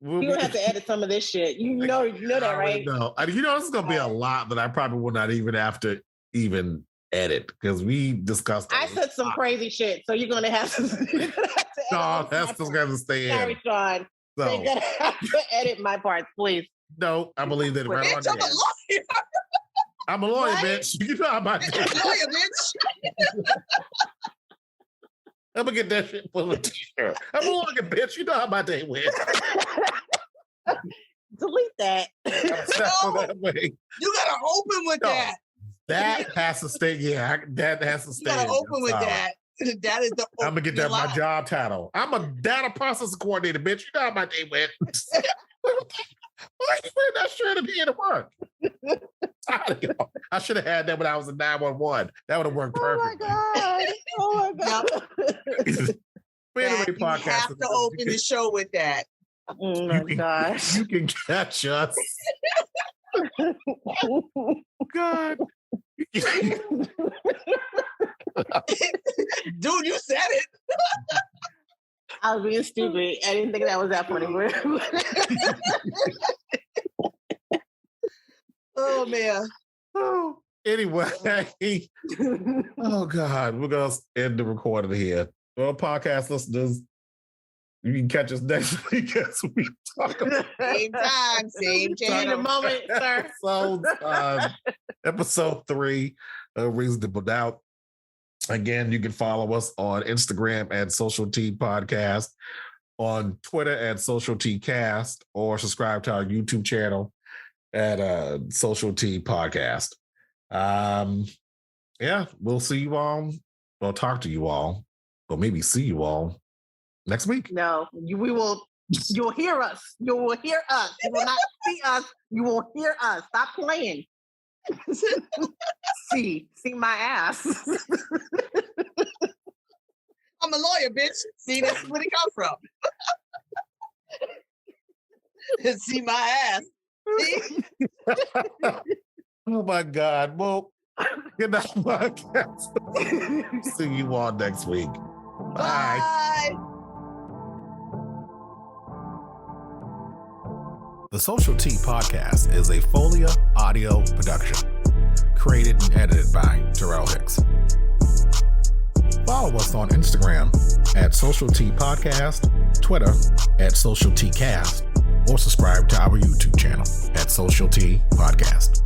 You're gonna have to edit some of this shit. You know that, right? No, you know this is gonna be a lot that I probably will not even have to even edit because we discussed. I said some crazy shit, so you're gonna have to. No, that's just gonna stay Sorry, in. Shawn. So, They're gonna have to edit my parts, please. No, I believe that right on I'm a lawyer. I'm a lawyer, What? bitch. You know how about I'm a lawyer, bitch. I'm gonna get that shit full of t-shirt. I'm a lawyer, bitch. You know how my day went. Delete that. That way. You gotta open with No. that. That has to stay. Yeah, that has to You stay. gotta open with that. That is the. I'm gonna get that my job title. I'm a data processing coordinator, bitch. You know how my day went. Why are you wearing that shirt to be in the work? I should have had that when I was in 911. That would have worked perfectly. Oh my god. But anyway, You podcast. have to open the show with that. Oh my gosh. You can catch us. God. Dude, you said it. I was being stupid. I didn't think that was that funny. Oh man. Oh, anyway. Oh God. We're gonna end the recording here. Well, podcast listeners, you can catch us next week as we talk about Same time, same See you in a channel. moment, sir. episode 3 of Reasonable Doubt. Again, you can follow us on Instagram at Social T Podcast, on Twitter at Social T Cast, or subscribe to our YouTube channel at Social T Podcast. Yeah, we'll see you all. We'll talk to you all, or maybe see you all next week. No, we will. You'll hear us. You will hear us. You will not see us. You will hear us. Stop playing. see my ass. I'm a lawyer, bitch. See, that's where it come from. See my ass. See? Oh my God. Well, good night, podcast. See you all next week. Bye. Bye. The Social T Podcast is a Folia audio production, created and edited by Terrell Hicks. Follow us on Instagram at Social T Podcast, Twitter at Social T Cast, or subscribe to our YouTube channel at Social T Podcast.